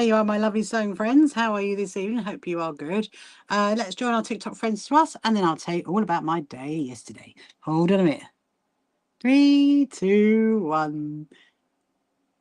There you are, my lovely sewing friends. How are you this evening? Hope you are good. Let's join our TikTok friends to us, and then I'll tell you all about my day yesterday. Hold on a minute. 3, 2, 1.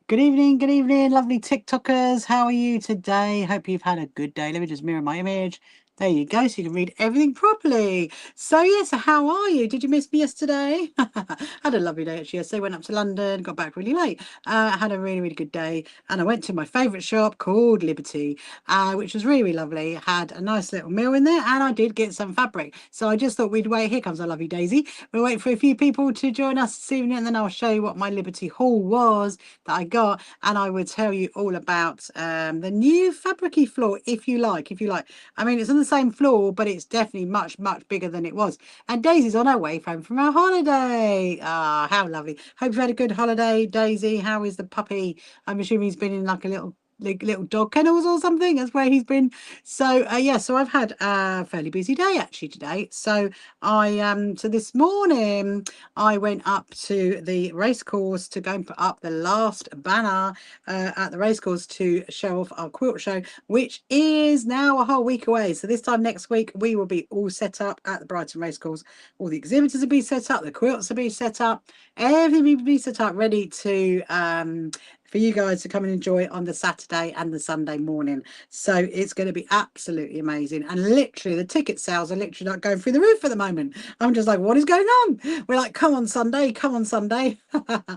Good evening, lovely TikTokers. How are you today? Hope you've had a good day. Let me just mirror my image. There you go, so you can read everything properly. So yes, how are you? Did you miss me yesterday? Had a lovely day actually yesterday. Went up to London, got back really late. Had a really good day, and I went to my favourite shop called Liberty, which was really lovely. Had a nice little meal in there, and I did get some fabric. So I just thought we'd wait. Here comes our lovely Daisy. We'll wait for a few people to join us this evening, and then I'll show you what my Liberty haul was that I got, and I will tell you all about the new fabricy floor, if you like. I mean, it's on the same floor, but it's definitely much bigger than it was. And Daisy's on her way home from her holiday. Ah, how lovely. Hope you had a good holiday, Daisy. How is the puppy? I'm assuming he's been in like a little dog kennels or something. That's where he's been. So yeah, so I've had a fairly busy day actually today. So so this morning I went up to the racecourse to go and put up the last banner at the racecourse to show off our quilt show, which is now a whole week away. So this time next week we will be all set up at the Brighton racecourse. All the exhibitors will be set up, the quilts will be set up, everything will be set up ready to for you guys to come and enjoy on the Saturday and the Sunday morning. So it's going to be absolutely amazing. And literally the ticket sales are literally not going through the roof at the moment. I'm just like, what is going on? We're like, come on Sunday.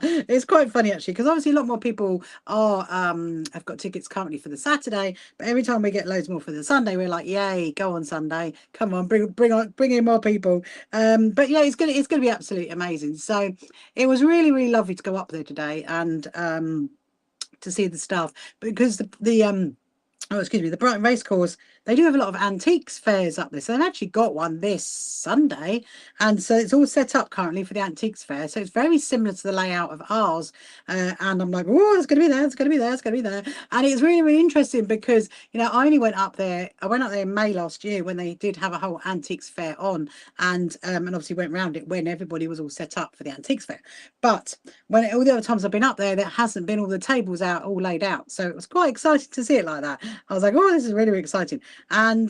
It's quite funny actually, because obviously a lot more people are have got tickets currently for the Saturday, but every time we get loads more for the Sunday, we're like, yay, go on Sunday. Come on, bring in more people. But yeah, it's gonna be absolutely amazing. So it was really lovely to go up there today and to see the stuff, because the Brighton Racecourse, they do have a lot of antiques fairs up there. So they've actually got one this Sunday. And so it's all set up currently for the antiques fair. So it's very similar to the layout of ours. And I'm like, oh, it's going to be there. It's going to be there. It's going to be there. And it's really interesting because, I only went up there. I went up there in May last year when they did have a whole antiques fair on. And obviously went around it when everybody was all set up for the antiques fair. But when all the other times I've been up there hasn't been all the tables out, all laid out. So it was quite exciting to see it like that. I was like, oh, this is really exciting. And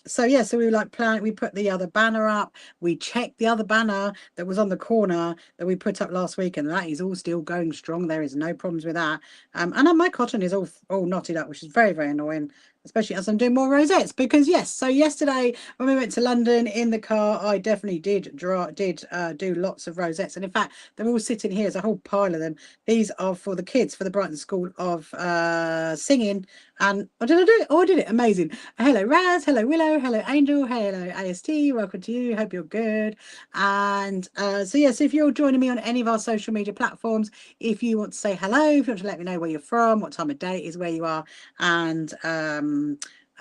so yeah, so we were like we put the other banner up. We checked the other banner that was on the corner that we put up last week, and that is all still going strong. There is no problems with that. And my cotton is all knotted up, which is very annoying, especially as I'm doing more rosettes. Because yes, so yesterday when we went to London in the car, I definitely did do lots of rosettes, and in fact they're all sitting here. There's a whole pile of them. These are for the kids for the Brighton School of Singing. And did I do it? Oh, I did it. Amazing. Hello Raz, hello Willow, hello Angel, hello AST, welcome to you. Hope you're good. And so yes, if you're joining me on any of our social media platforms, if you want to say hello, if you want to let me know where you're from, what time of day it is where you are, and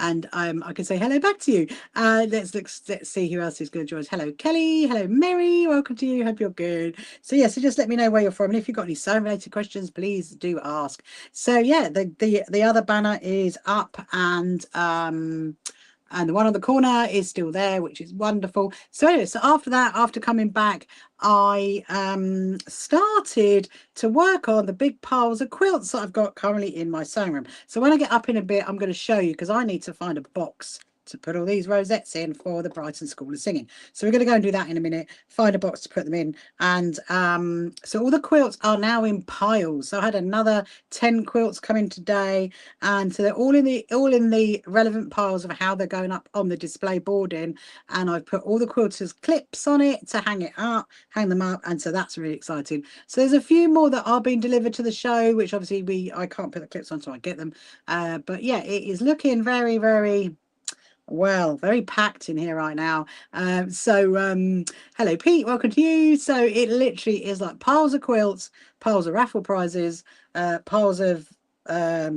I can say hello back to you. Let's see who else is going to join us. Hello Kelly, hello Mary, welcome to you. Hope you're good. So yeah, so just let me know where you're from, and if you've got any sewing related questions, please do ask. So yeah, the other banner is up, and the one on the corner is still there, which is wonderful. So anyway, so after that, after coming back, I started to work on the big piles of quilts that I've got currently in my sewing room. So when I get up in a bit, I'm going to show you, because I need to find a box to put all these rosettes in for the Brighton School of Singing. So we're going to go and do that in a minute, find a box to put them in. And so all the quilts are now in piles. So I had another 10 quilts come in today, and so they're all in the relevant piles of how they're going up on the display boarding. And I've put all the quilters clips on it to hang them up, and so that's really exciting. So there's a few more that are being delivered to the show, which obviously I can't put the clips on, so I get them. But yeah, it is looking very very packed in here right now. Hello Pete, welcome to you. So it literally is like piles of quilts, piles of raffle prizes, piles of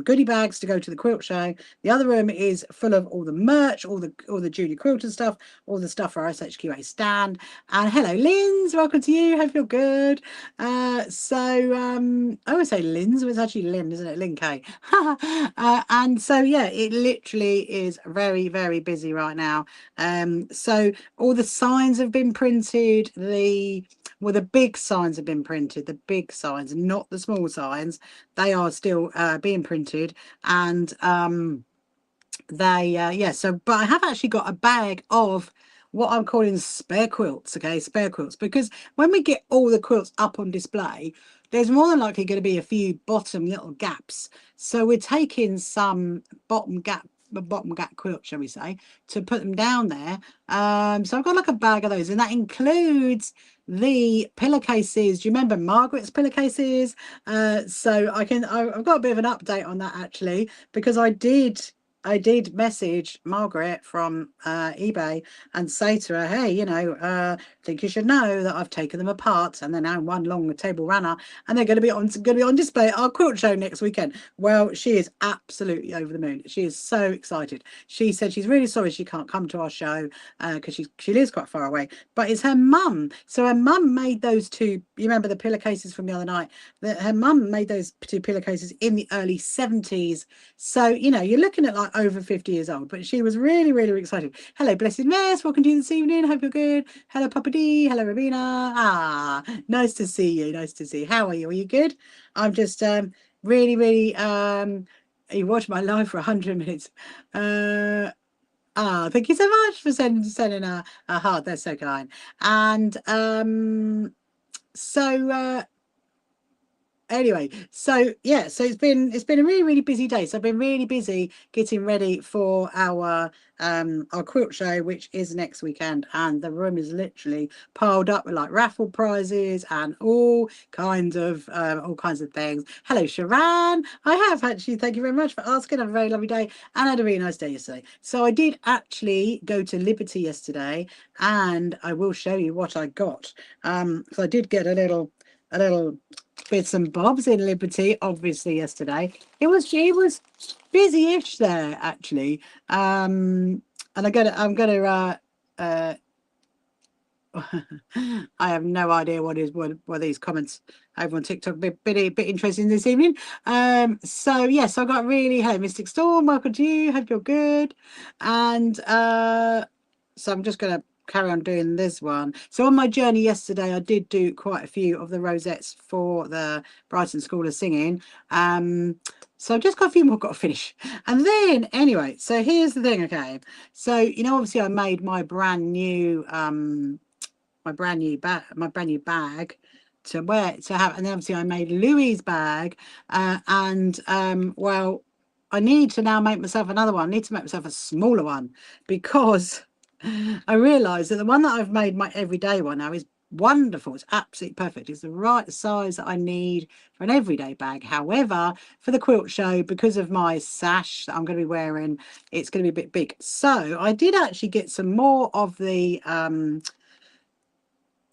goodie bags to go to the quilt show. The other room is full of all the merch, all the junior quilter stuff, all the stuff for our SHQA stand. And hello Linz, welcome to you. Hope you're good. I always say Linz, but it's actually Lynn, isn't it? Lynn K. And so yeah, it literally is very busy right now. So all the signs have been printed. The Well, the big signs have been printed, the big signs, not the small signs. They are still being printed, and they yeah, so but I have actually got a bag of what I'm calling spare quilts. Okay, spare quilts, because when we get all the quilts up on display, there's more than likely going to be a few bottom little gaps, so we're taking some bottom gap quilt, shall we say, to put them down there. So I've got like a bag of those, and that includes the pillowcases. Do you remember Margaret's pillowcases? So I've got a bit of an update on that, actually, because I did message Margaret from eBay and say to her, hey, you know, I think you should know that I've taken them apart, and they're now one long table runner, and they're going to be on display at our quilt show next weekend. Well, she is absolutely over the moon. She is so excited. She said she's really sorry she can't come to our show because she lives quite far away, but it's her mum. So her mum made those two. You remember the pillowcases from the other night? Her mum made those two pillowcases in the early 70s. So, you know, you're looking at like over 50 years old, but she was really, really excited. Hello, Blessed Mess. Welcome to you this evening. Hope you're good. Hello, Papa D. Hello, Ravina. Ah, nice to see you. Nice to see you. How are you? Are you good? I'm just really, really you watched my live for 100 minutes. Thank you so much for sending a heart. That's so kind. And so anyway, so yeah, so it's been a really, really busy day. So I've been really busy getting ready for our quilt show, which is next weekend, and the room is literally piled up with like raffle prizes and all kinds of things. Hello, Sharan. I have actually, thank you very much for asking. Have a very lovely day, and I had a really nice day yesterday. So I did actually go to Liberty yesterday, and I will show you what I got. So I did get a little bits and bobs in Liberty, obviously. Yesterday it was busy-ish there, actually. And I'm gonna I have no idea what these comments over on TikTok bit interesting this evening. So yes, I got really, hello Mystic Storm, welcome to you, hope you're good. And so I'm just gonna carry on doing this one. So on my journey yesterday, I did do quite a few of the rosettes for the Brighton School of Singing. So I've just got a few more got to finish. And then anyway, so here's the thing. Okay, so you know, obviously I made my brand new bag to wear, to have, and then obviously I made Louis' bag, well, I need to now make myself another one. I need to make myself a smaller one, because I realized that the one that I've made, my everyday one now, is wonderful. It's absolutely perfect. It's the right size that I need for an everyday bag. However, for the quilt show, because of my sash that I'm going to be wearing, it's going to be a bit big. So I did actually get some more of the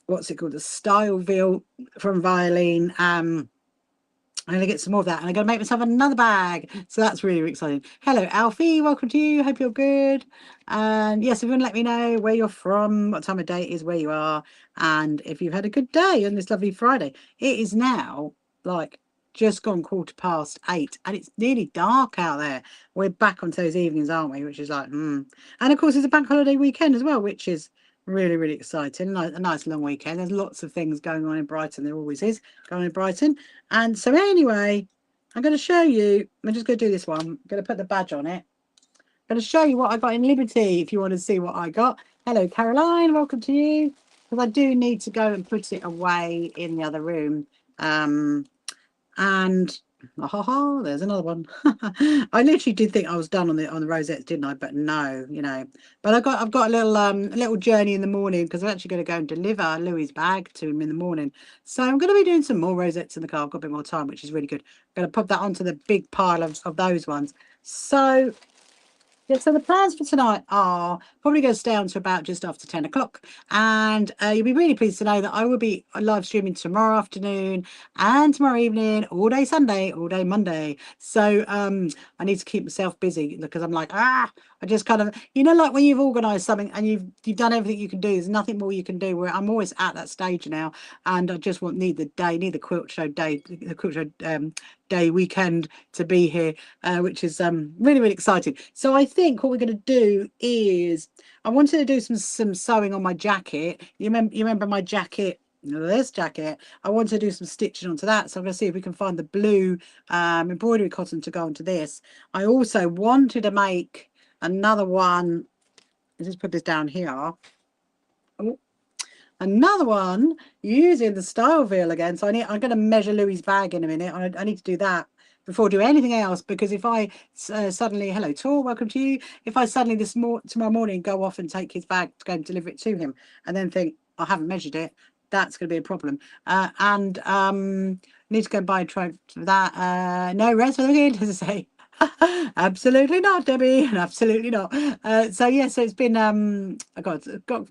what's it called, the style veil from Violin. I'm going to get some more of that, and I'm going to make myself another bag. So that's really, really exciting. Hello, Alfie. Welcome to you. Hope you're good. And yes, if you want to let me know where you're from, what time of day it is where you are, and if you've had a good day on this lovely Friday. It is now like just gone 8:15, and it's nearly dark out there. We're back onto those evenings, aren't we? Which is like, And of course, it's a bank holiday weekend as well, which is really, really exciting. A nice long weekend. There's lots of things going on in Brighton. There always is going on in Brighton. And so anyway, I'm going to show you. I'm just going to do this one. I'm going to put the badge on it. I'm going to show you what I got in Liberty, if you want to see what I got. Hello, Caroline. Welcome to you. Because I do need to go and put it away in the other room. And there's another one. I literally did think I was done on the rosettes, didn't I? But no, you know. But I've got a little journey in the morning, because I'm actually going to go and deliver Louis' bag to him in the morning. So I'm going to be doing some more rosettes in the car. I've got a bit more time, which is really good. I'm going to put that onto the big pile of those ones. So yeah, so the plans for tonight are probably going to stay on to about just after 10 o'clock. And you'll be really pleased to know that I will be live streaming tomorrow afternoon and tomorrow evening, all day Sunday, all day Monday. So I need to keep myself busy, because I'm like, I just kind of, you know, like when you've organised something and you've done everything you can do, there's nothing more you can do. Where I'm always at that stage now, and I just need the quilt show day, the quilt show day weekend to be here, which is really, really exciting. So I think what we're going to do is, I wanted to do some sewing on my jacket. You remember my jacket this jacket, I want to do some stitching onto that. So I'm going to see if we can find the blue embroidery cotton to go onto this. I also wanted to make another one. Let's just put this down here. Oh, another one using the style wheel again. So I'm going to measure Louis's bag in a minute. I need to do that before I do anything else, because if I suddenly, hello Tor, welcome to you. If I suddenly tomorrow morning go off and take his bag to go and deliver it to him and then think I haven't measured it, that's going to be a problem. And need to go and buy a trunk for that. No rest for the kid, as I say. Absolutely not, Debbie. Absolutely not. So yeah, so it's been I got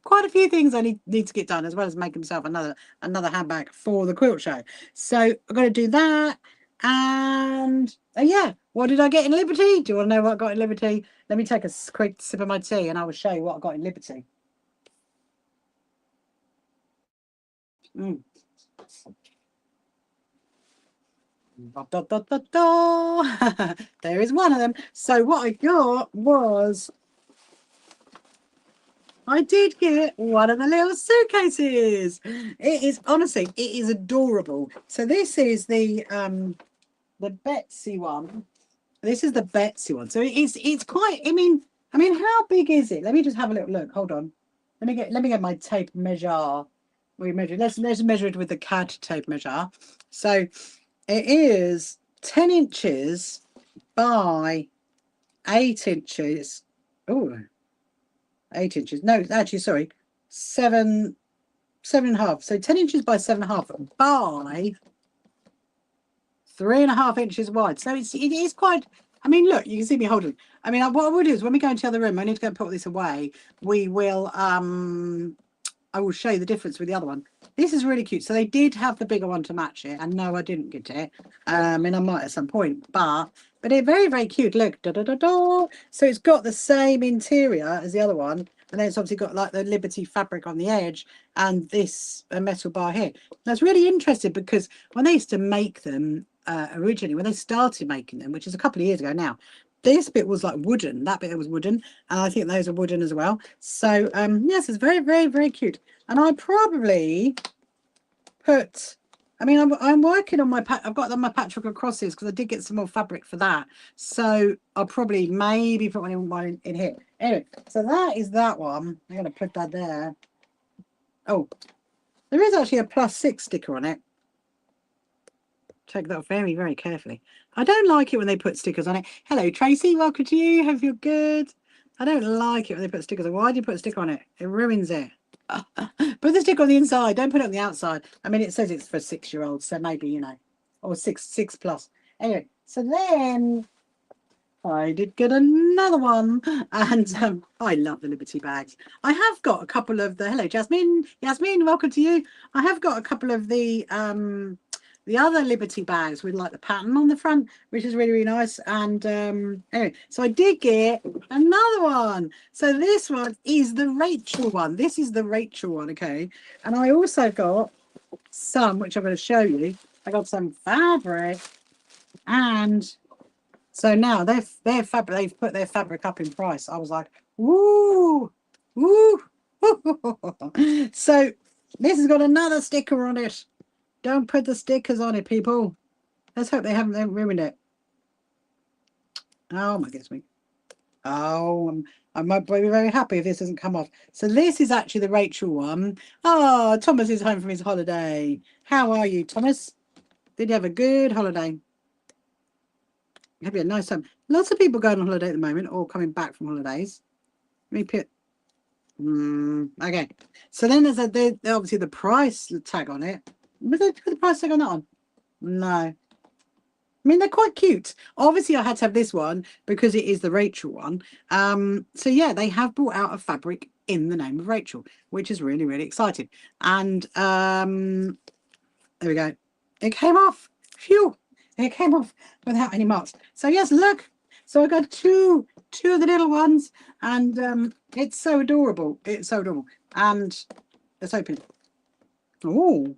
quite a few things I need to get done, as well as making myself another handbag for the quilt show. So I've got to do that. And yeah, what did I get in Liberty? Do you want to know what I got in Liberty? Let me take a quick sip of my tea and I will show you what I got in Liberty. Da, da, da, da. There is one of them. So what I got was, I did get one of the little suitcases. It is, honestly, it is adorable. So this is the Betsy one. This is the Betsy one. So it's quite, I mean, how big is it? Let me just have a little look. Hold on. Let me get my tape measure. We measure. Let's measure it with the CAD tape measure. So it is 10 inches by 8 inches. Oh, 8 inches. No, actually, sorry, 7.5. So 10 inches by 7.5 by 3.5 inches wide. So it is quite. I mean, look, you can see me holding. I mean, what I will do is when we go into the other room, I need to go and put this away. We will. I will show you the difference with the other one. This is really cute. So they did have the bigger one to match it, and no, I didn't get it. And I might at some point, but it's very, very cute. Look, da, da, da, da. So it's got the same interior as the other one, and then it's obviously got like the Liberty fabric on the edge and this metal bar here. That's really interesting, because when they used to make them originally, when they started making them, which is a couple of years ago now, this bit was like wooden, that bit was wooden, and I think those are wooden as well. So yes, it's very, very, very cute. And I probably put, I mean, I'm working on my I've got my patchwork crosses, because I did get some more fabric for that. So I'll probably maybe put one in here. Anyway, so that is that one. I'm going to put that there. Oh, there is actually a +6 sticker on it. Check that very, very carefully. I don't like it when they put stickers on it. Hello, Tracy. Welcome to you. Hope you're good. I don't like it when they put stickers on. Why do you put a sticker on it? It ruins it. Put the sticker on the inside. Don't put it on the outside. I mean, it says it's for 6-year-olds, so maybe, you know, or six plus. Anyway, so then I did get another one, and I love the Liberty bags. I have got a couple of the, hello, Jasmine. Jasmine, welcome to you. I have got a couple of the other Liberty bags with like the pattern on the front, which is really, really nice. And anyway, so I did get another one. So this one is the Rachel one. This is the Rachel one, okay? And I also got some, which I'm going to show you. I got some fabric, and so now their fabric, they've put their fabric up in price. I was like, woo, woo. So this has got another sticker on it. Don't put the stickers on it, people. Let's hope they haven't ruined it. Oh my goodness me. Oh, I might be very happy if this doesn't come off. So this is actually the Rachel one. Oh, Thomas is home from his holiday. How are you, Thomas? Did you have a good holiday? Have you had a nice time? Lots of people going on holiday at the moment, or coming back from holidays. Let me put. Okay. So then there's obviously the price tag on it. Was there the price tag on that one? No. I mean, they're quite cute. Obviously, I had to have this one because it is the Rachel one. So yeah, they have brought out a fabric in the name of Rachel, which is really, really exciting. And there we go. It came off. Phew. It came off without any marks. So yes, look. So I got two of the little ones, and it's so adorable. It's so adorable. And let's open it. Oh,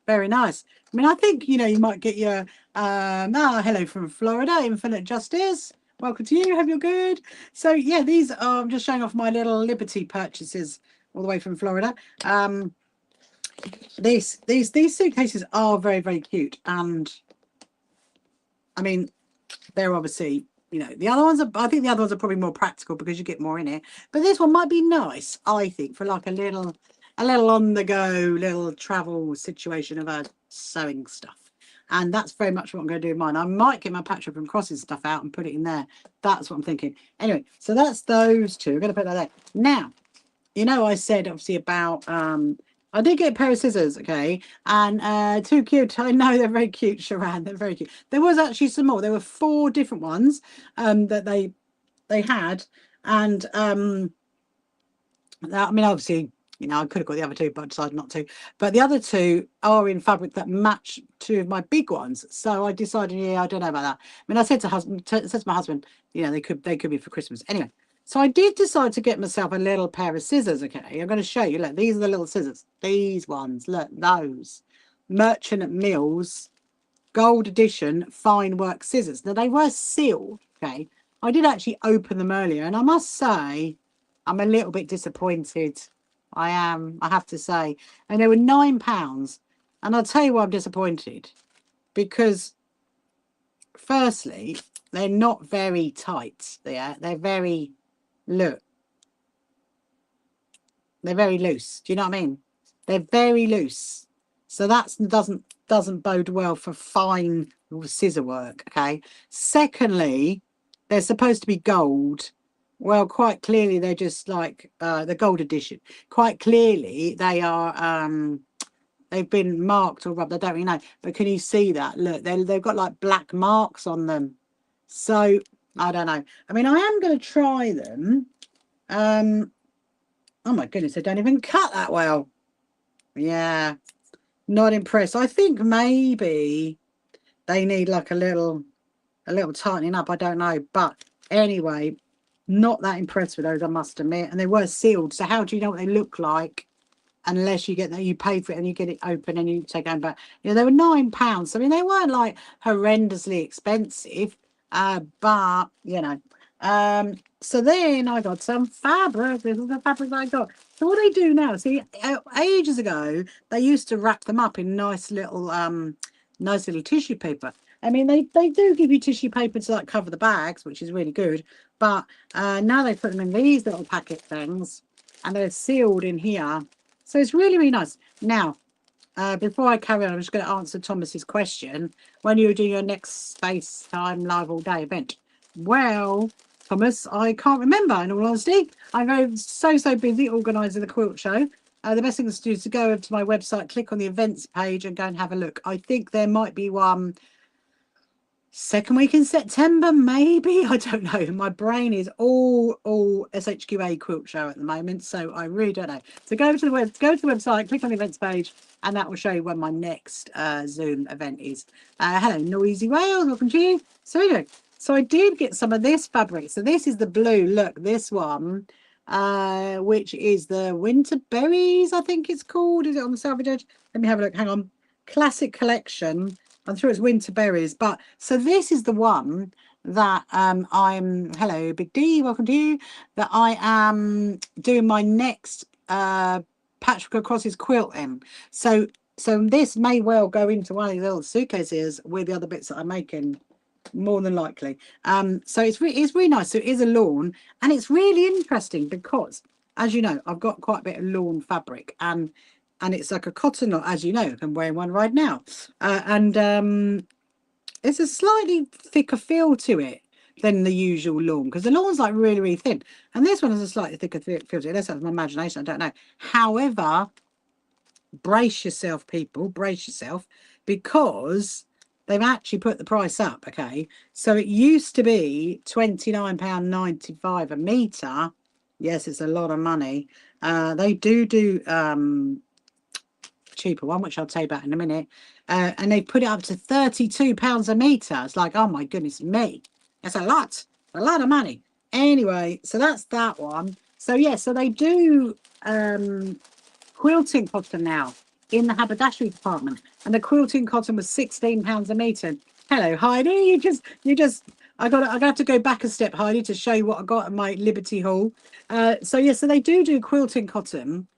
very nice. I mean, I think, you know, you might get your hello from Florida, Infinite Justice. Welcome to you. Hope you're good. So yeah, these are, I'm just showing off my little Liberty purchases all the way from Florida. these suitcases are very, very cute. And I mean, they're obviously, you know, the other ones are, I think the other ones are probably more practical because you get more in it. But this one might be nice, I think, for like a little on the go, little travel situation of sewing stuff. And that's very much what I'm going to do with mine. I might get my Patchwork and Crosses stuff out and put it in there. That's what I'm thinking. Anyway, so that's those two. I'm going to put that there. Now, you know, I said obviously about I did get a pair of scissors, okay, and too cute. I know they're very cute, Sharon. They're very cute. There was actually some more. There were 4 different ones that they had, and I mean, obviously, you know, I could have got the other 2, but I decided not to. But the other 2 are in fabric that match 2 of my big ones. So I decided, yeah, I don't know about that. I mean, I said to my husband, you know, they could be for Christmas anyway. So I did decide to get myself a little pair of scissors. Okay, I'm going to show you. Look, these are the little scissors. These ones. Look, those Merchant Mills Gold Edition fine work scissors. Now they were sealed. Okay, I did actually open them earlier, and I must say, I'm a little bit disappointed. I am, I have to say. And they were £9. And I'll tell you why I'm disappointed. Because, firstly, they're not very tight. They're very, look. They're very loose. Do you know what I mean? They're very loose. So that doesn't bode well for fine scissor work, okay? Secondly, they're supposed to be gold. Well, quite clearly, they're just like the gold edition. Quite clearly, they are, they've been marked or rubbed. I don't really know. But can you see that? Look, they've got like black marks on them. So, I don't know. I mean, I am going to try them. Oh, my goodness, they don't even cut that well. Yeah, not impressed. I think maybe they need like a little tightening up. I don't know. But anyway, not that impressed with those, I must admit. And they were sealed. So how do you know what they look like unless you get that, you pay for it and you get it open and you take them back? You know, they were £9. I mean, they weren't like horrendously expensive, but you know. So then I got some fabric. This is the fabric that I got. So what they do now, see, ages ago they used to wrap them up in nice little tissue paper. I mean, they do give you tissue paper to like cover the bags, which is really good. But now they put them in these little packet things, and they're sealed in here. So it's really, really nice. Now, before I carry on, I'm just going to answer Thomas's question. When you do your next FaceTime Live All Day event? Well, Thomas, I can't remember, in all honesty. I'm so busy organising the quilt show. The best thing to do is to go over to my website, click on the events page and go and have a look. I think there might be one second week in September, maybe. I don't know. My brain is all SHQA quilt show at the moment, so I really don't know. So go to the website, click on the events page, and that will show you when my next Zoom event is. Hello, Noisy Wales, welcome to you. So anyway, so I did get some of this fabric. So this is the blue. Look, this one, which is the Winter Berries, I think it's called. Is it on the Salvage Edge? Let me have a look. Hang on. Classic Collection. I'm sure it's Winter Berries, but so this is the one that I'm hello Big D, welcome to you, that I am doing my next Patchwork Across his quilt in. So this may well go into one of these little suitcases with the other bits that I'm making, more than likely. So it's really nice. So it is a lawn, and it's really interesting because, as you know, I've got quite a bit of lawn fabric, and it's like a cotton knot, as you know. I'm wearing one right now. And it's a slightly thicker feel to it than the usual lawn, because the lawn's like really, really thin. And this one has a slightly thicker feel to it. That's my imagination, I don't know. However, brace yourself, people, brace yourself, because they've actually put the price up, okay? So it used to be £29.95 a metre. Yes, it's a lot of money. They do cheaper one, which I'll tell you about in a minute, and they put it up to £32 a metre. It's like, oh my goodness me, that's a lot of money. Anyway, so that's that one. So yeah, so they do quilting cotton now in the haberdashery department, and the quilting cotton was £16 a metre. Hello, Heidi. You just I have to go back a step, Heidi, to show you what I got at my Liberty Hall. So yeah, so they do quilting cotton.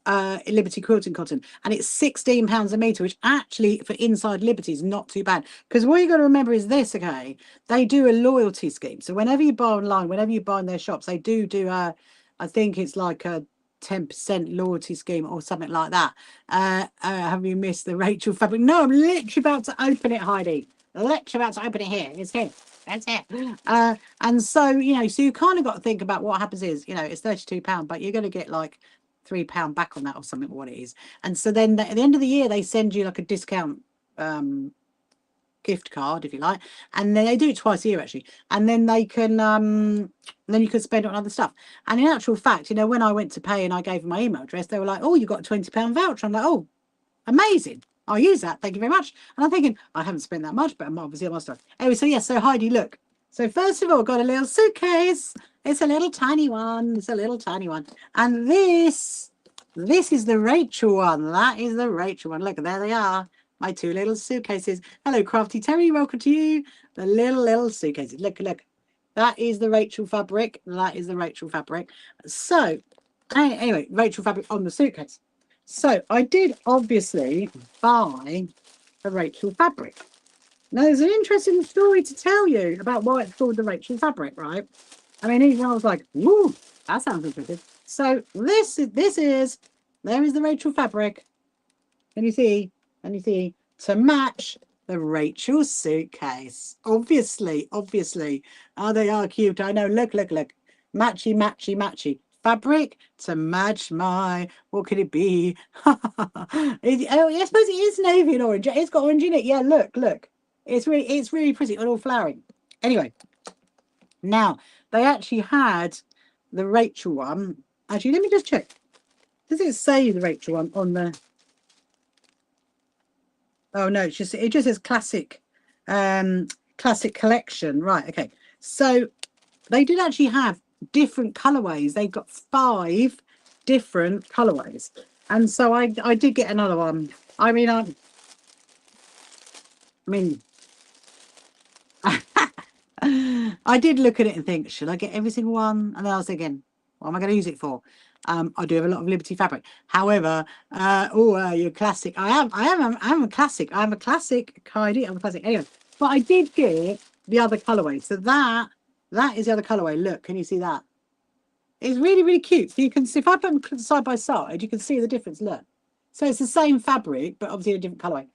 Liberty quilting cotton, and it's £16 a metre, which actually for inside Liberty is not too bad. Because what you got to remember is this, okay? They do a loyalty scheme. So whenever you buy online, whenever you buy in their shops, they do a, I think it's like a 10% loyalty scheme or something like that. Have you missed the Rachel fabric? No, I'm literally about to open it, Heidi. Literally about to open it here. It's here. That's it. And so, you know, so you kind of got to think about what happens is, you know, it's £32, but you're going to get like £3 back on that or something, what it is. And so then at the end of the year, they send you like a discount gift card, if you like, and then they do it twice a year actually, and then they can then you can spend it on other stuff. And in actual fact, you know, when I went to pay and I gave them my email address, they were like, oh, you got a £20 voucher. I'm like, oh, amazing, I'll use that, thank you very much. And I'm thinking, I haven't spent that much, but I'm obviously on my stuff anyway. So yes, so Heidi, look, so first of all, got a little suitcase. It's a little tiny one. It's a little tiny one. And this is the Rachel one. That is the Rachel one. Look, there they are. My two little suitcases. Hello, Crafty Terry. Welcome to you. The little suitcases. Look, look. That is the Rachel fabric. That is the Rachel fabric. So, anyway, Rachel fabric on the suitcase. So, I did obviously buy the Rachel fabric. Now, there's an interesting story to tell you about why it's called the Rachel fabric, right? I mean, even I was like, "Ooh, that sounds interesting." So there is the Rachel fabric. Can you see? Can you see? To match the Rachel suitcase. Obviously. Oh, they are cute. I know. Look. Matchy. Fabric to match my, what could it be? Oh, I suppose it is navy and orange. It's got orange in it. Yeah, look. It's really pretty and all flowering. Anyway, now they actually had the Rachel one. Actually, let me just check. Does it say the Rachel one on the? Oh no, it just says classic, classic collection. Right. Okay. So they did actually have different colorways. They've got 5 different colorways, and so I did get another one. I mean. I did look at it and think, should I get every single one? And then I was thinking, what am I going to use it for? I do have a lot of Liberty fabric. However, you're classic. I am a classic. I'm a classic, Heidi. I'm a classic. Anyway, but I did get the other colorway. So that is the other colorway. Look, can you see that? It's really cute. So you can see, if I put them side by side, you can see the difference. Look. So it's the same fabric, but obviously a different colorway.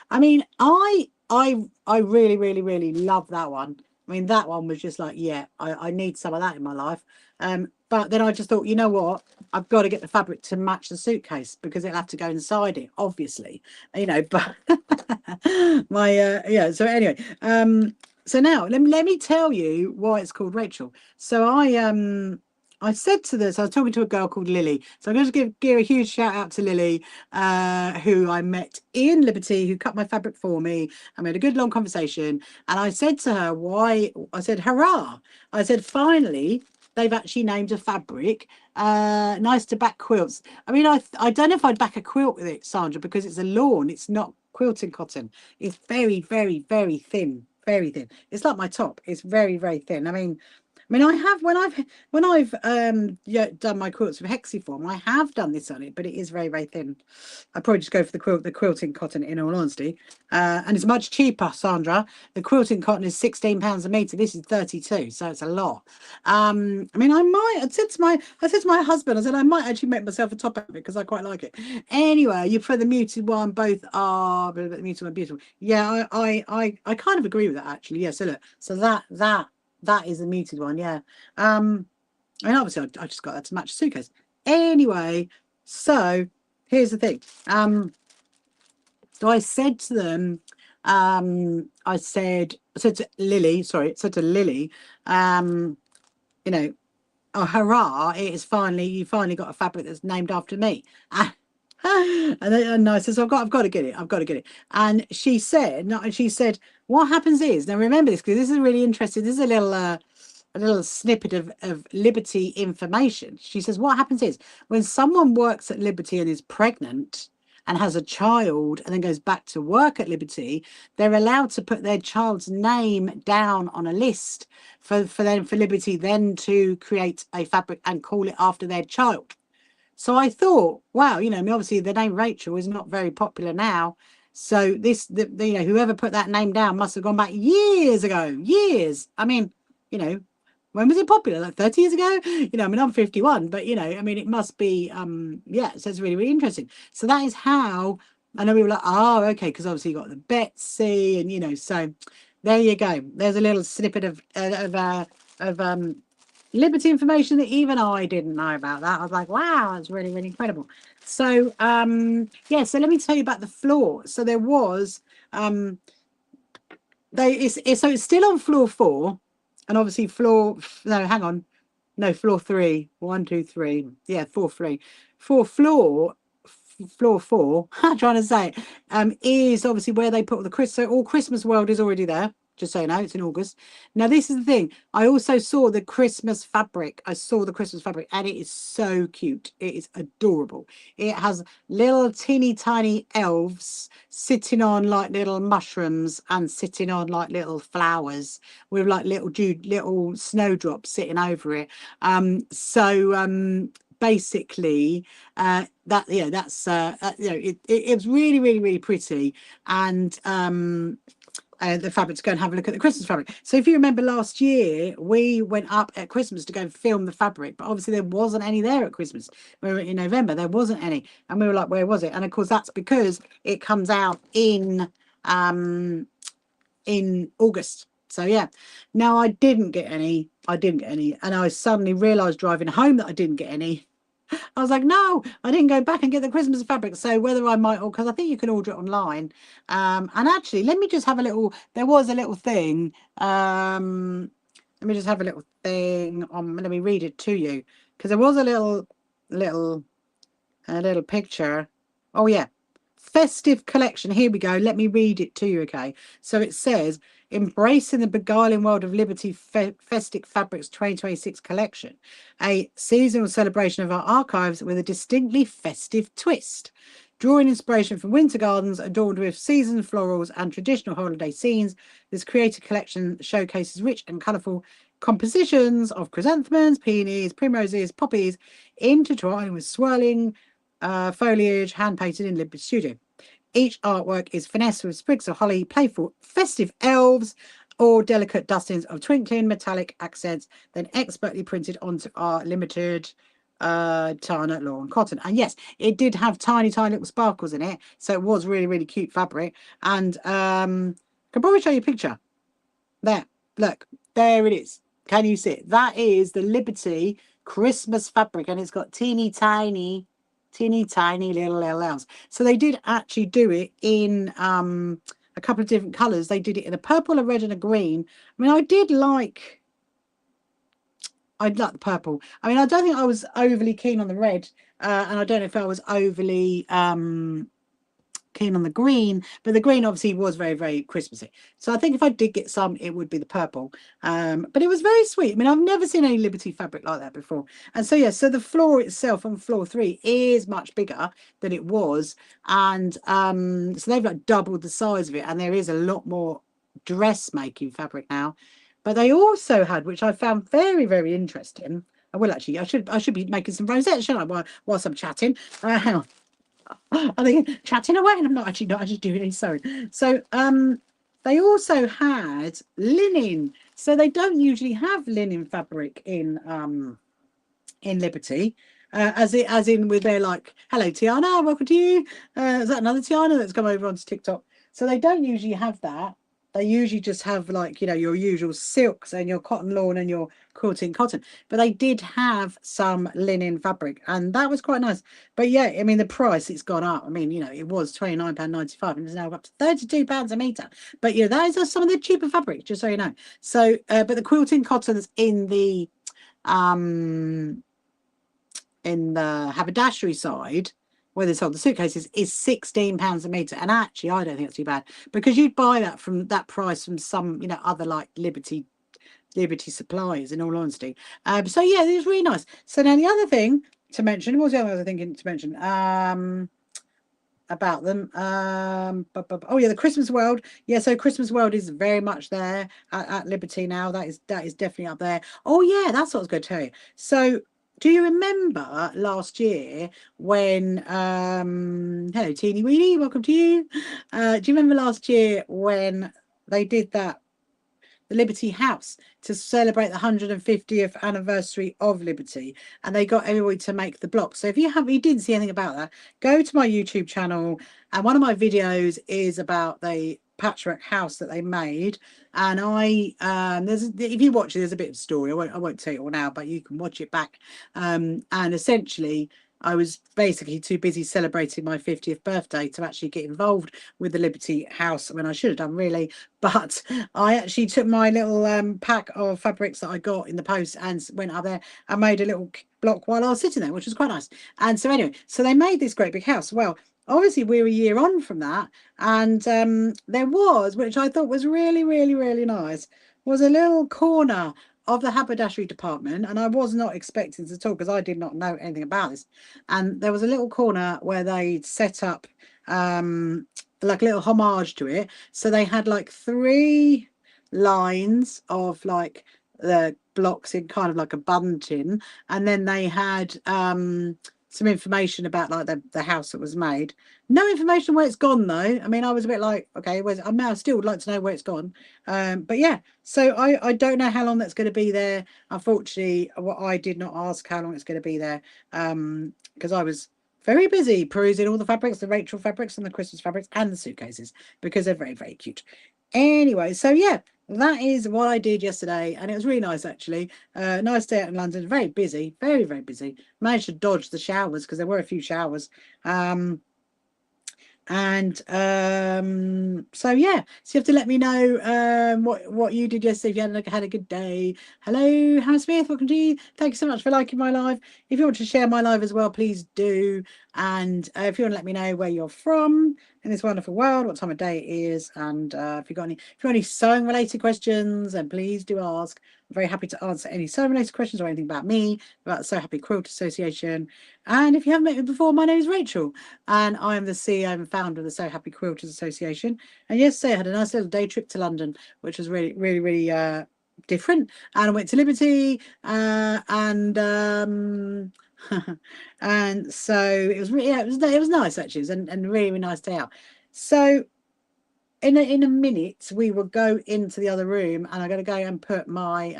I mean, I really love that one. I mean, that one was just like, yeah, I need some of that in my life. But then I just thought, you know what? I've got to get the fabric to match the suitcase because it'll have to go inside it, obviously. You know, but yeah. So anyway, so now let me tell you why it's called Rachel. So I said to this, I was talking to a girl called Lily. So I'm going to give a huge shout out to Lily, who I met in Liberty, who cut my fabric for me. I made a good long conversation. And I said to her, I said, hurrah. I said, finally, they've actually named a fabric. Nice to back quilts. I mean, I don't know if I'd back a quilt with it, Sandra, because it's a lawn. It's not quilting cotton. It's very thin. Very thin. It's like my top. It's very thin. I mean, I have when I've done my quilts with Hexiform, I have done this on it, but it is very thin. I probably just go for the quilting cotton in all honesty, and it's much cheaper, Sandra. The quilting cotton is £16 a metre. This is 32, so it's a lot. I mean, I said to my husband, I said I might actually make myself a top of it because I quite like it. Anyway, you for the muted one, both are the muted one beautiful. Yeah, I kind of agree with that actually. Yeah, so look, so that is a muted one, yeah. I mean, obviously, I just got that to match the suitcase. Anyway, so here's the thing. So I said to them, I said to Lily, you know, oh hurrah! You finally got a fabric that's named after me. And I said, so I've got to get it. And she said, what happens is, now remember this because this is really interesting. This is a little snippet of Liberty information. She says, what happens is when someone works at Liberty and is pregnant and has a child and then goes back to work at Liberty, they're allowed to put their child's name down on a list for Liberty then to create a fabric and call it after their child. So I thought, wow, you know, I mean, obviously the name Rachel is not very popular now. So you know, whoever put that name down must have gone back years ago, years. I mean, you know, when was it popular? Like 30 years ago? You know, I mean, I'm 51, but you know, I mean, it must be, yeah, so it's really, really interesting. So that is how, I know we were like, oh, okay, because obviously you got the Betsy and, you know, so there you go. There's a little snippet of Liberty information that even I didn't know about that. I was like, wow, that's really, really incredible. So, yeah, so let me tell you about the floor. So there was, so it's still on floor 4, and obviously no, hang on. No, floor 3. 1, 2, 3. Yeah, floor 3. Floor 4, I'm trying to say, is obviously where they put all the so all Christmas World is already there. Just so you know, it's in August. Now, this is the thing. I also saw the Christmas fabric. I saw the Christmas fabric, and it is so cute. It is adorable. It has little teeny tiny elves sitting on like little mushrooms and sitting on like little flowers with like little snowdrops sitting over it. Basically, that, you know, that's you know, it was really, really, really pretty. And the fabric, to go and have a look at the Christmas fabric. So if you remember last year, we went up at Christmas to go and film the fabric, but obviously there wasn't any there at Christmas. We were in November, there wasn't any, and we were like, where was it? And of course, that's because it comes out in August. So yeah, now I didn't get any, and I suddenly realised driving home that I didn't get any. I was like, no, I didn't go back and get the Christmas fabric. So whether I might, or because I think you can order it online. And actually, let me just have a little. There was a little thing. Let me just have a little thing on. Let me read it to you, because there was a little picture. Oh yeah, festive collection. Here we go. Let me read it to you. Okay, so it says, embracing the beguiling world of Liberty Festive Fabrics 2026 collection, a seasonal celebration of our archives with a distinctly festive twist. Drawing inspiration from winter gardens adorned with seasonal florals and traditional holiday scenes, this creative collection showcases rich and colourful compositions of chrysanthemums, peonies, primroses, poppies, intertwined with swirling foliage, hand painted in Liberty Studio. Each artwork is finessed with sprigs of holly, playful festive elves, or delicate dustings of twinkling metallic accents, then expertly printed onto our limited Tana lawn cotton. And yes, it did have tiny little sparkles in it, so it was really, really cute fabric. And I can probably show you a picture. There, look, there it is. Can you see it? That is the Liberty Christmas fabric, and it's got teeny tiny little LLs. So they did actually do it in a couple of different colors. They did it in a purple, a red, and a green. I mean, I'd like the purple. I mean, I don't think I was overly keen on the red, and I don't know if I was overly keen on the green, but the green obviously was very, very Christmassy. So I think if I did get some, it would be the purple. But it was very sweet. I mean, I've never seen any Liberty fabric like that before. And so, yeah, so the floor itself on floor 3 is much bigger than it was. And so they've like doubled the size of it, and there is a lot more dressmaking fabric now. But they also had, which I found very, very interesting. I will actually, I should be making some rosettes, shouldn't I, whilst I'm chatting. Hang on. I think chatting away, and I'm not actually doing any sewing. So they also had linen. So they don't usually have linen fabric in Liberty. As in with their like, hello Tiana, welcome to you. Is that another Tiana that's come over onto TikTok? So they don't usually have that. They usually just have, like, you know, your usual silks and your cotton lawn and your quilting cotton. But they did have some linen fabric, and that was quite nice. But yeah, I mean, the price, it's gone up. I mean, you know, it was £29.95 and it's now up to £32 a metre. But, you know, those are some of the cheaper fabrics, just so you know. So, but the quilting cottons in the haberdashery side, where they sold the suitcases, is £16 a metre. And actually, I don't think it's too bad, because you'd buy that from that price from some, you know, other like Liberty suppliers, in all honesty. So yeah, it was really nice. So now the other thing to mention, what was the other thing I was thinking to mention? About them. Oh yeah, the Christmas World. Yeah, so Christmas World is very much there at Liberty now. That is definitely up there. Oh yeah, that's what I was going to tell you. So do you remember last year when hello Teeny Weeny, welcome to you. Do you remember last year when they did that, the Liberty House, to celebrate the 150th anniversary of Liberty, and they got everybody to make the block? So if you didn't see anything about that, go to my YouTube channel, and one of my videos is about the patchwork house that they made. And if you watch it, there's a bit of story. I won't tell you all now, but you can watch it back. And essentially, I was basically too busy celebrating my 50th birthday to actually get involved with the Liberty House, when I should have done, really. But I actually took my little pack of fabrics that I got in the post and went up there and made a little block while I was sitting there, which was quite nice. And so anyway, so they made this great big house. Well, obviously we're a year on from that, and there was, which I thought was really, really, really nice, was a little corner of the haberdashery department, and I was not expecting this at all because I did not know anything about this. And there was a little corner where they'd set up like a little homage to it. So they had like 3 lines of like the blocks in kind of like a bunting, and then they had some information about like the house that was made. No information where it's gone though. I mean, I was a bit like, okay, where's it? I mean, I still would like to know where it's gone. But yeah, so I don't know how long that's going to be there. Unfortunately, what I did not ask how long it's going to be there, because I was very busy perusing all the fabrics, the Rachel fabrics and the Christmas fabrics and the suitcases, because they're very, very cute. Anyway, so yeah, that is what I did yesterday, and it was really nice actually. Nice day out in London, very busy, very, very busy. Managed to dodge the showers because there were a few showers. So yeah, so you have to let me know what you did yesterday, if you had a good day. Hello, Hannah Smith, welcome to you. Thank you so much for liking my live. If you want to share my live as well, please do. And if you want to let me know where you're from in this wonderful world, what time of day it is, and if you've got any sewing related questions, then please do ask. I'm very happy to answer any sewing related questions or anything about me, about the So Happy Quilt Association. And if you haven't met me before, my name is Rachel, and I am the CEO and founder of the So Happy Quilters Association. And yesterday I had a nice little day trip to London, which was really, really, really different. And I went to Liberty, and so it was really, yeah, it was nice actually, and really, really nice day out. So in a minute we will go into the other room, and I'm going to go and put my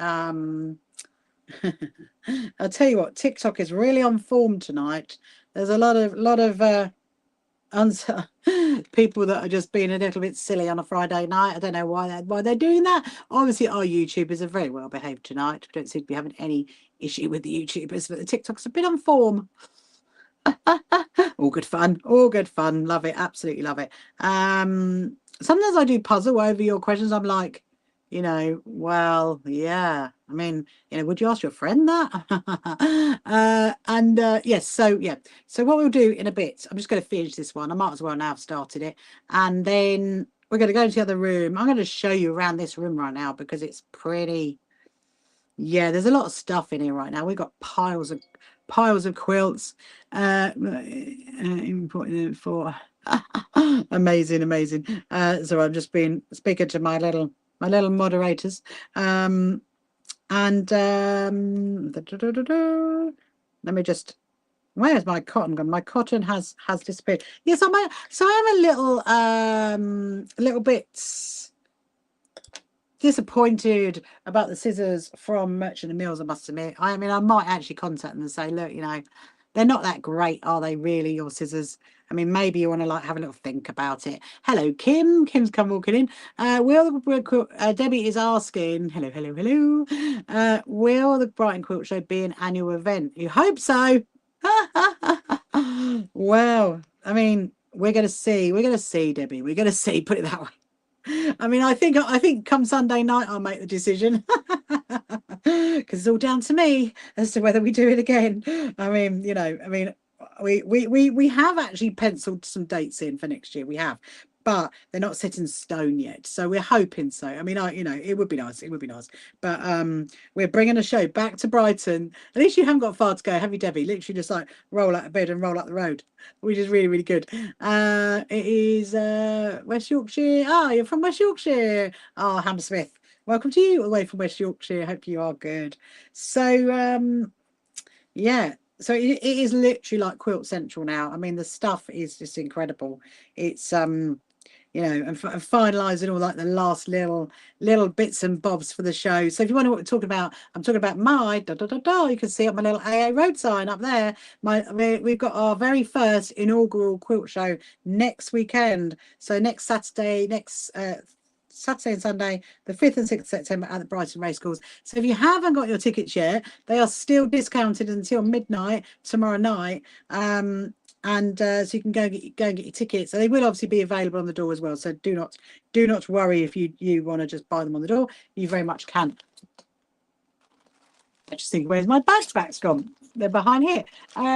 I'll tell you what, TikTok is really on form tonight. There's a lot of people that are just being a little bit silly on a Friday night. I don't know why they're doing that. Obviously, our YouTubers are very well behaved tonight. We don't seem to be having any issue with the YouTubers, but the TikTok's a bit on form. All good fun. All good fun. Love it. Absolutely love it. Sometimes I do puzzle over your questions. I'm like, well, yeah. I mean, would you ask your friend that? Yes, so yeah. So what we'll do in a bit, I'm just going to finish this one. I might as well now have started it. And then we're going to go to the other room. I'm going to show you around this room right now because it's pretty. Yeah, there's a lot of stuff in here right now. We've got piles of quilts. Important for amazing. So I've just been speaking to my little moderators. Let me just. Where's my cotton gone? My cotton has disappeared. Yes, so I am a little bit disappointed about the scissors from Merchant and Mills, I must admit. I mean, I might actually contact them and say, look, they're not that great, are they really, your scissors? I mean, maybe you want to have a little think about it. Hello, Kim. Kim's come walking in. Debbie is asking, hello. Will the Brighton Quilt Show be an annual event? You hope so. Well, I mean, we're going to see. We're going to see, Debbie. We're going to see, put it that way. I mean, I think come Sunday night I'll make the decision because it's all down to me as to whether we do it again. I mean, we have actually penciled some dates in for next year. We have, but they're not set in stone yet. So we're hoping so. I mean, it would be nice. It would be nice. But we're bringing a show back to Brighton. At least you haven't got far to go, have you, Debbie? Literally just like roll out of bed and roll up the road, which is really, really good. It is West Yorkshire. You're from West Yorkshire. Hannah Smith. Welcome to you all the way from West Yorkshire. Hope you are good. So Yeah. So it is literally like Quilt Central now. I mean, the stuff is just incredible. It's you know, and finalising all like the last little bits and bobs for the show. So if you wonder what we're talking about, I'm talking about my da da da da. You can see up my little AA road sign up there. We've got our very first inaugural quilt show next weekend. So next Saturday, Saturday and Sunday, the 5th and 6th September at the Brighton Racecourse. So if you haven't got your tickets yet, they are still discounted until midnight tomorrow night. So you can go and get your tickets. So they will obviously be available on the door as well. So do not worry if you want to just buy them on the door. You very much can. I just think, where's my backpack's gone? They're behind here.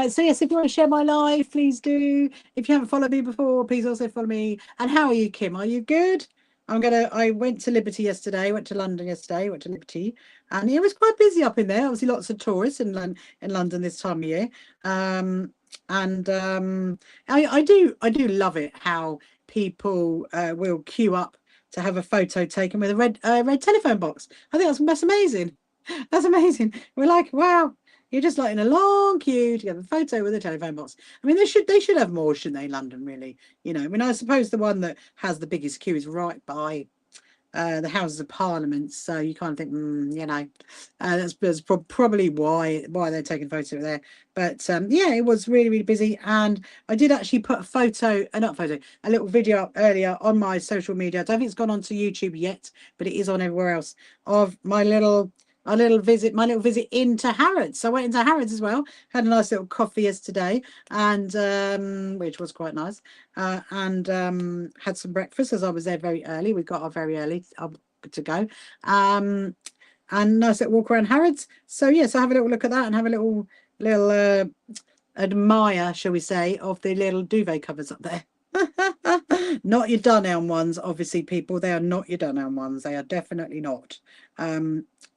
So yes, if you want to share my live, please do. If you haven't followed me before, please also follow me. And how are you, Kim? Are you good? I went to Liberty yesterday, went to London yesterday, went to Liberty, and it was quite busy up in there. Obviously, lots of tourists in London this time of year. I do love it how people will queue up to have a photo taken with a red telephone box. I think that's amazing. That's amazing. We're like, wow, you're just like in a long queue to get a photo with a telephone box. I mean, they should have more, shouldn't they, London, really? You know, I mean, I suppose the one that has the biggest queue is right by the Houses of Parliament. So you kind of think, you know, that's probably why they're taking photos there. But yeah, it was really, really busy. And I did actually put a little video up earlier on my social media. I don't think it's gone onto YouTube yet, but it is on everywhere else, of my little visit into Harrods. So I went into Harrods as well, had a nice little coffee yesterday, and which was quite nice, and had some breakfast as I was there very early. We got off very early to go, and nice little walk around Harrods. So yes, I have a little look at that and have a little admire, shall we say, of the little duvet covers up there. Not your Dunelm ones, obviously, people. They are not your Dunelm ones. They are definitely not.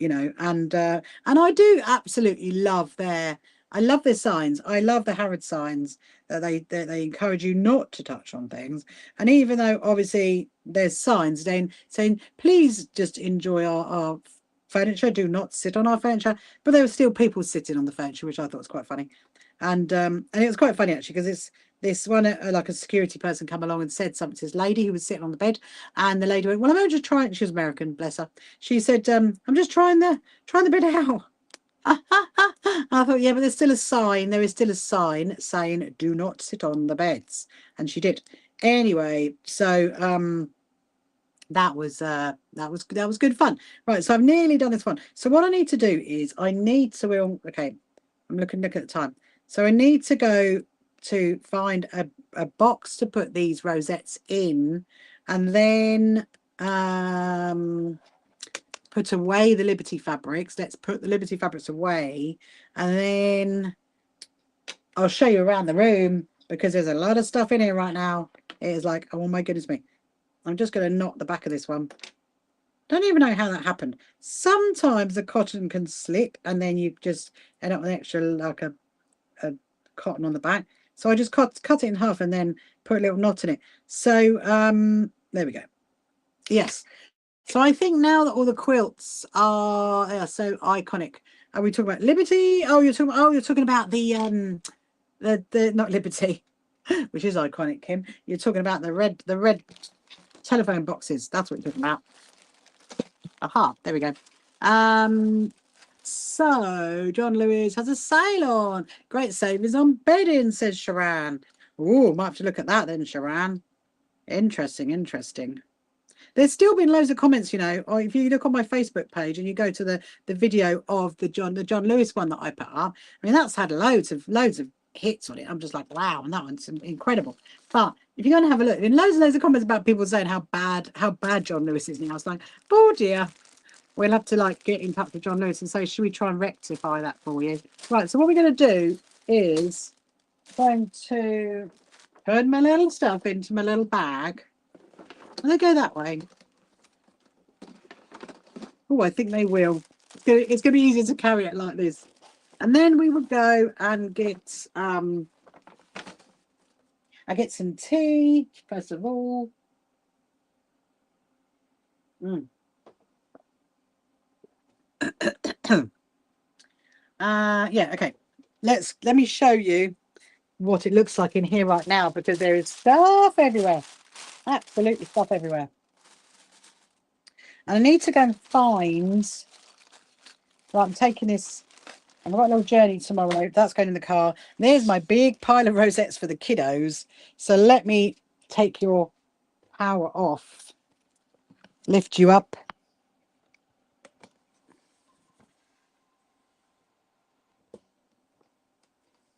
You know, and I do absolutely love I love their signs. I love the Harrods signs that they encourage you not to touch on things. And even though obviously there's signs then saying, please just enjoy our furniture, do not sit on our furniture. But there were still people sitting on the furniture, which I thought was quite funny. And it was quite funny actually, because this one, like a security person come along and said something to this lady who was sitting on the bed, and the lady went, well, I'm just trying. She was American, bless her. She said, I'm just trying the bed out. I thought, yeah, but there's still a sign. There is still a sign saying, do not sit on the beds. And she did. Anyway, so that was good fun. Right, so I've nearly done this one. So what I need to do is okay, I'm looking at the time. So I need to go to find a box to put these rosettes in, and then put away the Liberty fabrics. Let's put the Liberty fabrics away, and then I'll show you around the room, because there's a lot of stuff in here right now. It is like, oh my goodness me. I'm just going to knot the back of this one. Don't even know how that happened. Sometimes the cotton can slip and then you just end up with extra, like a cotton on the back. So I just cut it in half and then put a little knot in it. So there we go. Yes. So I think now that all the quilts are so iconic. Are we talking about Liberty? You're talking about the not Liberty, which is iconic, Kim. You're talking about the red telephone boxes. That's what you're talking about. Aha, there we go. So John Lewis has a sale on. Great savings on bedding, says Sharan. Oh, might have to look at that then, Sharan. Interesting. There's still been loads of comments, you know, or if you look on my Facebook page and you go to the video of the John Lewis one that I put up, I mean, that's had loads of hits on it. I'm just like, wow, and that one's incredible. But if you're going to have a look, and loads of comments about people saying how bad John Lewis is now. It's like, oh dear. We'll have to like get in touch with John Lewis and say, should we try and rectify that for you? Right, so what we're going to do is going to put my little stuff into my little bag. And they go that way. Oh, I think they will. It's going to be easier to carry it like this. And then we will go and get I get some tea, first of all. Yeah, okay. let me show you what it looks like in here right now, because there is stuff everywhere. Absolutely stuff everywhere. And I need to go and find. Right, I'm taking this. I've got a little journey tomorrow. That's going in the car. There's my big pile of rosettes for the kiddos. So let me take your power off. Lift you up.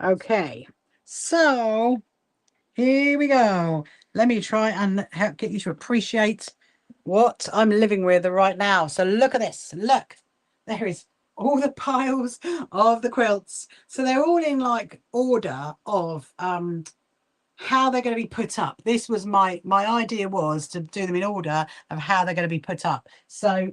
Okay. So here we go. Let me try and help get you to appreciate what I'm living with right now. So look at this. Look, there is all the piles of the quilts. So they're all in like order of how they're going to be put up. This was my idea, was to do them in order of how they're going to be put up. So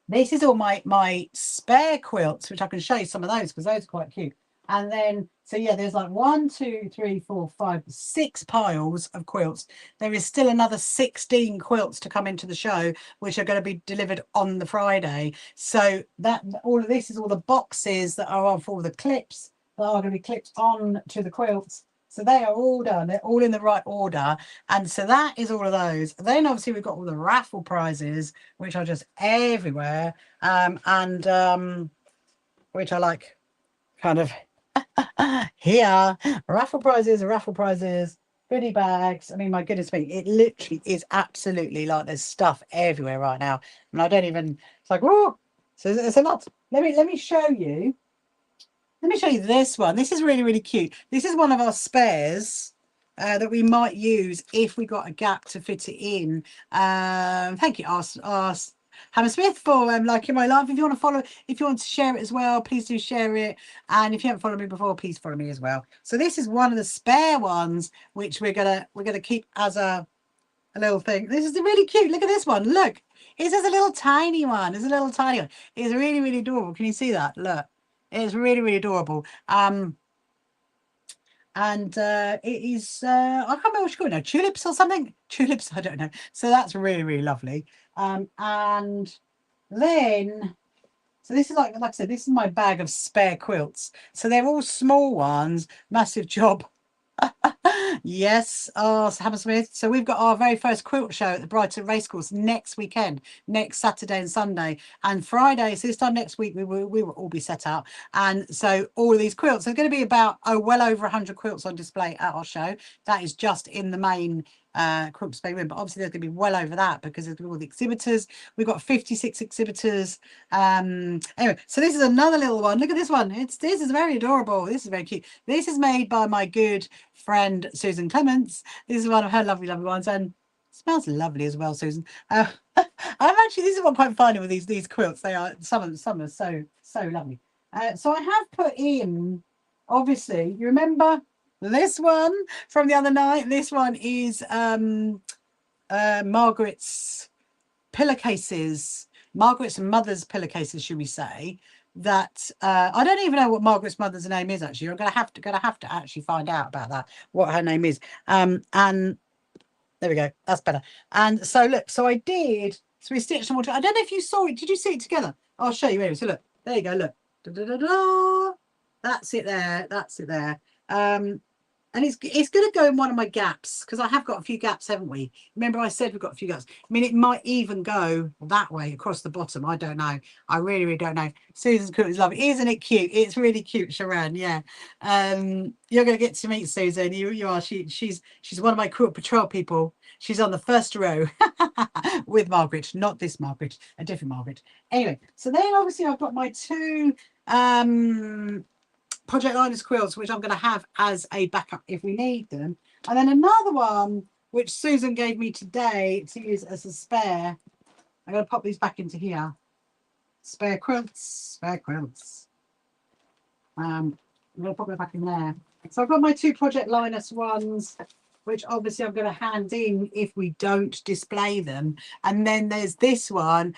this is all my spare quilts, which I can show you some of those because those are quite cute. And then, so yeah, there's like 1, 2, 3, 4, 5, 6 piles of quilts. There is still another 16 quilts to come into the show, which are going to be delivered on the Friday. So that all of this is all the boxes that are on for all the clips that are going to be clipped on to the quilts. So they are all done. They're all in the right order. And so that is all of those. Then obviously we've got all the raffle prizes, which are just everywhere. Which I like kind of here. Raffle prizes, goodie bags. I mean, my goodness me, it literally is absolutely like there's stuff everywhere right now. And I don't even, it's like, oh, so it's a lot. Let me show you. Let me show you this one. This is really, really cute. This is one of our spares that we might use if we got a gap to fit it in. Thank you, Hammersmith, for liking my live. If you want to follow, if you want to share it as well, please do share it. And if you haven't followed me before, please follow me as well. So this is one of the spare ones, which we're gonna keep as a little thing. This is really cute. Look at this one. Look, it's just a little tiny one. It's a little tiny one. It's really, really adorable. Can you see that? Look. It's really, really adorable. And it is, I can't remember what you call it now, tulips or something? Tulips, I don't know. So that's really, really lovely. And then, so this is like I said, this is my bag of spare quilts. So they're all small ones, massive job. Yes, Hammersmith. So we've got our very first quilt show at the Brighton Racecourse next weekend, next Saturday and Sunday, and Friday. So this time next week we will all be set out, and so all of these quilts. There's going to be about well over 100 quilts on display at our show. That is just in the main quilt display room, but obviously there's going to be well over that because there's all the exhibitors. We've got 56 exhibitors. Anyway, so this is another little one. Look at this one. This is very adorable. This is very cute. This is made by my good friend Susan Clements. This is one of her lovely ones, and smells lovely as well, Susan. I'm actually, this is what I'm quite finding with these quilts. They are some are so lovely. So I have put in, obviously, you remember this one from the other night. This one is Margaret's pillowcases, Margaret's mother's pillowcases, should we say? That I don't even know what Margaret's mother's name is. Actually, you're gonna have to actually find out about that, what her name is. And there we go. That's better. And so look, so I did. So we stitched them all together. I don't know if you saw it. Did you see it together? I'll show you anyway. So look, there you go. Look, da, da, da, da. That's it there. That's it there. And it's going to go in one of my gaps because I have got a few gaps, haven't we? Remember I said we've got a few gaps. I mean, it might even go that way across the bottom. I don't know. I really, really don't know. Susan's quilt is lovely. Isn't it cute? It's really cute, Sharon. Yeah. You're going to get to meet Susan. You are. She's one of my quilt patrol people. She's on the first row with Margaret, not this Margaret, a different Margaret. Anyway, so then obviously I've got my two Project Liners quilts, which I'm going to have as a backup if we need them. And then another one, which Susan gave me today to use as a spare. I'm going to pop these back into here. Spare quilts, spare quilts. I'm going to pop them back in there. So I've got my two Project Liners ones, which obviously I'm going to hand in if we don't display them. And then there's this one.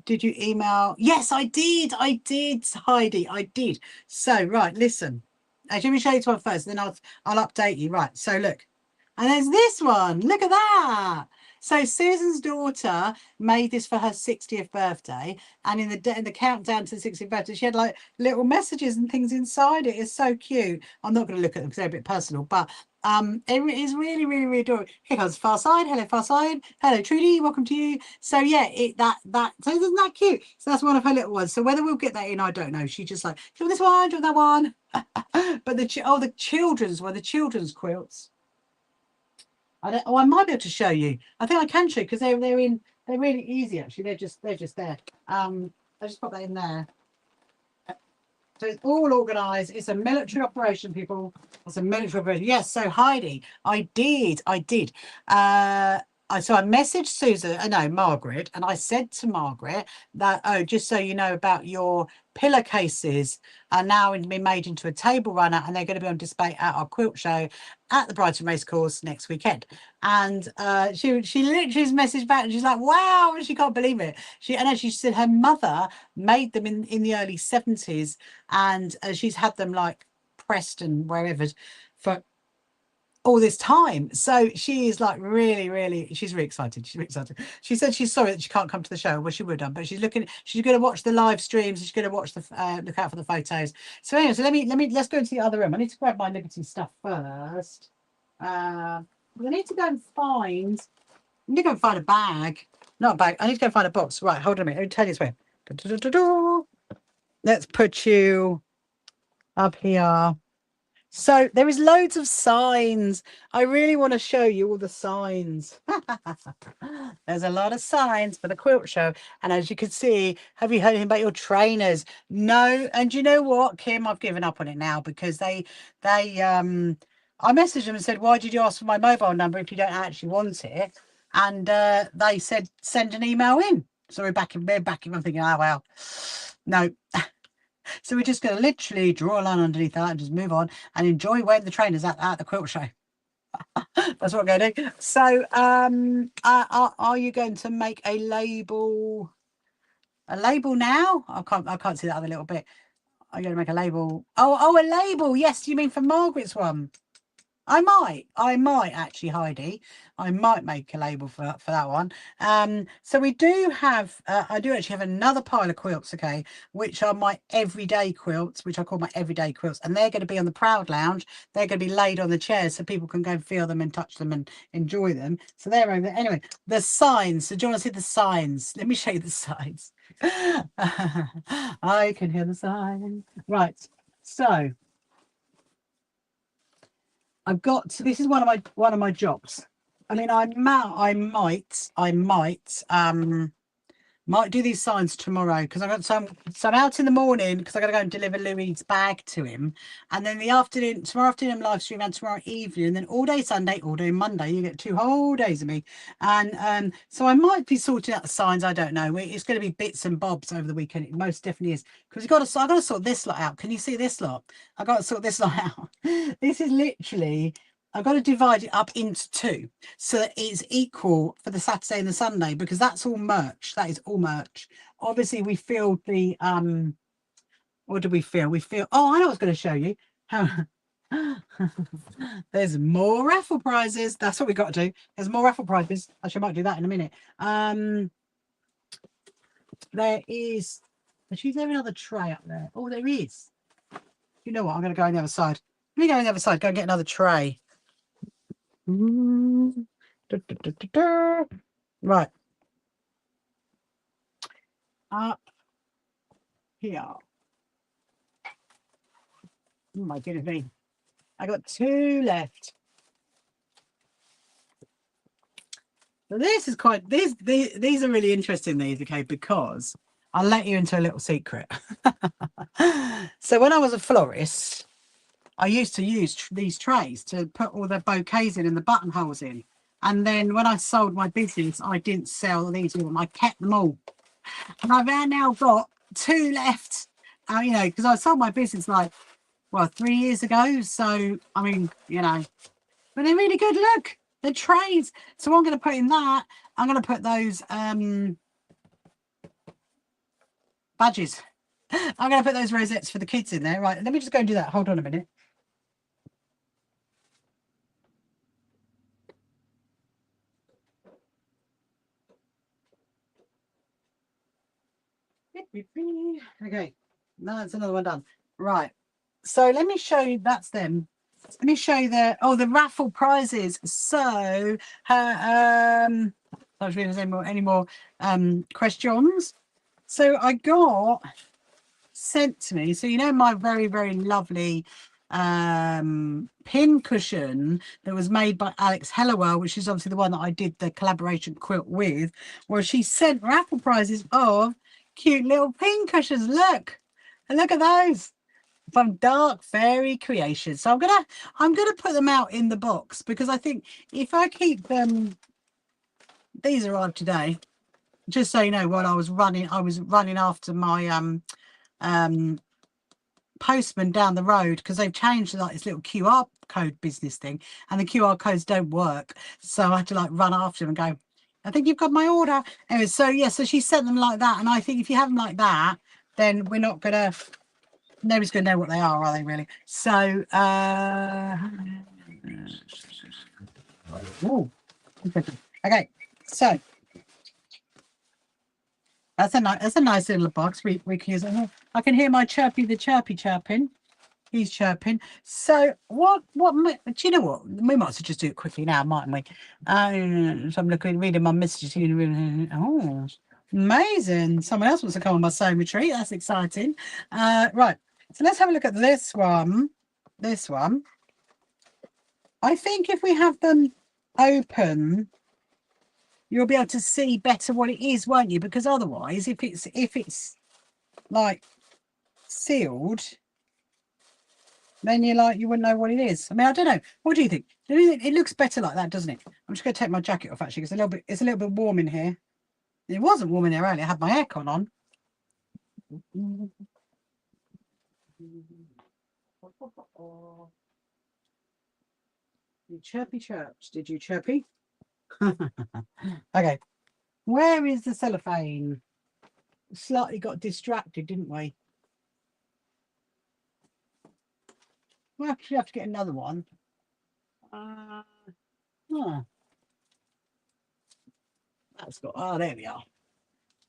Did you email? Yes, I did, Heidi, I did. So right, listen, let me show you this one first, then I'll update you. Right, so look, and there's this one. Look at that. So Susan's daughter made this for her 60th birthday, and in the countdown to the 60th birthday, she had like little messages and things inside it. It's so cute. I'm not going to look at them because they're a bit personal, but it is really, really, really adorable. Here comes Far Side. Hello, Far Side. Hello, Trudy. Welcome to you. So yeah, so isn't that cute? So that's one of her little ones. So whether we'll get that in, I don't know. She just like, do you want this one? Do you want that one? But the children's quilts. I might be able to show you. I think I can show you because they're really easy actually. They're just there. I just put that in there. So it's all organised. It's a military operation, people. It's a military operation. Yes. So Heidi, I did. So I messaged Susan, no, Margaret, and I said to Margaret that, oh, just so you know about your pillowcases are now being made into a table runner, and they're going to be on display at our quilt show at the Brighton Racecourse next weekend. And she literally messaged back, and she's like, wow, she can't believe it. She said her mother made them in the early 70s, and she's had them like pressed and wherever for all this time. So she is like really, she's really excited. She's really excited. She said she's sorry that she can't come to the show. Well, she would have done, but she's going to watch the live streams. She's going to watch the look out for the photos. So anyway, so let's go into the other room. I need to grab my Liberty stuff first. I need to go and find a bag. Not a bag. I need to go find a box. Right, hold on a minute. Let me tell you this way. Let's put you up here. So there is loads of signs. I really want to show you all the signs. There's a lot of signs for the quilt show. And as you can see, have you heard anything about your trainers? No. And you know what, Kim? I've given up on it now because I messaged them and said, why did you ask for my mobile number if you don't actually want it? And they said, send an email in. So we're back in. I'm thinking, oh, well, no. So we're just going to literally draw a line underneath that and just move on and enjoy wearing the trainers at the quilt show. That's what we're going to do. So are you going to make a label? A label now? I can't see that other little bit. I'm going to make a label. Oh, a label. Yes, you mean for Margaret's one? I might actually, Heidi. I might make a label for that one. So we do have, I do actually have another pile of quilts, okay, which are my everyday quilts, which I call my everyday quilts, and they're going to be on the Proud Lounge. They're going to be laid on the chairs so people can go and feel them and touch them and enjoy them. So they're over there. Anyway, the signs. So do you want to see the signs? Let me show you the signs. I can hear the signs. Right. So I've got, this is one of my jobs. I mean, I might do these signs tomorrow because I got some. So I'm out in the morning because I got to go and deliver Louis' bag to him, and then the afternoon, tomorrow afternoon, I'm live stream, and tomorrow evening, and then all day Sunday, all day Monday. You get 2 whole days of me, and so I might be sorting out the signs. I don't know. It's going to be bits and bobs over the weekend. It most definitely is because I got to sort this lot out. Can you see this lot? I got to sort this lot out. This is literally. I've got to divide it up into 2 so that it's equal for the Saturday and the Sunday because that's all merch. That is all merch. Obviously, we filled the what did we fill? We fill. Oh, I know what's going to show you. There's more raffle prizes. That's what we got to do. There's more raffle prizes. Actually, I might do that in a minute. There is. Is there another tray up there? Oh, there is. You know what? I'm going to go on the other side. Let me go on the other side. Go and get another tray. Right. Up here. Oh my goodness me. I got 2 left. So this is quite these are really interesting, these, okay, because I'll let you into a little secret. So when I was a florist, I used to use these trays to put all the bouquets in and the buttonholes in. And then when I sold my business, I didn't sell these with them. I kept them all. And I've now got 2 left. You know, because I sold my business like, well, 3 years ago. So, I mean, you know, but they're really good. Look, the trays. So I'm going to put in that. I'm going to put those badges. I'm going to put those rosettes for the kids in there. Right, let me just go and do that. Hold on a minute. Okay, that's another one done. Right. So let me show you. That's them. Let me show you the raffle prizes. So not sure if there's any more questions. So I got sent to me. So you know my very, very lovely pin cushion that was made by Alex Hellawell, which is obviously the one that I did the collaboration quilt with. Well, she sent raffle prizes of cute little pin cushions. Look, and look at those from Dark Fairy Creations. So I'm gonna put them out in the box because I think if I keep them, these arrived today. Just so you know, while I was running after my postman down the road because they've changed like this little QR code business thing, and the QR codes don't work. So I had to like run after them and go, I think you've got my order. Anyway, so yeah, so she sent them like that, and I think if you have them like that, then we're not gonna. Nobody's gonna know what they are they really? So okay, so that's a nice little box we can use. I can hear my the chirpy chirping. He's chirping. So what do you know what? We might as well just do it quickly now, mightn't we? So I'm reading my messages. Oh, amazing. Someone else wants to come on my sewing retreat. That's exciting. Right. So let's have a look at this one. This one. I think if we have them open, you'll be able to see better what it is, won't you? Because otherwise, if it's like sealed, then you wouldn't know what it is. I mean, I don't know. What do you think? It looks better like that, doesn't it? I'm just going to take my jacket off actually because it's a little bit warm in here. It wasn't warm in there earlier. I had my aircon on. You chirpy chirps. Did you chirpy? Okay. Where is the cellophane? Slightly got distracted, didn't we? We actually have to get another one. That's got. Oh, there we are.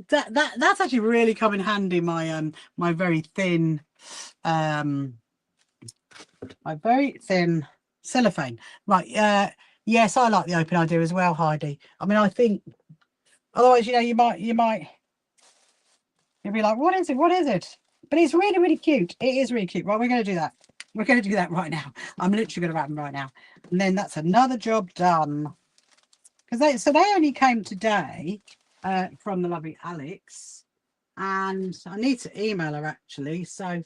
That's actually really come in handy. My very thin cellophane. Right. Yes, I like the open idea as well, Heidi. I mean, I think otherwise, you might you'll be like, what is it? But it's really, really cute. It is really cute. Right, we're going to do that. We're going to do that right now. I'm literally going to wrap them right now. And then that's another job done. Because they only came today from the lovely Alex. And I need to email her actually. So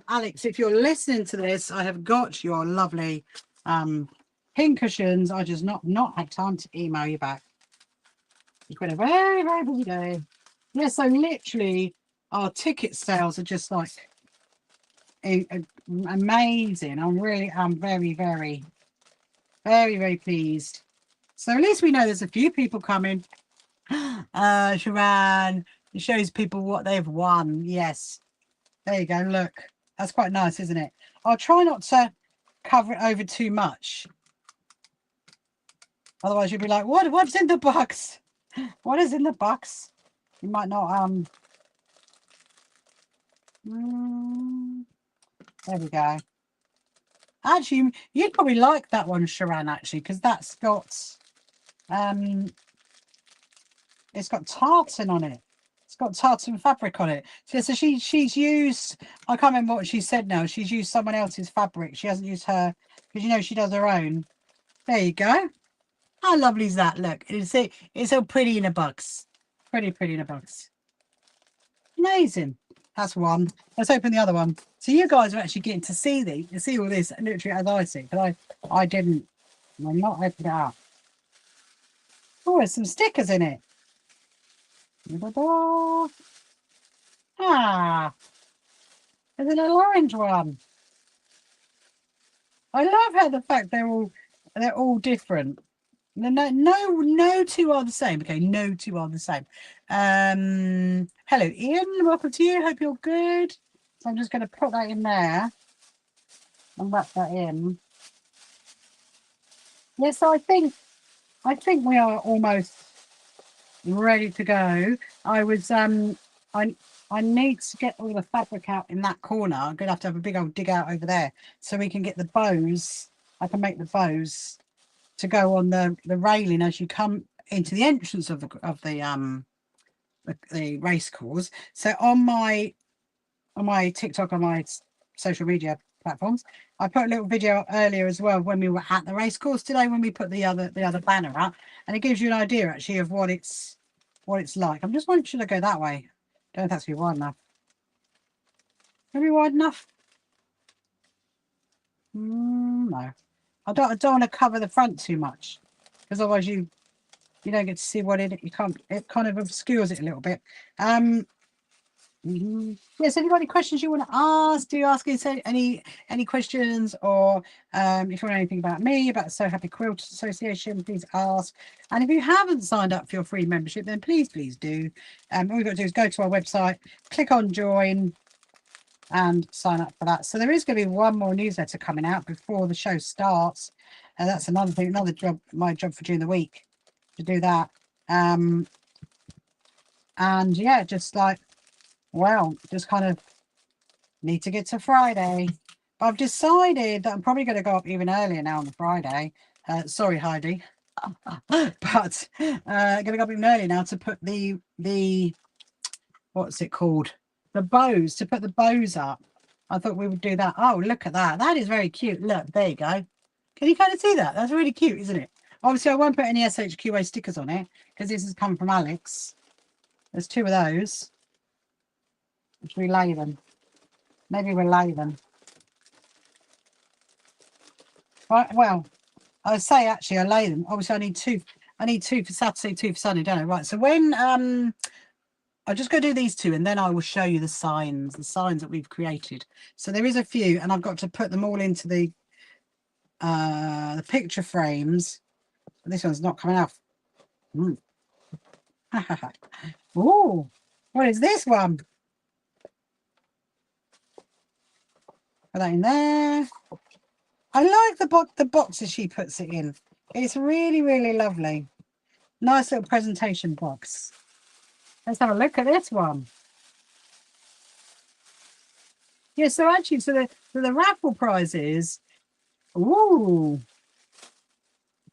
Alex, if you're listening to this, I have got your lovely pin cushions. I just not had time to email you back. It's been a very, very busy day. Yeah, so literally our ticket sales are just like amazing. I'm very, very, very, very pleased. So at least we know there's a few people coming. Sharon, it shows people what they've won. Yes. There you go. Look, that's quite nice, isn't it? I'll try not to cover it over too much. Otherwise you'll be like, what's in the box? What is in the box? You might not there we go. Actually, you'd probably like that one, Sharon, actually, because that's got it's got tartan on it. It's got tartan fabric on it. So she's used, I can't remember what she said now. She's used someone else's fabric. She hasn't used her, because she does her own. There you go. How lovely is that? Look, it's so pretty in a box. Pretty in a box. Amazing. That's one. Let's open the other one. So you guys are actually getting to see all this literally as I see, but I didn't. I'm not opening it up. Oh, there's some stickers in it. Ah, there's a little orange one. I love how the fact they're all different. No two are the same. Okay, no two are the same. Hello, Ian. Welcome to you. Hope you're good. So I'm just going to put that in there and wrap that in. Yes, so I think we are almost ready to go. I I need to get all the fabric out in that corner. I'm going to have a big old dig out over there so we can get the bows. I can make the bows to go on the railing as you come into the entrance of the race course. So on my TikTok, on my social media platforms, I put a little video up earlier as well when we were at the race course today, when we put the other banner up, and it gives you an idea actually of what it's like. I'm just wondering, should I go that way? Don't know if that's be wide enough. Maybe wide enough? No. I don't want to cover the front too much, because otherwise you don't get to see what it kind of obscures it a little bit. Yes, if you've got any questions you want to ask, do ask us any questions, or if you want anything about me, about the So Happy Quilters Association, please ask. And if you haven't signed up for your free membership, then please do. All you've got to do is go to our website, click on join, and sign up for that. So there is going to be one more newsletter coming out before the show starts, and that's another thing, my job for during the week, to do that. And yeah, just like, well, just kind of need to get to Friday. But I've decided that I'm probably going to go up even earlier now on the Friday. Sorry, Heidi. But going to go up even earlier now to put the what's it called? The bows, to put the bows up. I thought we would do that. Oh, look at that. That is very cute. Look, there you go. Can you kind of see that? That's really cute, isn't it? Obviously, I won't put any SHQA stickers on it because this has come from Alex. There's 2 of those. Should we lay them? Maybe we'll lay them. Right, well, I say actually I lay them. Obviously, I need 2. I need 2 for Saturday, 2 for Sunday, don't I? Right. So when I'll just go do these 2, and then I will show you the signs that we've created. So there is a few, and I've got to put them all into the picture frames. This one's not coming off. Oh, what is this one? Put that in there. I like the boxes she puts it in. It's really, really lovely. Nice little presentation box. Let's have a look at this one. Yeah, so actually, so the raffle prizes. Ooh,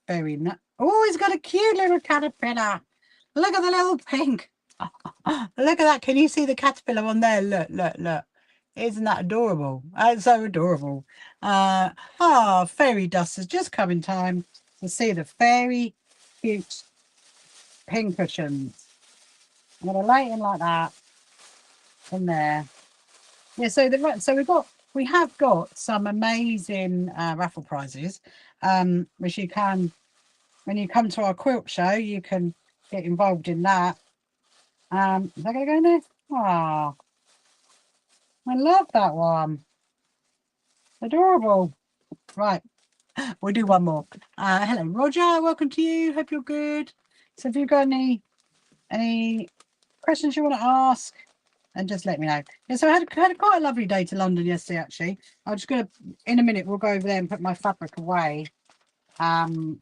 very nice. Oh, he's got a cute little caterpillar. Look at the little pink. Look at that. Can you see the caterpillar on there? Look. Isn't that adorable? That's so adorable. Fairy dust has just come in time to see the very cute pin cushions. I'm going to lay it in like that in there. Yeah, so we have got some amazing raffle prizes, which you can, when you come to our quilt show, you can get involved in that. Is that going to go in there? Oh, I love that one. Adorable. Right, we'll do one more. Hello, Roger. Welcome to you. Hope you're good. So if you've got any questions you want to ask, and just let me know. Yeah, so I had quite a lovely day to London yesterday, actually. I'm just going to, in a minute, we'll go over there and put my fabric away. And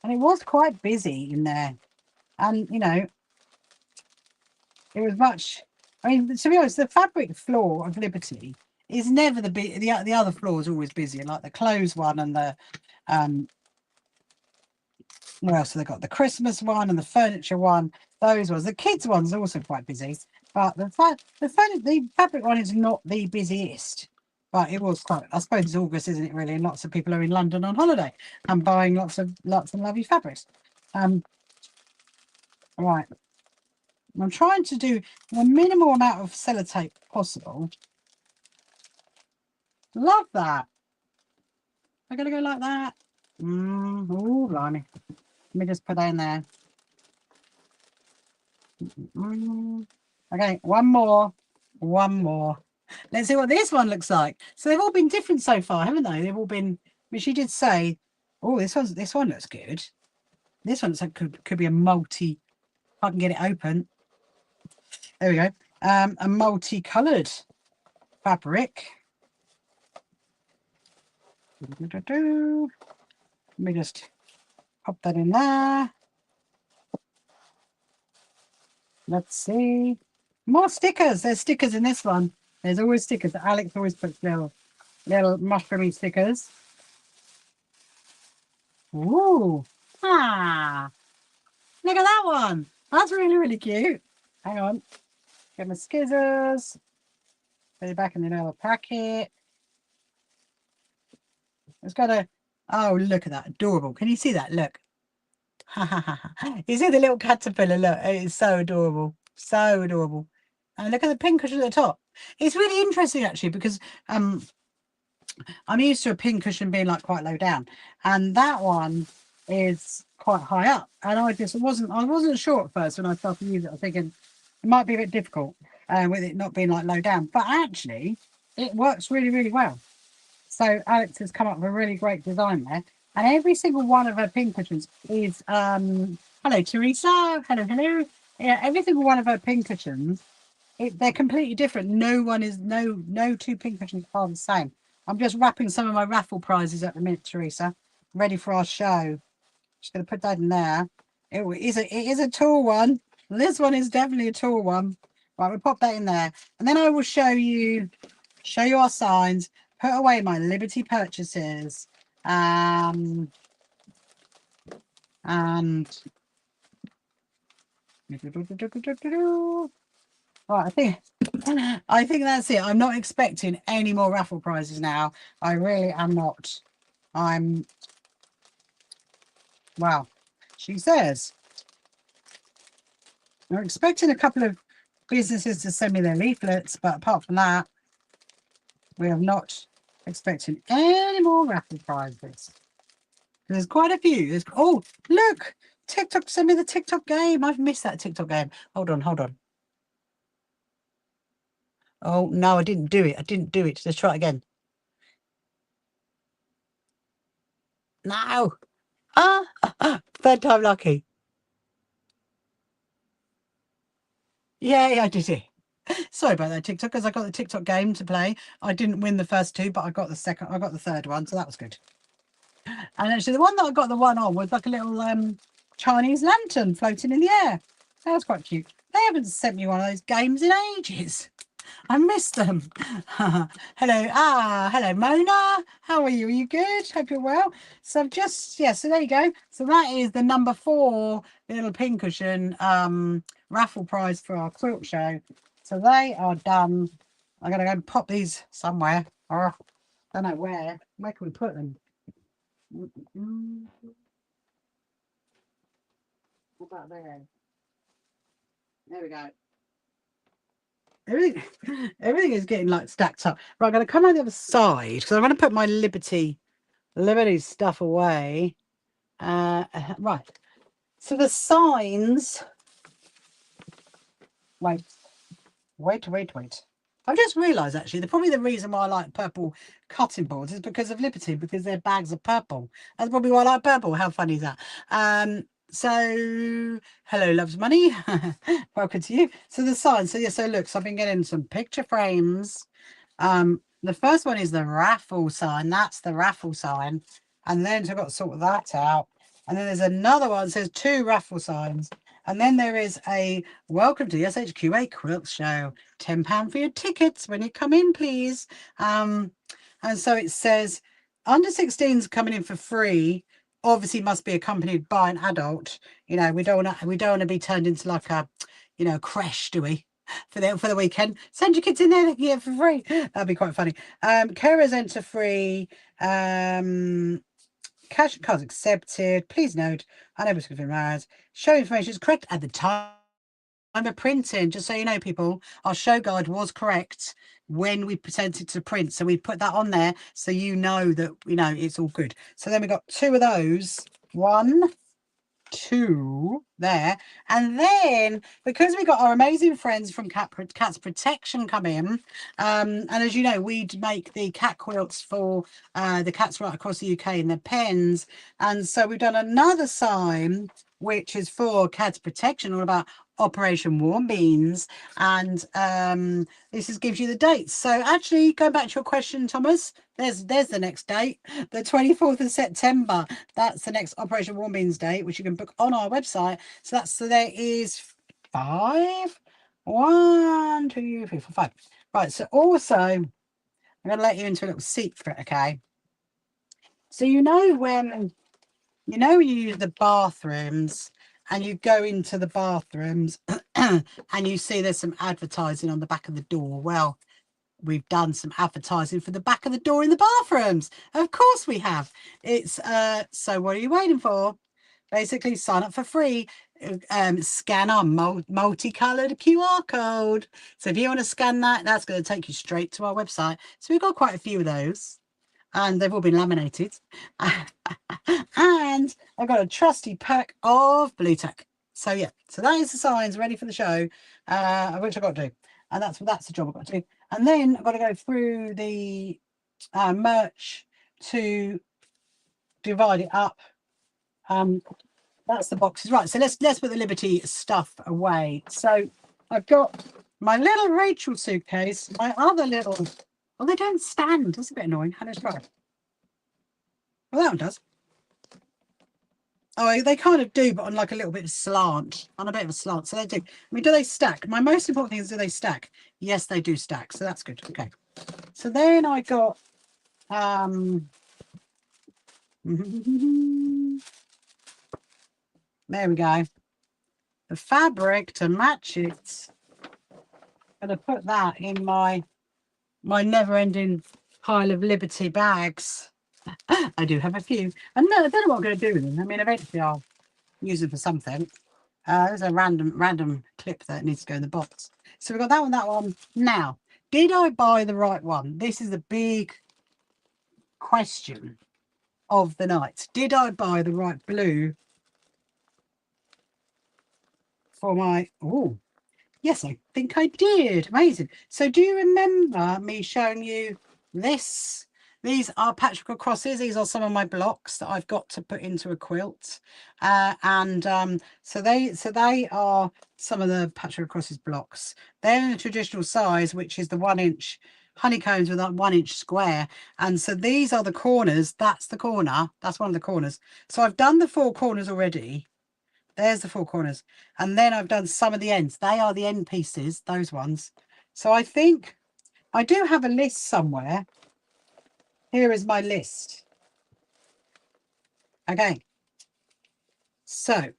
it was quite busy in there. And, you know, it was much, I mean, to be honest, the fabric floor of Liberty is never the other floor is always busy, like the clothes one and the, what else have they got? The Christmas one and the furniture one. Those ones. The kids one's also quite busy, but the fabric one is not the busiest. But it was quite. I suppose it's August, isn't it? Really, and lots of people are in London on holiday and buying lots of lovely fabrics. Right. I'm trying to do the minimal amount of sellotape possible. Love that. I'm gonna go like that. Oh, blimey. Let me just put that in there. Okay, one more. Let's see what this one looks like. So they've all been different so far, haven't they? They've all been. I mean, she did say, "Oh, this one looks good. This one looks like could be a multi." If I can get it open. There we go. A multicolored fabric. Let me just pop that in there. Let's see. More stickers. There's stickers in this one. There's always stickers. Alex always puts little mushroomy stickers. Ooh. Ah. Look at that one. That's really, really cute. Hang on. Get my scissors. Put it back in the little packet. It's got a... Oh, look at that. Adorable. Can you see that? Look. You see the little caterpillar? Look. It's so adorable. So adorable. And look at the pin cushion at the top. It's really interesting, actually, because I'm used to a pin cushion being like quite low down. And that one is quite high up. And I wasn't sure at first when I started using it. I was thinking it might be a bit difficult with it not being like low down. But actually, it works really, really well. So Alex has come up with a really great design there. And every single one of her pin cushions is, hello, Teresa. Hello, hello. Yeah, every single one of her pin cushions, they're completely different. No two pin cushions are the same. I'm just wrapping some of my raffle prizes at the minute, Teresa, ready for our show. Just going to put that in there. It is a tall one. This one is definitely a tall one. Right, we'll pop that in there. And then I will show you our signs, put away my Liberty purchases. And right, I think that's it. I'm not expecting any more raffle prizes now. I really am not. Well, she says we're expecting a couple of businesses to send me their leaflets, but apart from that, we are not expecting any more raffle prizes. There's quite a few. Oh, look, TikTok sent me the TikTok game. I've missed that TikTok game. Hold on. Oh no, I didn't do it. Let's try it again. No. Third time lucky. Yay, I did it. Sorry about that, TikTok, because I got the TikTok game to play. I didn't win the first two, but I got the third one, so that was good. And actually, the one that I got the one on was like a little Chinese lantern floating in the air. That was quite cute. They haven't sent me one of those games in ages. I missed them. Hello. Hello, Mona. How are you? Are you good? Hope you're well. So so there you go. So that is the number 4 little pincushion raffle prize for our quilt show. So they are done. I'm going to go and pop these somewhere. Or I don't know where. Where can we put them? What about there? There we go. Everything is getting like stacked up. Right, I'm going to come on the other side because I'm going to put my Liberty stuff away. Right. So the signs. Wait. I've just realised actually probably the reason why I like purple cutting boards is because of Liberty, because their bags are purple. That's probably why I like purple. How funny is that? So hello, loves money. Welcome to you. So the signs. So yeah, so look, so I've been getting some picture frames. The first one is the raffle sign. That's the raffle sign. And then so I've got to sort that out. And then there's another one that says 2 raffle signs. And then there is a welcome to the SHQA Quilt Show. £10 for your tickets when you come in, please. And so it says under 16s coming in for free. Obviously must be accompanied by an adult. You know, we don't want to be turned into like a, creche, do we? For the weekend, send your kids in there, they can get for free. That'd be quite funny. Carers enter free. Cash and cards accepted. Please note, unable to confirm hours. Show information is correct at the time of printing. Just so you know, people, our show guide was correct when we presented to print. So we put that on there so you know that it's all good. So then we got 2 of those. 1, 2 there, and then because we got our amazing friends from Cats Protection come in, and as you know, we make the cat quilts for the cats right across the UK in their pens, and so we've done another sign which is for Cats Protection, all about Operation Warm Beans, and this gives you the dates. So actually, going back to your question, Thomas, there's the next date, the 24th of September. That's the next Operation Warm Beans date, which you can book on our website. So there is 5. 1, 2, 3, 4, 5. Right, so also, I'm going to let you into a little secret, okay? So when you use the bathrooms and you go into the bathrooms and you see there's some advertising on the back of the door. Well, we've done some advertising for the back of the door in the bathrooms. Of course we have. It's so what are you waiting for? Basically, sign up for free. Scan our multicolored QR code. So if you want to scan that, that's going to take you straight to our website. So we've got quite a few of those, and they've all been laminated. And I've got a trusty pack of blue tack. So yeah, so that is the signs ready for the show, which I've got to do, and that's the job I've got to do. And then I've got to go through the merch to divide it up. That's the boxes, right? So let's put the Liberty stuff away. So I've got my little Rachel suitcase, my other little. Well, they don't stand. That's a bit annoying. How do I try? Well, that one does. Oh, they kind of do, but on like a little bit of slant, on a bit of a slant. So they do. I mean, do they stack? My most important thing is, do they stack? Yes, they do stack. So that's good. Okay. So then I got there we go. The fabric to match it. I'm going to put that in my never-ending pile of Liberty bags. I do have a few. And no, I don't know what I'm going to do with them. I mean, eventually I'll use them for something. There's a random clip that needs to go in the box. So we've got that one. Now, did I buy the right one? This is the big question of the night. Did I buy the right blue for my... Oh, yes, I think I did. Amazing. So do you remember me showing you this? These are patchwork crosses. These are some of my blocks that I've got to put into a quilt. So they are some of the patchwork crosses blocks. They're in the traditional size, which is the 1-inch honeycombs with that 1-inch square. And so these are the corners. That's the corner. That's one of the corners. So I've done the 4 corners already. There's the 4 corners. And then I've done some of the ends. They are the end pieces, those ones. So I think I do have a list somewhere. Here is my list. Okay. So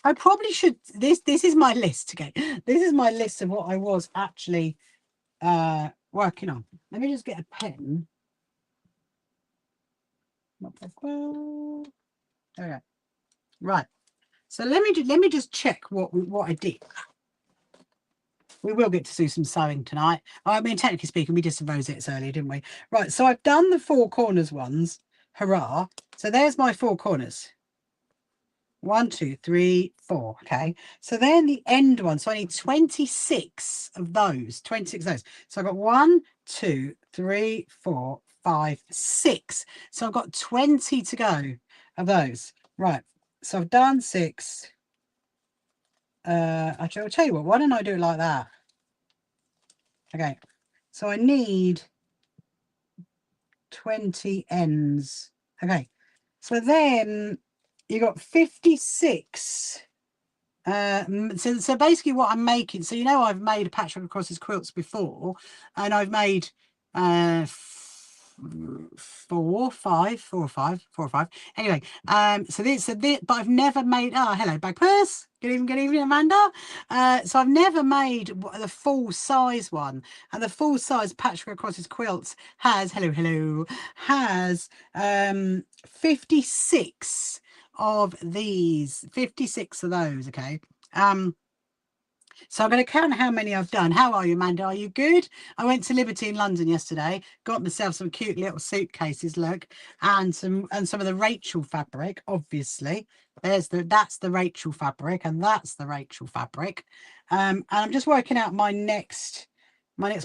I probably should, this is my list. Okay. This is my list of what I was actually working on. Let me just get a pen. There we go. Right. So let me just check what I did. We will get to do some sewing tonight. I mean, technically speaking, we did some rosettes earlier, didn't we? Right, so I've done the 4 corners ones. Hurrah. So there's my 4 corners. 1, 2, 3, 4. Okay. So then the end one. So I need 26 of those. 26 of those. So I've got 1, 2, 3, 4, 5, 6. So I've got 20 to go of those. Right. So I've done 6. I'll tell you what, why don't I do it like that? Okay, so I need 20 ends. Okay, so then you got 56. So basically what I'm making, so I've made a patchwork across his quilts before, and I've made 4 or 5. Anyway, but I've never made. Oh, hello, Bagpuss. Good evening, Amanda. So I've never made the full size one, and the full size patchwork across his quilts has 56 of these, 56 of those. Okay. So I'm going to count how many I've done. How are you, Amanda? Are you good? I went to Liberty in London yesterday, got myself some cute little suitcases, look, and some of the Rachel fabric, obviously. That's the Rachel fabric, and that's the Rachel fabric. And I'm just working out my next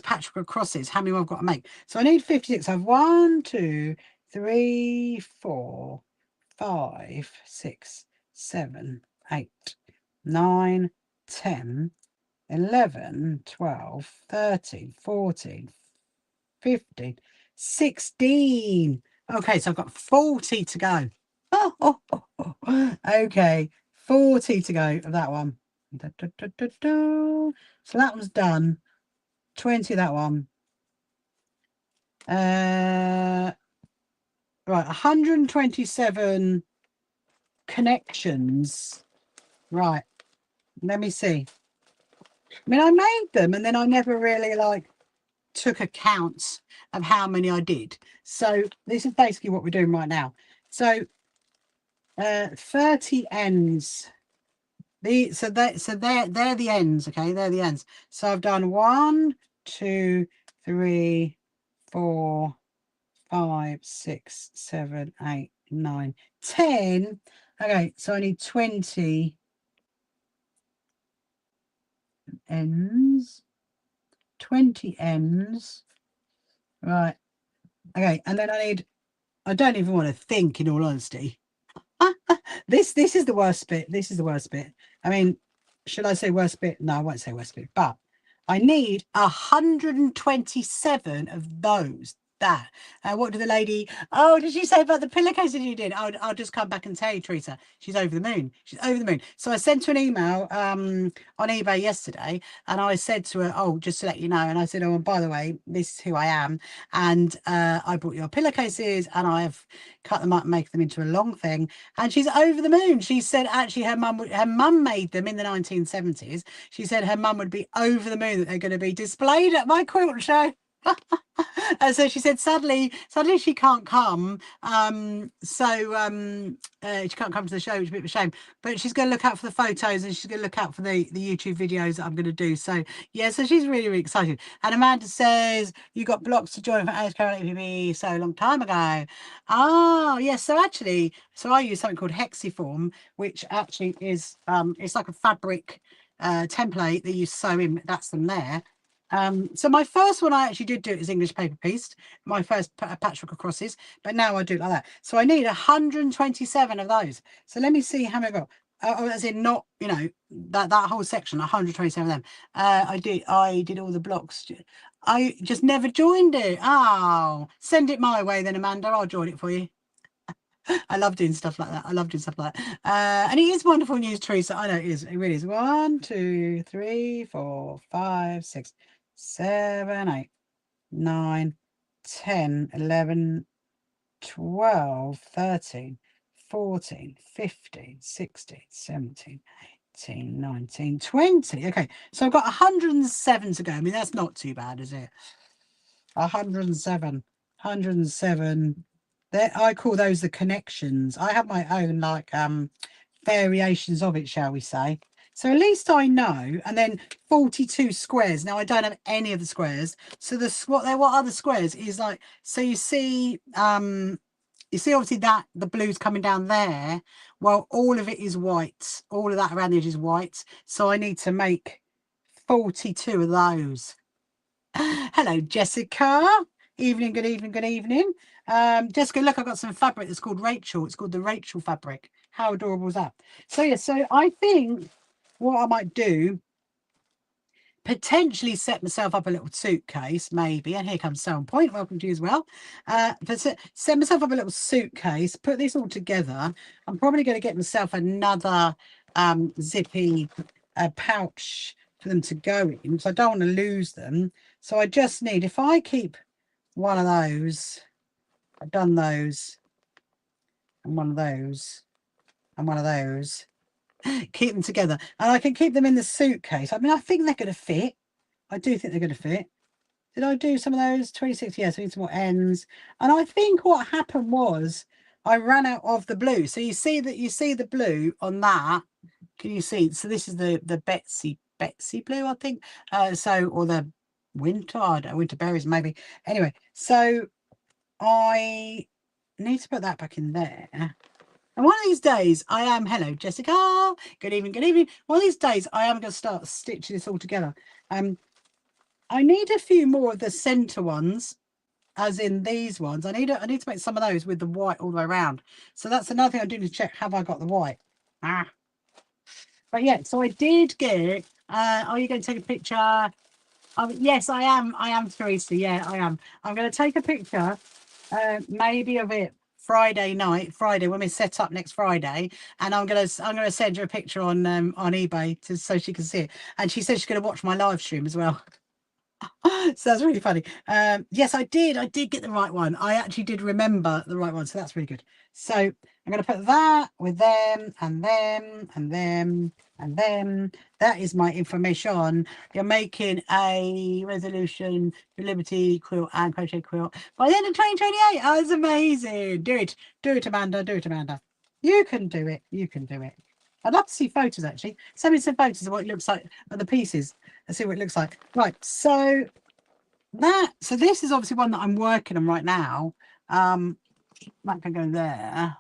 patchwork crosses, how many I've got to make. So I need 56. I have 1, 2, 3, 4, 5, 6, 7, 8, 9, 10, 11, 12, 13, 14, 15, 16. Okay, so I've got 40 to go. Okay, 40 to go of that one. So that was done. 20, that one. Right, 127 connections. Right, let me see. I mean, I made them and then I never really like took account of how many I did. So this is basically what we're doing right now. So 30 ends. They're the ends, okay? They're the ends. So I've done 1, 2, 3, 4, 5, 6, 7, 8, 9, 10. Okay, so I need 20 ends. 20 ends. Right. Okay, and then I don't even want to think, in all honesty. This is the worst bit. This is the worst bit. I mean, should I say worst bit? No, I won't say worst bit, but I need 127 of those. That. What did the lady? Oh, did she say about the pillowcases you did? I'll just come back and tell you, Teresa. She's over the moon. She's over the moon. So I sent her an email on eBay yesterday, and I said to her, "Oh, just to let you know," and I said, "Oh, and by the way, this is who I am, and I bought your pillowcases, and I've cut them up and make them into a long thing." And she's over the moon. She said actually her mum made them in the 1970s. She said her mum would be over the moon that they're going to be displayed at my quilt show. And so she said sadly she can't come, she can't come to the show, which is a bit of a shame, but she's going to look out for the photos and she's going to look out for the YouTube videos that I'm going to do. So yeah, so she's really, really excited. And Amanda says you got blocks to join from Alice Carol APB so long time ago. Oh yes, so actually, so I use something called Hexiform, which actually is it's like a fabric template that you sew in. That's them there. So my first one I actually did do it as English paper pieced, my first patchwork of crosses, but now I do it like that. So I need 127 of those. So let me see how many I got. As in not, you know, that whole section, 127 of them. I did all the blocks. I just never joined it. Oh, send it my way then, Amanda. I'll join it for you. I love doing stuff like that. I love doing stuff like that. And it is wonderful news, Teresa. I know it is. It really is. 1, 2, 3, 4, 5, 6, 7, 8, 9, 10, 11, 12, 13, 14, 15, 16, 17, 18, 19, 20. Okay, so I've got 107 to go. I mean, that's not too bad, is it? 107. 107. There, I call those the connections. I have my own like variations of it, shall we say. So at least I know. And then 42 squares. Now I don't have any of the squares. So what are the squares is like, so you see obviously that the blue's coming down there. Well, all of it is white. All of that around the edge is white. So I need to make 42 of those. Hello, Jessica. Evening, good evening, good evening. Jessica, look, I've got some fabric that's called Rachel. It's called the Rachel fabric. How adorable is that? So yeah, so I think what I might do, potentially set myself up a little suitcase, maybe. And here comes So On Point. Welcome to you as well. But set myself up a little suitcase, put this all together. I'm probably going to get myself another zippy pouch for them to go in, because I don't want to lose them. So I just need, if I keep one of those, I've done those, and one of those, and one of those, keep them together. And I can keep them in the suitcase. I mean, I think they're going to fit. I do think they're going to fit. Did I do some of those? 26, yes, I need some more ends. And I think what happened was I ran out of the blue. So you see the blue on that. Can you see? So this is the Betsy blue, I think. Or the winter berries maybe. Anyway, so I need to put that back in there. And one of these days I am, hello Jessica, good evening, good evening. One of these days I am going to start stitching this all together. I need a few more of the center ones, as in these ones. I need to make some of those with the white all the way around. So that's another thing I do need to check. Have I got the white? But yeah, so I did get. Are you going to take a picture? Yes, I am. I am, Teresa. Yeah, I am. I'm going to take a picture, maybe of it Friday night, when we set up next Friday, and I'm gonna send her a picture on eBay so she can see it. And she said she's gonna watch my live stream as well. So that's really funny. Yes, I did get the right one. I actually did remember the right one, so that's really good. So I'm going to put that with them and them and them and them. That is my information. You're making a resolution for Liberty quilt and crochet quilt by the end of 2028. Oh, it's amazing. Do it, Amanda. Do it, Amanda. You can do it. You can do it. I'd love to see photos, actually. Send me some photos of what it looks like, of the pieces. Let's see what it looks like. Right, so this is obviously one that I'm working on right now. That can go there.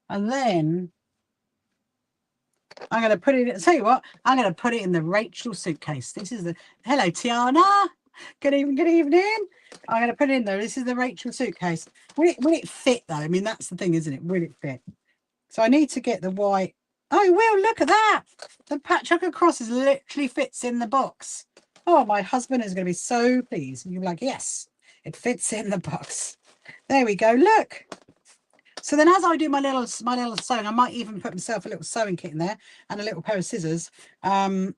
And then I'm going to put it, tell you what, I'm going to put it in the Rachel suitcase. This is the, hello, Tiana. Good evening. I'm going to put it in there. This is the Rachel suitcase. Will it fit, though? I mean, that's the thing, isn't it? Will it fit? So I need to get the white. Oh, it will. Look at that. The patchwork crosses literally fits in the box. Oh, my husband is going to be so pleased. And you're like, yes, it fits in the box. There we go. Look. So then as I do my little sewing, I might even put myself a little sewing kit in there and a little pair of scissors. I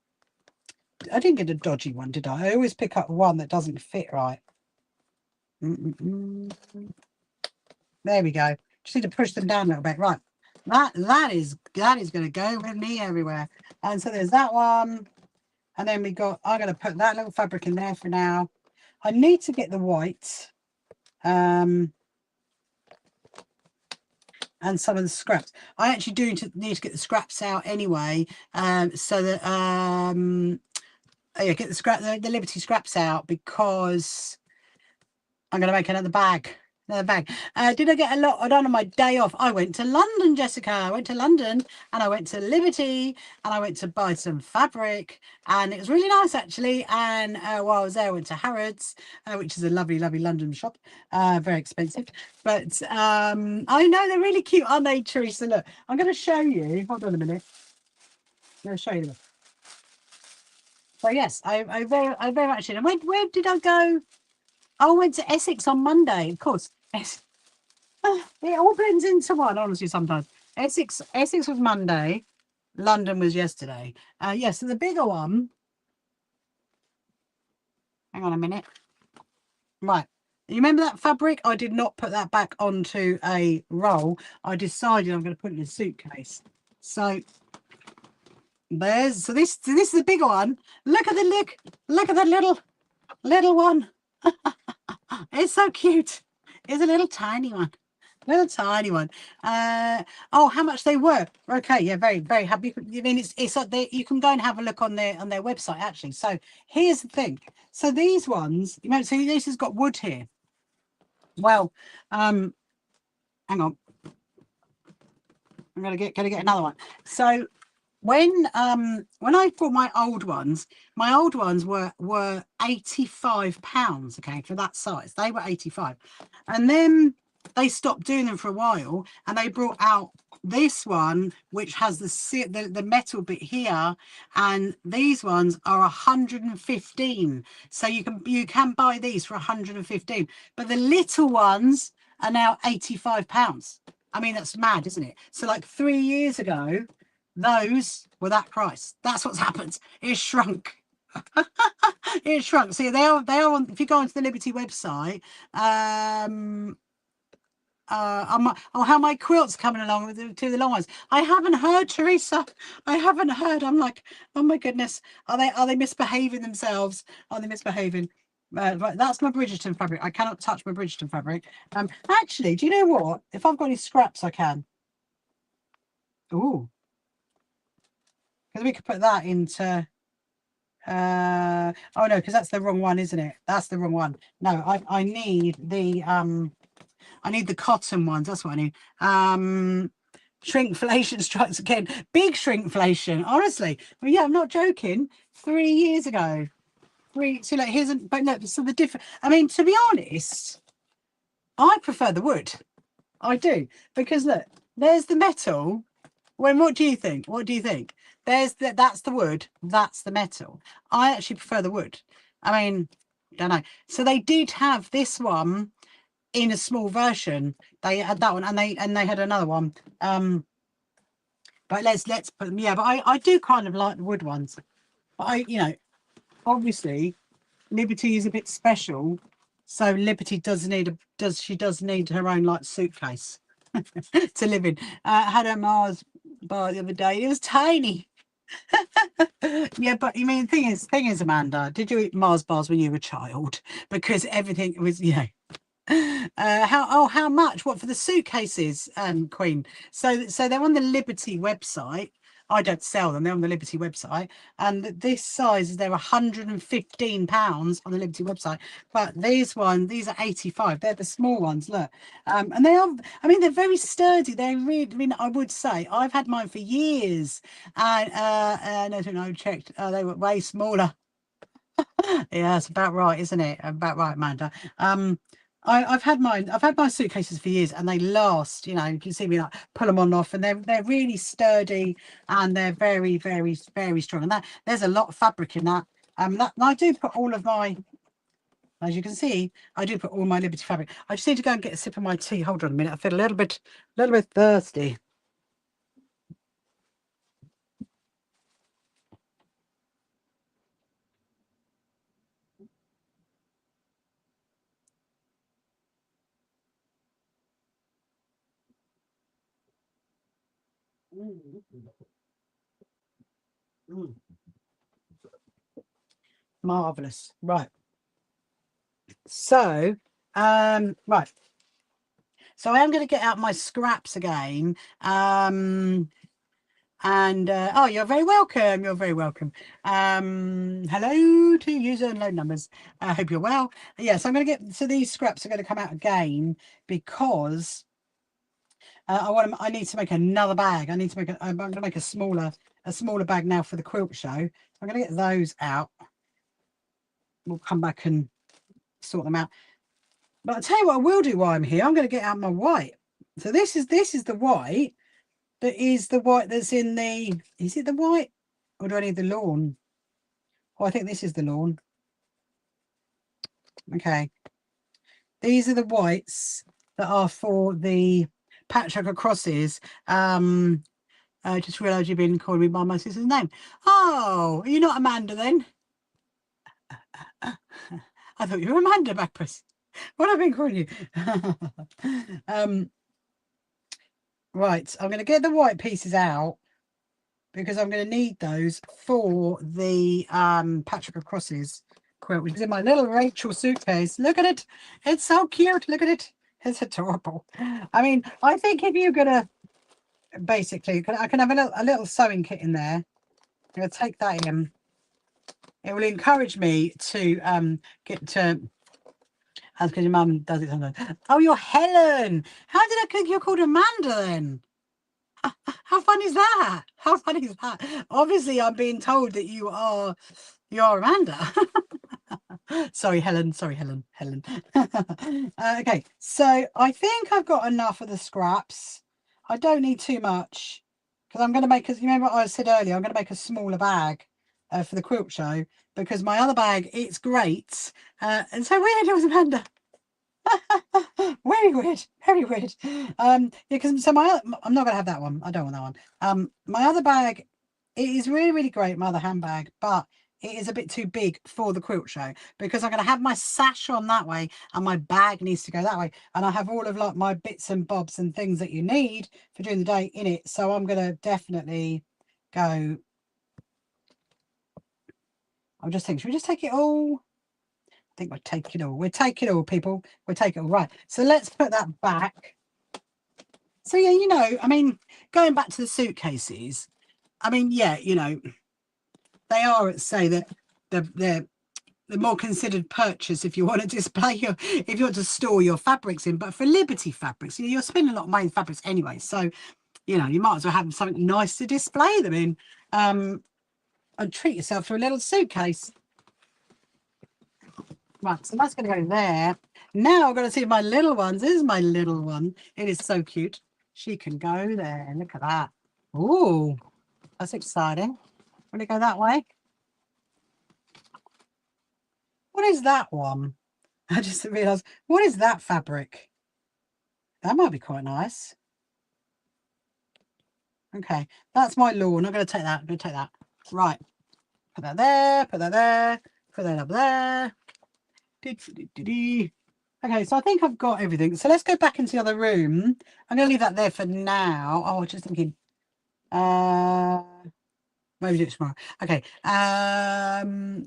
didn't get a dodgy one, did I? I always pick up one that doesn't fit right. There we go. Just need to push them down a little bit. Right. That is going to go with me everywhere. And so there's that one. And then I'm going to put that little fabric in there for now. I need to get the white. And some of the scraps. I actually do need to get the scraps out anyway. So that yeah, get the Liberty scraps out, because I'm going to make another bag. Did I get a lot done on my day off? I went to London, Jessica. I went to London and I went to Liberty and I went to buy some fabric, and it was really nice, actually. And while I was there, I went to Harrods, which is a lovely, lovely London shop. Very expensive, but I know they're really cute, aren't they, Teresa? Look, I'm going to show you. Hold on a minute. I'm going to show you them. So yes, I very much did. And where did I go? I went to Essex on Monday, of course. It all blends into one, honestly, sometimes. Essex was Monday. London was yesterday. Yes, so the bigger one. Hang on a minute. Right. You remember that fabric? I did not put that back onto a roll. I decided I'm going to put it in a suitcase. So this is the bigger one. Look at that little one. It's so cute. It's a little tiny one. Oh, how much they were? Okay, yeah, very, very happy. I mean, it's like you can go and have a look on their website, actually. So here's the thing. So these ones, you know, so this has got wood here. Well, hang on. I'm gonna get another one. So when I bought my old ones were £85, okay, for that size. They were 85, and then they stopped doing them for a while, and they brought out this one, which has the metal bit here, and these ones are 115. So you can buy these for 115, but the little ones are now £85. I mean, that's mad, isn't it? So like 3 years ago, those were that price. That's what's happened. It shrunk. It shrunk. See, they are on, if you go onto the Liberty website, how my quilts coming along with the long ones. I haven't heard, Teresa. I haven't heard. I'm like, oh my goodness, are they misbehaving themselves? Are they misbehaving? Right, that's my Bridgerton fabric. I cannot touch my Bridgerton fabric. Actually, do you know what? If I've got any scraps, I can. Ooh. Because we could put that into oh no, because that's the wrong one, isn't it? That's the wrong one. No, I need the cotton ones. That's what I need. Shrinkflation strikes again. Big shrinkflation, honestly. Well, yeah, I'm not joking. 3 years ago. So like here's but no, so the different, I mean, to be honest, I prefer the wood. I do, because look, there's the metal. What do you think? That's the wood, that's the metal. I actually prefer the wood. I mean, don't know. So they did have this one, in a small version. They had that one, and they had another one. But let's put them. Yeah, but I do kind of like the wood ones. But obviously Liberty is a bit special, so Liberty does need her own like suitcase to live in. Had a Mars bar the other day. It was tiny. Yeah, but you mean thing is, Amanda, did you eat Mars bars when you were a child? Because everything was, how much? What for the suitcases, Queen? So they're on the Liberty website. I don't sell them, they're on the Liberty website. And this size is they're £115 on the Liberty website. But these are 85. They're the small ones, look. And they are, I mean, they're very sturdy. They're really, I mean, I would say I've had mine for years. And I don't know, I checked, they were way smaller. Yeah, it's about right, isn't it? About right, Amanda. I've had my suitcases for years, and they last. You can see me like pull them on and off, and they're really sturdy, and they're very, very, very strong. And there's a lot of fabric in that. I do put all of my, as you can see, I do put all my Liberty fabric. I just need to go and get a sip of my tea. Hold on a minute. I feel a little bit thirsty. Marvelous. Right. So, right. So I am going to get out my scraps again. And oh, you're very welcome. You're very welcome. Hello to user and load numbers. I hope you're well. Yeah, so I'm going to get, so these scraps are going to come out again because I need to make another bag. I need to make I'm going to make a smaller bag now for the quilt show. I'm going to get those out. We'll come back and sort them out. But I'll tell you what I will do while I'm here. I'm going to get out my white. So this is the white. That is the white that's in the, is it the white? Or do I need the lawn? Oh, I think this is the lawn. Okay. These are the whites that are for the patchwork crosses. I just realised you've been calling me by my sister's name. Oh, are you not Amanda then? I thought you were Amanda Backpress. What have I been calling you? Right, I'm going to get the white pieces out because I'm going to need those for the patchwork of crosses quilt, which is in my little Rachel suitcase. Look at it. It's so cute. Look at it. It's adorable. I mean, I think if you're going to basically, I can have a little sewing kit in there. I'm going to take that in. It will encourage me to get to, as because your mum does it sometimes. Oh, you're Helen. How did I think you're called Amanda then? How fun is that? How funny is that? Obviously, I'm being told that you are Amanda. Sorry, Helen. Sorry, Helen. Okay, so I think I've got enough of the scraps. I don't need too much because I'm going to make, you remember what I said earlier, I'm going to make a smaller bag for the quilt show because my other bag, it's great. And so weird, it was Amanda. Very weird, very weird. Yeah, because so I'm not gonna have that one. I don't want that one. My other bag, it is really, really great, my other handbag, but it is a bit too big for the quilt show because I'm gonna have my sash on that way and my bag needs to go that way, and I have all of like my bits and bobs and things that you need for during the day in it. So I'm gonna definitely go. I'm just thinking, should we just take it all? I think we'll take it all. We'll take it all, people. We'll take it all. Right. So let's put that back. So yeah, I mean, going back to the suitcases, I mean, yeah, they are, say that they're the more considered purchase if you want to display if you want to store your fabrics in. But for Liberty fabrics, you're spending a lot of money in fabrics anyway. So, you might as well have something nice to display them in. And treat yourself to a little suitcase. Right, so that's going to go there. Now I'm going to see my little ones. This is my little one. It is so cute. She can go there. Look at that. Ooh, that's exciting. Will it go that way? What is that one? I just realised, what is that fabric? That might be quite nice. Okay, that's my lawn. I'm going to take that. I'm going to take that. Right. Put that there. Put that there. Put that up there. Okay, so I think I've got everything. So let's go back into the other room. I'm going to leave that there for now. Oh, I was just thinking. Maybe do it tomorrow. Okay.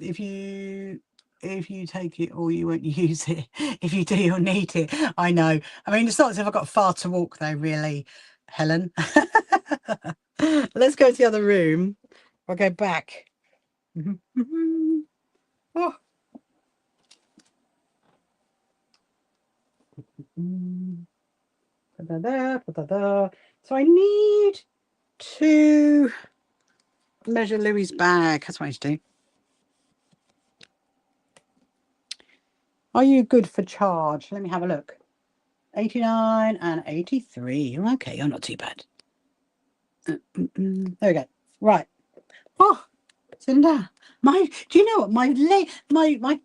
If you take it or you won't use it. If you do, you'll need it. I know. I mean, it's not as if I've got far to walk though, really, Helen. Let's go to the other room. I'll go back. Oh. Put that there, put that there. So I need to measure Louis' bag. That's what I need to do. Are you good for charge? Let me have a look. 89 and 83. Okay, you're not too bad. There we go. Right. Oh, Cinder. Do you know what?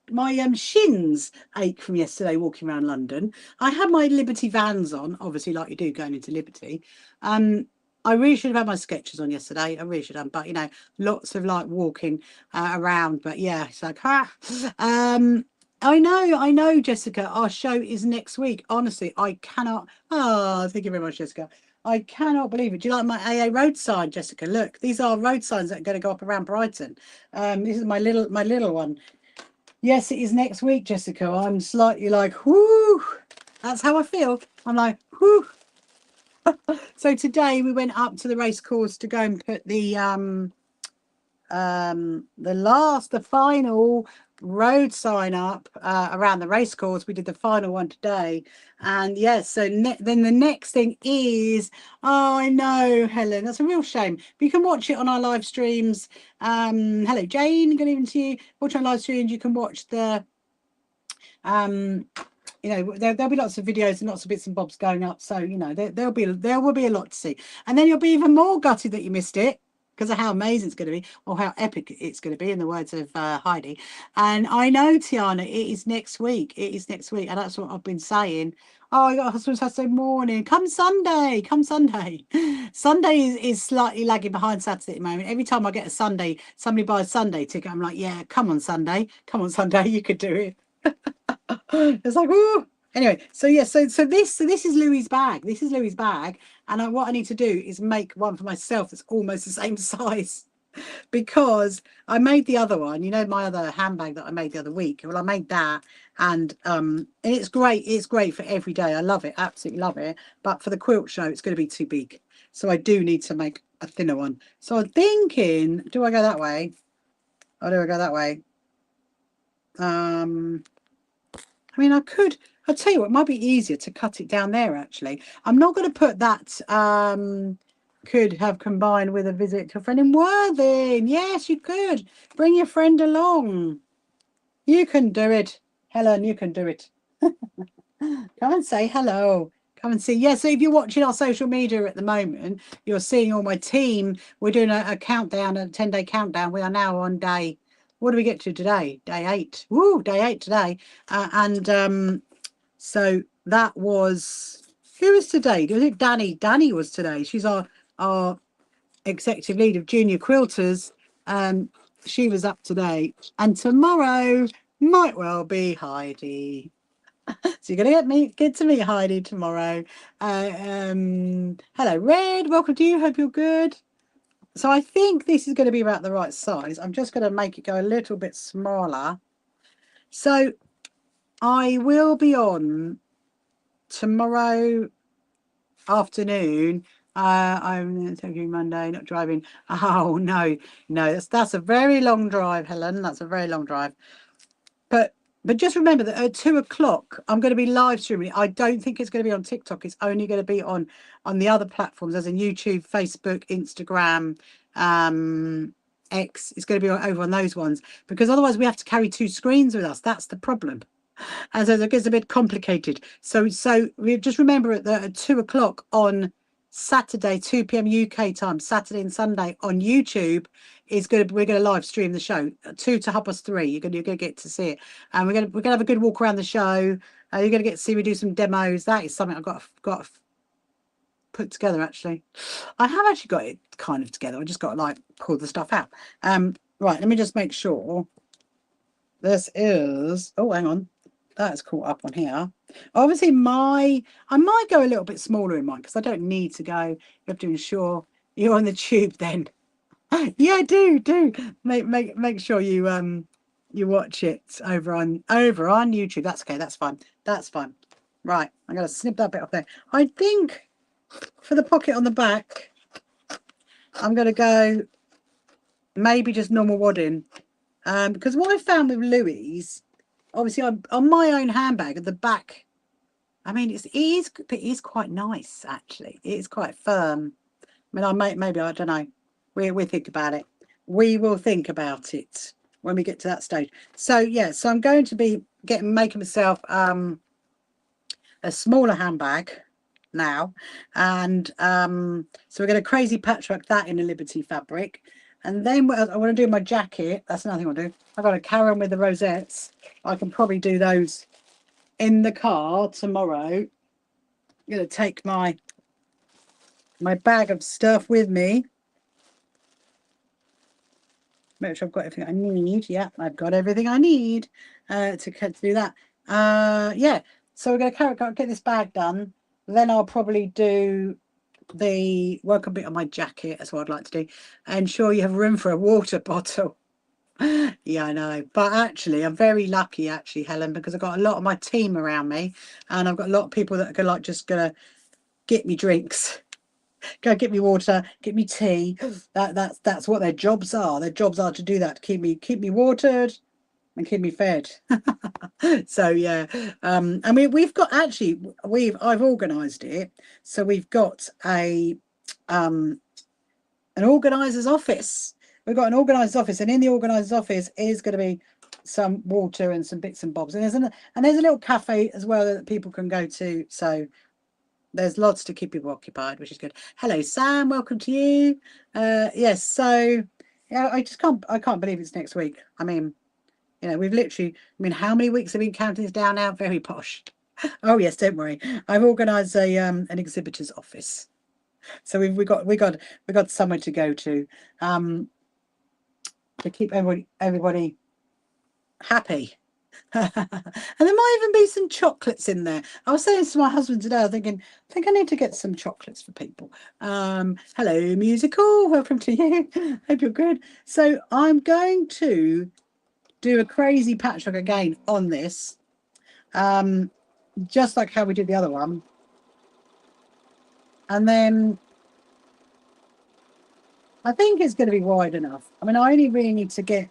My shins ache from yesterday walking around London. I had my Liberty Vans on, obviously, like you do going into Liberty. I really should have had my Skechers on yesterday. I really should have, but you know, lots of like walking around. But yeah, it's like I know, Jessica. Our show is next week. Honestly, I cannot. Oh, thank you very much, Jessica. I cannot believe it. Do you like my AA road sign, Jessica? Look, these are road signs that are going to go up around Brighton. This is my little one. Yes, it is next week, Jessica. I'm slightly like, whoo. That's how I feel. I'm like, whoo. So today we went up to the race course to go and put the final road sign up around the race course. We did the final one today, and yes, so then the next thing is, oh, I know, Helen, that's a real shame, but you can watch it on our live streams. Hello Jane, good evening to you. Watch our live streams. You can watch the you know, there'll be lots of videos and lots of bits and bobs going up, so you know there will be a lot to see, and then you'll be even more gutted that you missed it because of how amazing it's going to be, or how epic it's going to be, in the words of Heidi. And I know, Tiana, it is next week. It is next week, and that's what I've been saying. Oh, I got a husband Saturday morning. Come Sunday. Come Sunday. Sunday is slightly lagging behind Saturday at the moment. Every time I get a Sunday, somebody buys a Sunday ticket, I'm like, yeah, come on Sunday. Come on Sunday. You could do it. It's like, oh. Anyway, so yeah, so this is Louis' bag. This is Louis' bag, and what I need to do is make one for myself that's almost the same size, because I made the other one. You know, my other handbag that I made the other week. Well, I made that, and it's great. It's great for every day. I love it, absolutely love it. But for the quilt show, it's going to be too big, so I do need to make a thinner one. So I'm thinking, do I go that way, or do I go that way? I mean, I'll tell you what, it might be easier to cut it down there, actually. I'm not going to put that, could have combined with a visit to a friend in Worthing. Yes, you could. Bring your friend along. You can do it. Helen, you can do it. Come and say hello. Come and see. Yeah, so if you're watching our social media at the moment, you're seeing all my team. We're doing a countdown, a 10-day countdown. We are now on day, what do we get to today? Day 8. Woo, day 8 today. So that was, who was today? Was it Danny? Danny was today. She's our executive lead of Junior Quilters. She was up today. And tomorrow might well be Heidi. So you're going to get to meet Heidi tomorrow. Hello, Red. Welcome to you. Hope you're good. So I think this is going to be about the right size. I'm just going to make it go a little bit smaller. So I will be on tomorrow afternoon. I'm taking Monday, not driving. Oh no, that's a very long drive, Helen. That's a very long drive. But just remember that at 2 o'clock, I'm going to be live streaming. I don't think it's going to be on TikTok. It's only going to be on the other platforms, as in YouTube, Facebook, Instagram, X. It's going to be over on those ones, because otherwise we have to carry 2 screens with us. That's the problem. And so it gets a bit complicated. So we just remember at 2 o'clock on Saturday, 2 p.m. UK time, Saturday and Sunday on YouTube is we're gonna live stream the show 2 to 3:30. You're gonna get to see it, and we're gonna have a good walk around the show. You're gonna get to see me do some demos. That is something I've got put together. Actually, I have actually got it kind of together. I just got to like pull the stuff out. Right, let me just make sure. This is, oh, hang on, that's caught up on here. Obviously, I might go a little bit smaller in mine because I don't need to go. You have to ensure you're on the tube then. Yeah, do make sure you watch it over on YouTube. That's okay. That's fine. That's fine. Right, I'm gonna snip that bit off there. I think for the pocket on the back, I'm gonna go maybe just normal wadding. Because what I found with Louis, obviously on my own handbag at the back, I mean it is quite nice actually. It is quite firm. I mean, maybe I don't know. We think about it. We will think about it when we get to that stage. So yeah, so I'm going to be making myself a smaller handbag now, and so we're going to crazy patchwork that in a Liberty fabric. And then I want to do my jacket. That's another thing I'll do. I've got a Karen with the rosettes. I can probably do those in the car tomorrow. I'm going to take my bag of stuff with me. Make sure I've got everything I need. Yeah, I've got everything I need to do that. Yeah, so we're going to get this bag done. Then I'll probably do the work a bit on my jacket. That's what I'd like to do. Ensure you have room for a water bottle. Yeah, I know, but actually I'm very lucky actually, Helen, because I've got a lot of my team around me, and I've got a lot of people that are like just gonna get me drinks, go get me water, get me tea. That's what their jobs are. Their jobs are to do that, to keep me watered and keep me fed. So yeah, and I've organized it, so we've got an organizer's office. We've got an organizer's office, and in the organizer's office is going to be some water and some bits and bobs, and there's a little cafe as well that people can go to. So there's lots to keep people occupied, which is good. Hello, Sam. Welcome to you. Yes. So yeah, I can't believe it's next week. I mean, you know, we've literally. I mean, how many weeks have we been counting this down now? Very posh. Oh yes, don't worry. I've organised an exhibitor's office, so we got somewhere to go to keep everybody happy. And there might even be some chocolates in there. I was saying to my husband today, I think I need to get some chocolates for people. Hello, musical. Welcome to you. Hope you're good. So I'm going to do a crazy patchwork again on this, just like how we did the other one. And then I think it's going to be wide enough. I mean, I only really need to get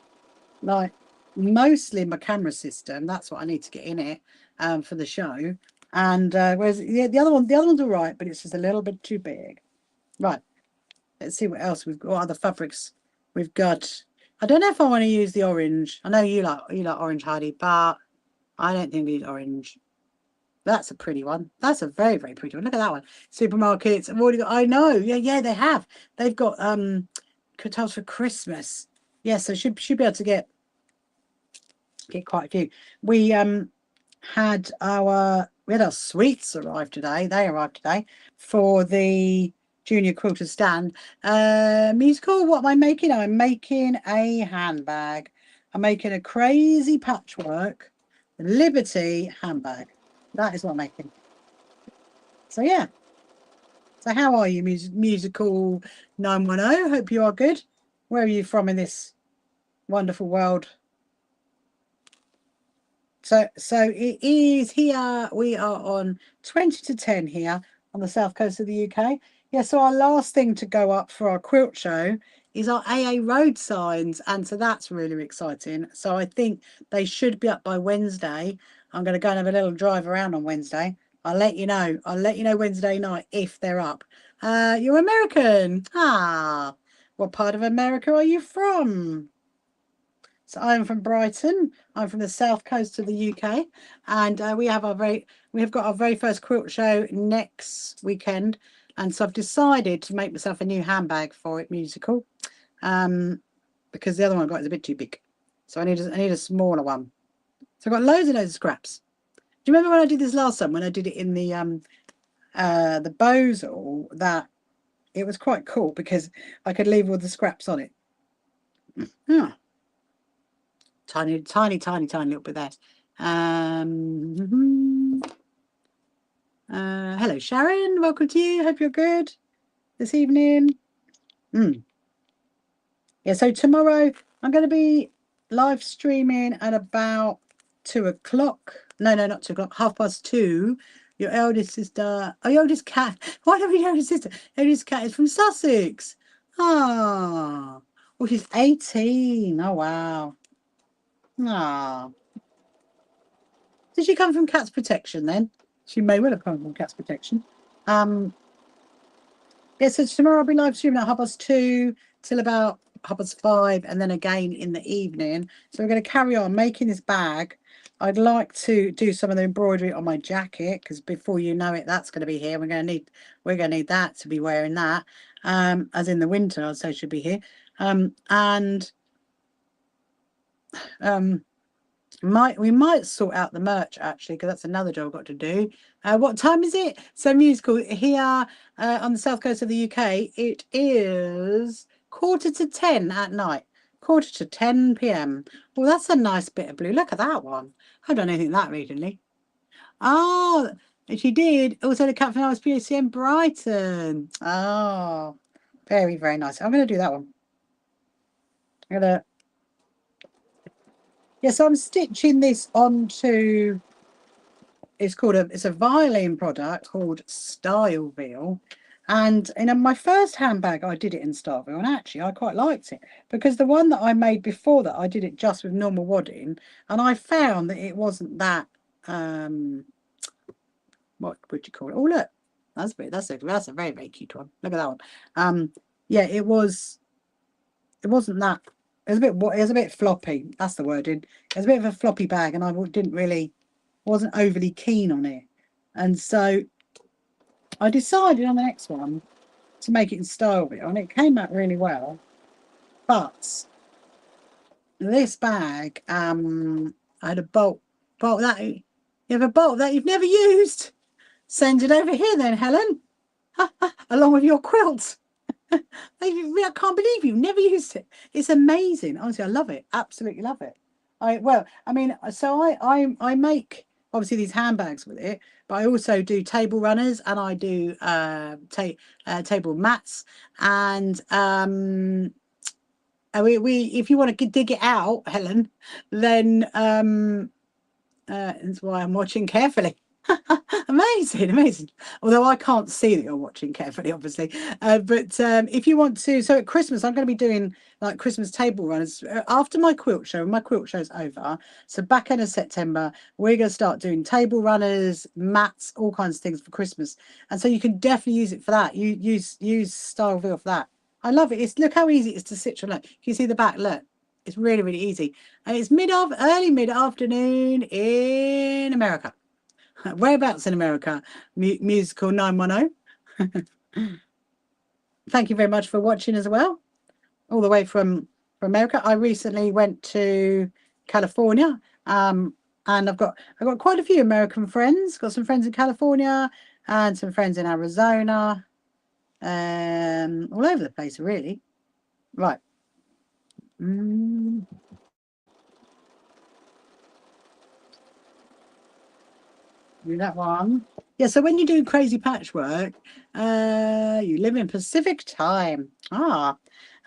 like mostly my camera system. That's what I need to get in it for the show. And whereas the other one's all right, but it's just a little bit too big. Right. Let's see what else we've got. What other fabrics we've got? I don't know if I want to use the orange. I know you like orange, Heidi, but I don't think we need orange. That's a pretty one. That's a very, very pretty one. Look at that one. Supermarkets. I've already got. I know. Yeah, they have. They've got Quilters for Christmas. Yeah, so should be able to get quite a few. We had our sweets arrive today. They arrived today for the Junior Quilter stand. Musical. What am I making? I'm making a handbag. I'm making a crazy patchwork Liberty handbag. That is what I'm making. So yeah. So how are you, musical 910? Hope you are good. Where are you from in this wonderful world? So it is here. We are on 20 to 10 here on the south coast of the UK. Yeah, so our last thing to go up for our quilt show is our AA road signs, and so that's really exciting. So I think they should be up by Wednesday. I'm going to go and have a little drive around on Wednesday. I'll let you know. I'll let you know Wednesday night if they're up. You're American. Ah, what part of America are you from? So I'm from Brighton. I'm from the south coast of the UK, and we have got our very first quilt show next weekend. And so I've decided to make myself a new handbag for it, musical, because the other one I got is a bit too big. So I need a smaller one. So I've got loads of scraps. Do you remember when I did this last time, when I did it in the Bozal, that it was quite cool because I could leave all the scraps on it. Yeah. Tiny, tiny, tiny, tiny little bit there. Hello, Sharon. Welcome to you. Hope you're good this evening. Yeah, so tomorrow I'm going to be live streaming at about 2 o'clock. No, not 2 o'clock, 2:30. Your eldest sister, your eldest cat. Why don't we your eldest sister? Eldest cat is from Sussex. Ah, well, she's 18. Oh, wow. Ah. Did she come from Cats Protection then? She may well have come from Cats Protection. Yeah, so tomorrow I'll be live streaming at 2:30 till about 5:30, and then again in the evening. So we're going to carry on making this bag. I'd like to do some of the embroidery on my jacket, because before you know it, that's going to be here. We're going to need that to be wearing that, as in the winter. I'd say should be here, we might sort out the merch actually, because that's another job I've got to do. What time is it? So musical here on the south coast of the UK. It is 9:45 at night. 9:45 p.m. Well, that's a nice bit of blue. Look at that one. I don't know anything that recently. Oh, she did. Also, the Captain Hours PACM Brighton. Oh, very, very nice. I'm going to do that one. I'm going to. Yes, I'm stitching this onto. It's a violin product called Styleville, and in my first handbag I did it in Styleville, and actually I quite liked it, because the one that I made before that I did it just with normal wadding, and I found that it wasn't that what would you call it? Oh, look, that's a very, very cute one. Look at that one. Yeah, it wasn't that. It was a bit floppy. That's the wording. It was a bit of a floppy bag, and I wasn't overly keen on it. And so I decided on the next one to make it in Styleville, and it came out really well. But this bag, I had a bolt that you have a bolt that you've never used. Send it over here then, Helen, along with your quilt. I can't believe you've never used it. It's amazing. Honestly, I love it. Absolutely love it. I make obviously these handbags with it, but I also do table runners, and I do table mats, and we if you want to dig it out, Helen, then that's why I'm watching carefully. Amazing. Although I can't see that you're watching carefully, obviously. But if you want to, so at Christmas, I'm going to be doing like Christmas table runners after my quilt show. My quilt show's over, so back end of September, we're going to start doing table runners, mats, all kinds of things for Christmas. And so you can definitely use it for that. You use Styleville for that. I love it. Look how easy it is to stitch on. Look, can you see the back? Look. It's really, really easy. And it's early mid-afternoon in America. Whereabouts in America? Musical 910. Thank you very much for watching as well. All the way from America. I recently went to California. And I've got quite a few American friends. Got some friends in California and some friends in Arizona. All over the place, really. Right. Do that one. Yeah, so when you do crazy patchwork, you live in Pacific time. So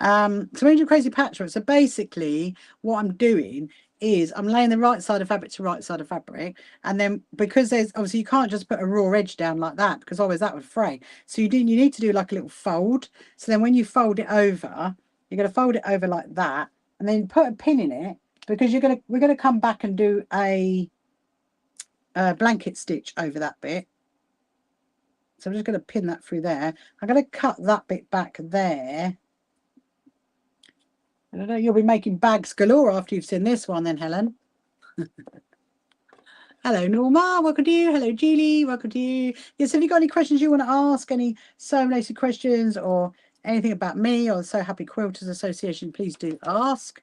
when you do crazy patchwork, so basically what I'm doing is I'm laying the right side of fabric to right side of fabric, and then because there's obviously you can't just put a raw edge down like that, because otherwise that would fray. So you need to do like a little fold. So then when you fold it over, you're going to fold it over like that, and then put a pin in it, because we're gonna come back and do a blanket stitch over that bit. So I'm just going to pin that through there. I'm going to cut that bit back there. I don't know, you'll be making bags galore after you've seen this one then, Helen. Hello, Norma. Welcome to you. Hello, Julie. Welcome to you. Yes, have you got any questions you want to ask? Any sew-related questions or anything about me or the So Happy Quilters Association, please do ask.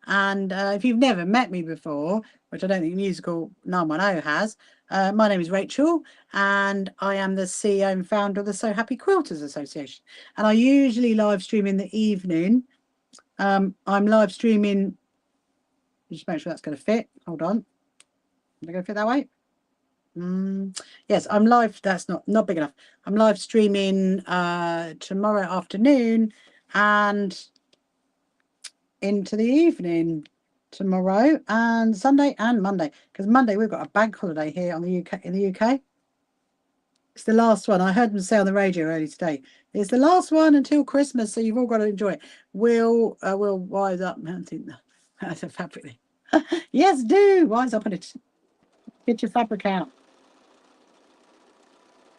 And if you've never met me before, which I don't think Musical 910 has, my name is Rachel and I am the CEO and founder of the So Happy Quilters Association. And I usually live stream in the evening. I'm live streaming, just make sure that's going to fit. Hold on. Am I going to fit that way? Yes, I'm live. That's not big enough. I'm live streaming tomorrow afternoon and into the evening tomorrow and Sunday and Monday, because Monday we've got a bank holiday here in the UK. It's the last one. I heard them say on the radio early today. It's the last one until Christmas, so you've all got to enjoy it. We'll wise up. That's a fabric. Yes, do wise up on it. Get your fabric out.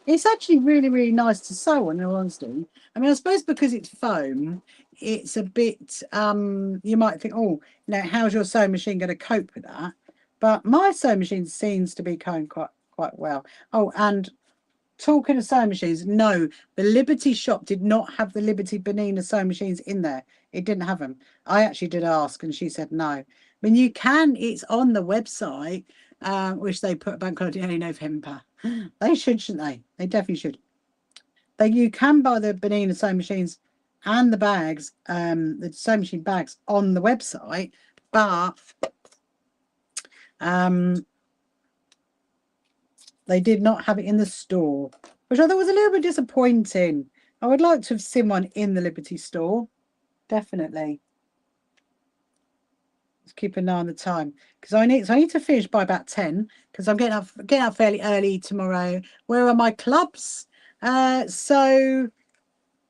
It's actually really, really nice to sew, in all honesty. I mean, I suppose because it's foam, it's a bit, you might think, oh, how's your sewing machine going to cope with that? But my sewing machine seems to be going quite well. Oh, and talking of sewing machines, no, the Liberty shop did not have the Liberty Benina sewing machines in there. It didn't have them. I actually did ask and she said no. I mean, you can, it's on the website, which they put bank holiday early November. They should, shouldn't they? They definitely should. You can buy the Benina sewing machines and the bags, the sewing machine bags on the website, but they did not have it in the store, which I thought was a little bit disappointing. I would like to have seen one in the Liberty store, definitely. Let's keep an eye on the time because I need to finish by about 10 because I'm getting up fairly early tomorrow. Where are my clubs? So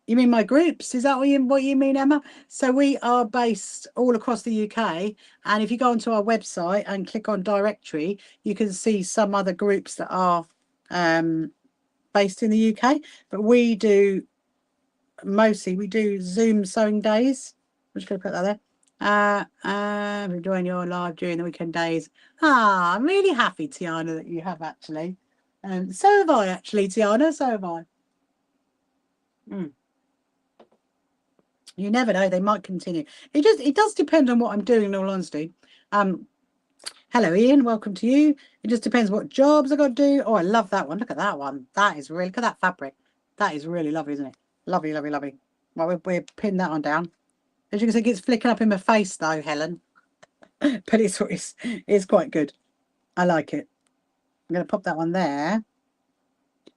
you mean my groups? Is that what you mean, Emma? So we are based all across the UK, and if you go onto our website and click on directory, you can see some other groups that are based in the UK. But we do Zoom sewing days. I'm just going to put that there. We're doing your live during the weekend days. I'm really happy, Tiana, that you have actually. So have I actually, Tiana. So have I. You never know, they might continue. It does depend on what I'm doing, in all honesty. Hello, Ian, welcome to you. It just depends what jobs I got to do. Oh, I love that one. Look at that one. That is really, look at that fabric. That is really lovely, isn't it? Lovely, lovely, lovely. Well, we'll pin that one down. As you can see, it gets flicking up in my face though, Helen. But it's quite good. I like it. I'm going to pop that one there.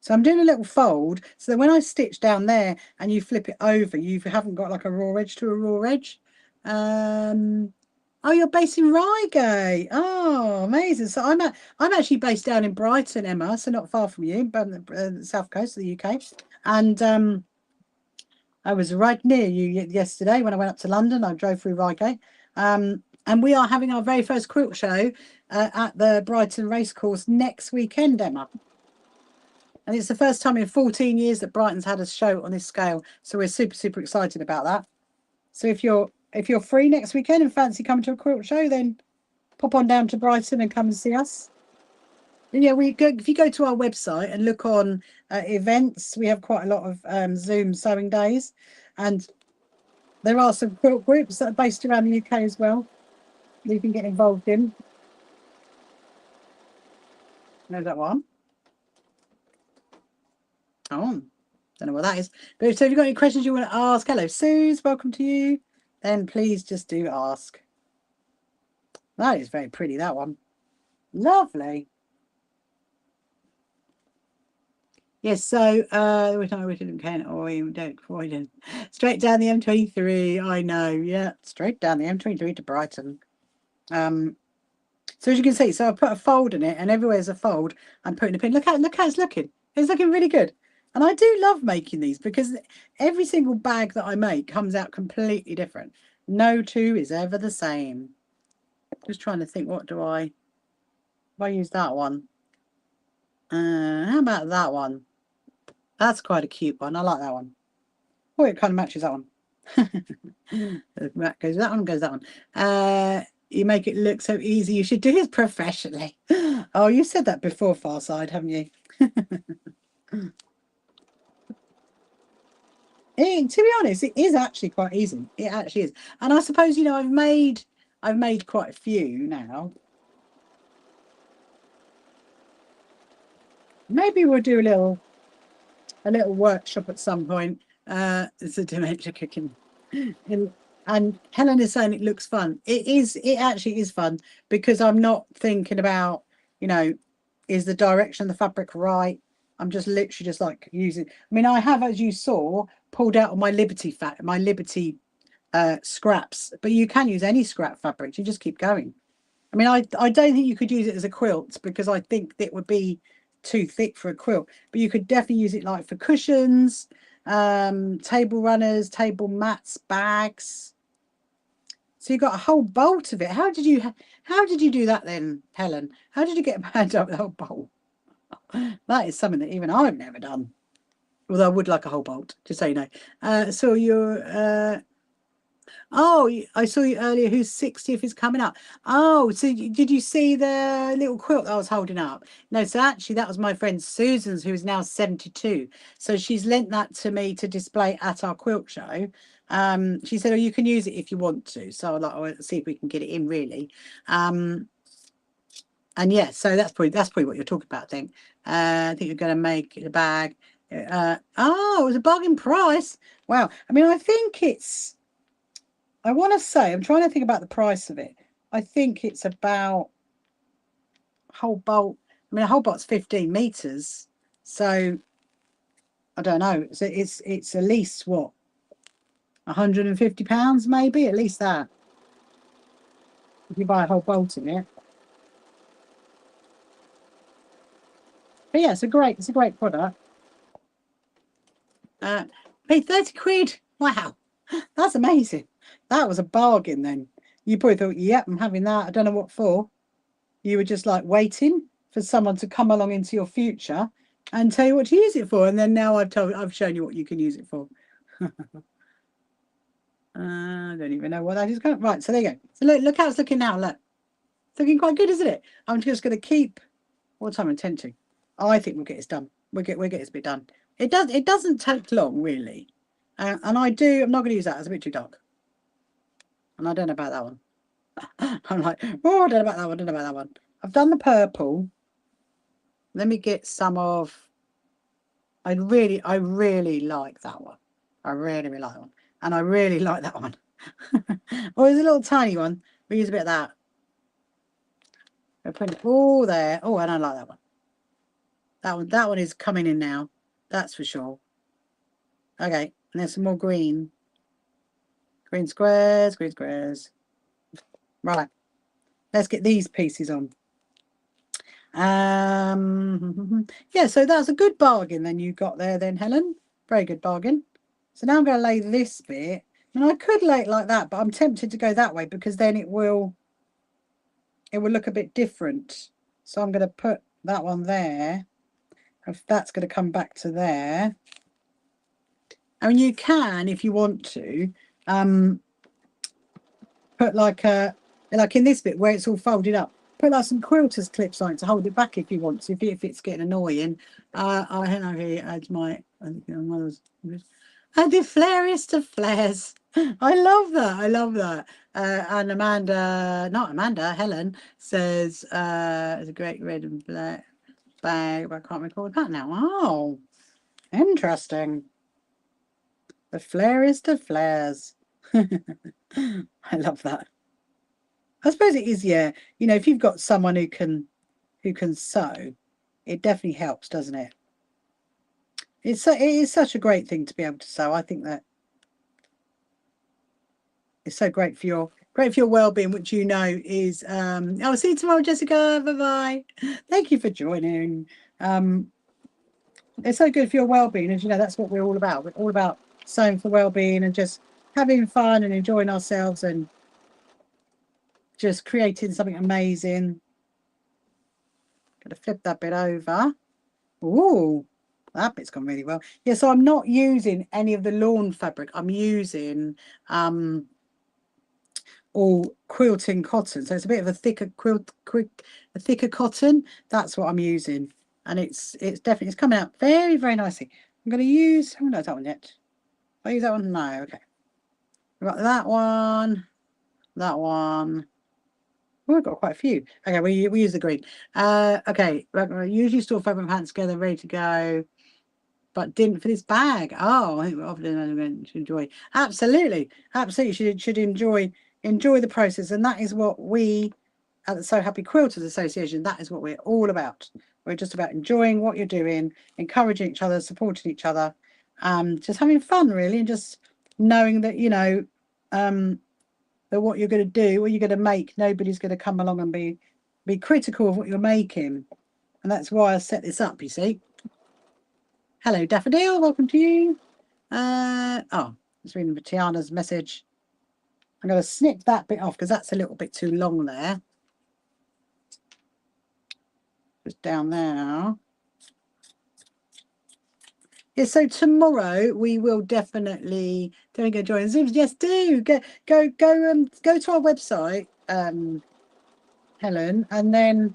So I'm doing a little fold so that when I stitch down there and you flip it over, you haven't got like a raw edge to a raw edge. Oh, you're based in Reigate. Oh, amazing. So I'm actually based down in Brighton, Emma, so not far from you, but the south coast of the UK. And I was right near you yesterday when I went up to London. I drove through Reigate. And we are having our very first quilt show at the Brighton Racecourse next weekend, Emma. And it's the first time in 14 years that Brighton's had a show on this scale. So we're super, super excited about that. So if you're free next weekend and fancy coming to a quilt show, then pop on down to Brighton and come and see us. And yeah, if you go to our website and look on events, we have quite a lot of Zoom sewing days. And there are some quilt groups that are based around the UK as well that you can get involved in. Know that one? Oh, don't know what that is. But so if you've got any questions you want to ask, hello, Suze, welcome to you. Then please just do ask. That is very pretty, that one. Lovely. Yes, so we didn't count or we don't Croydon. Straight down the M23. I know, yeah, straight down the M23 to Brighton. So as you can see, so I put a fold in it, and everywhere there's a fold, I'm putting a pin. Look how it's looking. It's looking really good. And I do love making these because every single bag that I make comes out completely different. No two is ever the same. Just trying to think, what do I use that one? How about that one? That's quite a cute one. I like that one. Oh, it kind of matches that one. That goes that one, goes that one. You make it look so easy. You should do this professionally. Oh, you said that before, Far Side, haven't you? To be honest, it is actually quite easy. It actually is. And I suppose, you know, I've made quite a few now. Maybe we'll do a little workshop at some point. It's a dementia cooking. And Helen is saying it looks fun. It actually is fun because I'm not thinking about, you know, is the direction of the fabric right? I'm just literally just like using. I mean, I have, as you saw, pulled out all my Liberty scraps, but you can use any scrap fabric. You just keep going. I mean, I don't think you could use it as a quilt because I think it would be too thick for a quilt, but you could definitely use it like for cushions, table runners, table mats, bags. So you got a whole bolt of it. How did you do that then, Helen? How did you get mad up the whole bolt? That is something that even I've never done. Although I would like a whole bolt, just so you know. So you're oh, I saw you earlier. Whose 60th is coming up? Oh, so did you see the little quilt I was holding up? No, so actually that was my friend Susan's, who is now 72. So she's lent that to me to display at our quilt show. She said, "Oh, you can use it if you want to." So I'll like, see if we can get it in really. And yeah, so that's probably what you're talking about. I think you're going to make a bag. Oh, it was a bargain price. Wow. I mean, I think it's. I want to say, I'm trying to think about the price of it. I think it's about a whole bolt. I mean, a whole bolt's 15 meters. So I don't know. So it's at least what, £150 maybe, at least that. If you buy a whole bolt in it. But yeah, it's a great product. Paid 30 quid. Wow. That's amazing. That was a bargain then. You probably thought, yep, I'm having that. I don't know what for. You were just like waiting for someone to come along into your future and tell you what to use it for. And then now I've shown you what you can use it for. I don't even know what that is going. Right, so there you go. So look how it's looking now. Look, it's looking quite good, isn't it? I'm just going to keep. What time I intend to? I think we'll get this done. We'll get this bit done. It doesn't take long really, and I'm not going to use that. It's a bit too dark, and I don't know about that one. I'm like, oh, I don't know about that one. I don't know about that one. I've done the purple. Let me get some of. I really like that one. I really like that one, and I really like that one. Oh, there's a little tiny one. We use a bit of that. We'll put it all there. Oh, I don't like that one. That one is coming in now. That's for sure. Okay, and there's some more green. Green squares, green squares. Right. Let's get these pieces on. Yeah, so that's a good bargain then you got there then, Helen. Very good bargain. So now I'm going to lay this bit. And I could lay it like that, but I'm tempted to go that way because then it will look a bit different. So I'm going to put that one there. If that's going to come back to there. I mean, you can, if you want to, put like in this bit where it's all folded up, put like some quilters clips on it to hold it back if you want to, if it's getting annoying. I don't know, here adds my, and the flairiest of flares. I love that. I love that. And Helen says it's a great red and black bag, but I can't recall that now. Oh, interesting. The flairiest of flares. I love that. I suppose it is, yeah. You know, if you've got someone who can sew, it definitely helps, doesn't it? It is such a great thing to be able to sew. I think that it's so great for your well-being, which you know is I'll see you tomorrow, Jessica. Bye-bye. Thank you for joining. It's so good for your well-being, as you know, that's what we're all about. We're all about sewing for well-being and just having fun and enjoying ourselves and just creating something amazing. Gonna flip that bit over. Ooh, that bit's gone really well. Yeah, so I'm not using any of the lawn fabric. I'm using all quilting cotton. So it's a bit of a thicker a thicker cotton. That's what I'm using. And it's definitely, it's coming out very, very nicely. I'm going to use, I haven't got that one yet. I use that one? No, okay. We've got that one, that one. Oh, we've got quite a few. Okay, we use the green. Okay, usually store fabric pants together, ready to go, but didn't for this bag. Oh, I think we're often going to enjoy. Absolutely, absolutely should enjoy the process, and that is what we at the So Happy Quilters Association. That is what we're all about. We're just about enjoying what you're doing, encouraging each other, supporting each other, just having fun really, and just knowing that that what you're going to do, what you're going to make, nobody's going to come along and be critical of what you're making. And that's why I set this up, you see. Hello, Daffodil, welcome to you. Oh, just reading Tiana's message. I'm going to snip that bit off because that's a little bit too long there. Just down there now. Yeah, so tomorrow we will definitely go join Zooms. Yes, do go to our website, Helen, and then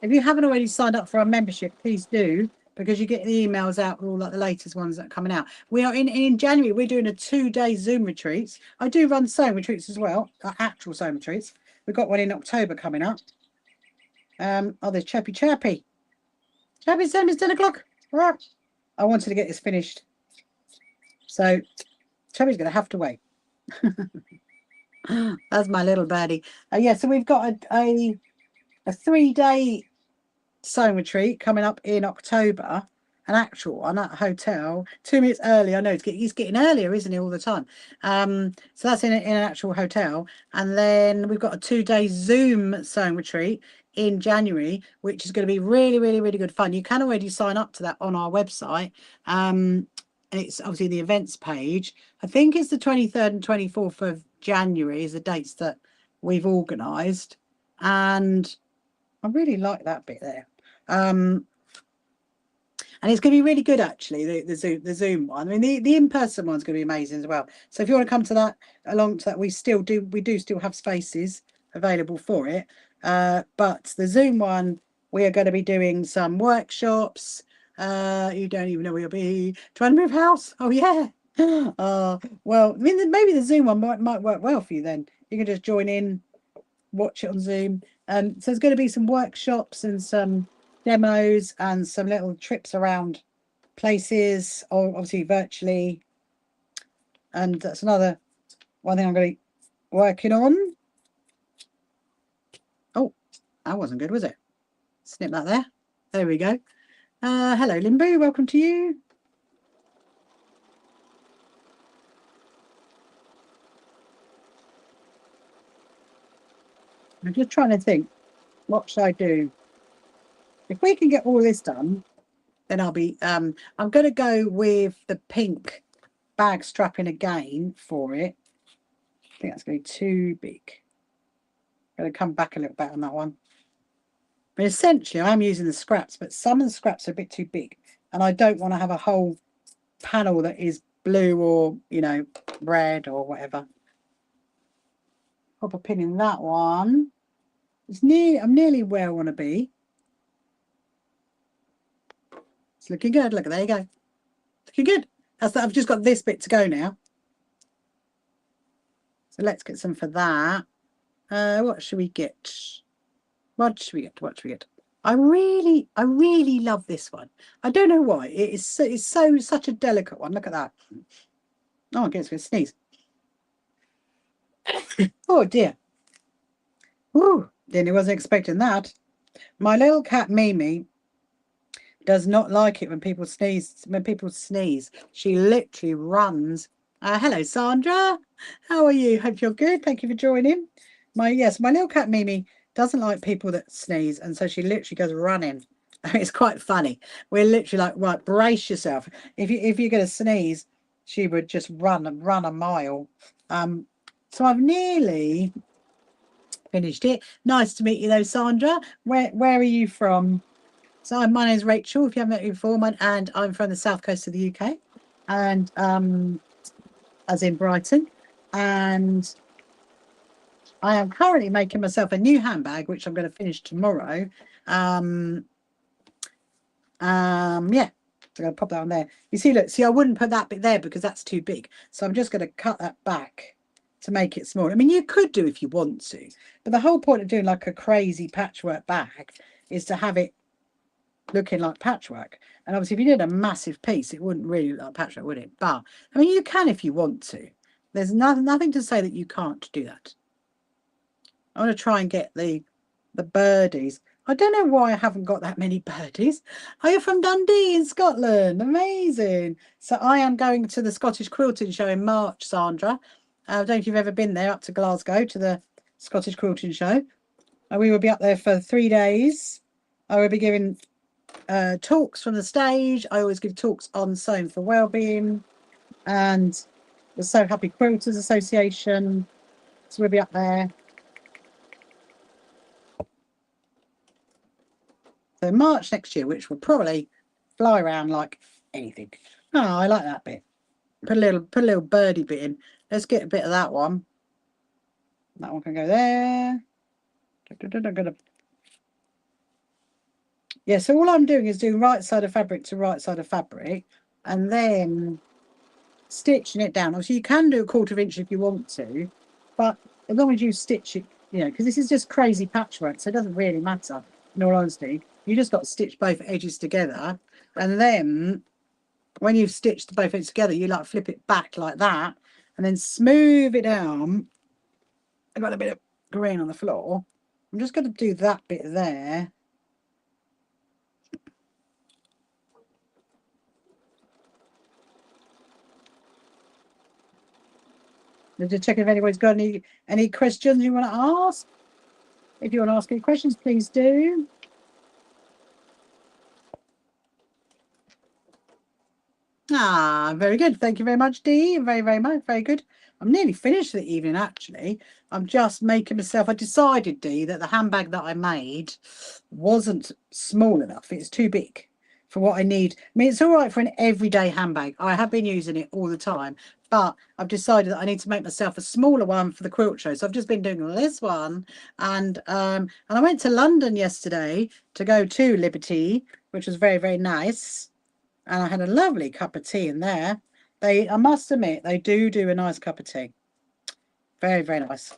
if you haven't already signed up for our membership, please do, because you get the emails out with all like the latest ones that are coming out. We are in January. We're doing a 2-day Zoom retreats. I do run sewing retreats as well, actual sewing retreats. We've got one in October coming up. Oh, there's Chirpy. Chirpy's time is 10 o'clock. I wanted to get this finished, so Chirpy's going to have to wait. That's my little birdie. Yeah, so we've got a 3-day sewing retreat coming up in October, an actual one at a hotel 2 minutes early. I know he's getting earlier, isn't he, all the time? So that's in an actual hotel. And then we've got a 2-day Zoom sewing retreat in January, which is going to be really, really, really good fun. You can already sign up to that on our website. And it's obviously the events page. I think it's the 23rd and 24th of January is the dates that we've organised. And I really like that bit there. And it's going to be really good, actually, the Zoom one. I mean, the in-person one's going to be amazing as well. So if you want to come to that, along to that, we do still have spaces available for it. But the Zoom one, we are going to be doing some workshops. You don't even know where you'll be. Trying to move house. Oh, yeah. Well, I mean, maybe the Zoom one might work well for you then. You can just join in, watch it on Zoom. So there's going to be some workshops and some demos and some little trips around places, or obviously virtually. And that's another one thing I'm going to be working on. Oh, that wasn't good, was it? Snip that there. There we go. Hello, Limbo. Welcome to you. I'm just trying to think. What should I do? If we can get all this done, then I'll be. I'm going to go with the pink bag strapping again for it. I think that's going to be too big. I'm going to come back a little bit on that one. But essentially, I'm using the scraps, but some of the scraps are a bit too big, and I don't want to have a whole panel that is blue or, you know, red or whatever. Pop a pin in that one. I'm nearly where I want to be. It's looking good. Look, there you go. Looking good. I've just got this bit to go now. So let's get some for that. What should we get? What should we get? What should we get? I really love this one. I don't know why. It's such a delicate one. Look at that. Oh, I guess we're going to sneeze. Oh dear. Ooh, Dinny wasn't expecting that. My little cat Mimi does not like it when people sneeze. She literally runs. Hello, Sandra. How are you? Hope you're good. Thank you for joining. My little cat Mimi doesn't like people that sneeze, and so she literally goes running. It's quite funny. We're literally like, right, brace yourself. If you're going to sneeze, she would just run a mile. So I've nearly finished it. Nice to meet you though, Sandra. Where are you from? So my name's Rachel, if you haven't met me before, and I'm from the south coast of the UK, and as in Brighton, and I am currently making myself a new handbag, which I'm going to finish tomorrow. Yeah, so I'm going to pop that on there. You see, look, see, I wouldn't put that bit there because that's too big. So I'm just going to cut that back to make it small. I mean, you could do if you want to, but the whole point of doing like a crazy patchwork bag is to have it looking like patchwork. And obviously, if you did a massive piece, it wouldn't really look like patchwork, would it? But I mean, you can if you want to. There's nothing to say that you can't do that. I want to try and get the birdies. I don't know why I haven't got that many birdies. Are you from Dundee in Scotland? Amazing. So I am going to the Scottish Quilting Show in March, Sandra. I don't know if you've ever been there up to Glasgow to the Scottish Quilting Show. We will be up there for 3 days. I will be giving talks from the stage. I always give talks on sewing for wellbeing and the So Happy Quilters Association. So we'll be up there. So March next year, which will probably fly around like anything. Oh, I like that bit. Put a little birdie bit in. Let's get a bit of that one. That one can go there. Yeah, so all I'm doing is doing right side of fabric to right side of fabric and then stitching it down. Obviously, you can do a 1/4 inch if you want to, but as long as you stitch it, you know, because this is just crazy patchwork, so it doesn't really matter, in all honesty. You just got to stitch both edges together, and then when you've stitched both edges together, you like flip it back like that, and then smooth it down. I got a bit of green on the floor. I'm just going to do that bit there. Just check if anybody's got any questions you want to ask. If you want to ask any questions, please do. Ah, very good. Thank you very much, Dee. Very, very much. Very good. I'm nearly finished for the evening, actually. I'm just making myself. I decided, Dee, that the handbag that I made wasn't small enough. It's too big for what I need. I mean, it's all right for an everyday handbag. I have been using it all the time, but I've decided that I need to make myself a smaller one for the quilt show. So I've just been doing this one, and I went to London yesterday to go to Liberty, which was very, very nice. And I had a lovely cup of tea in there. I must admit, they do a nice cup of tea. Very, very nice.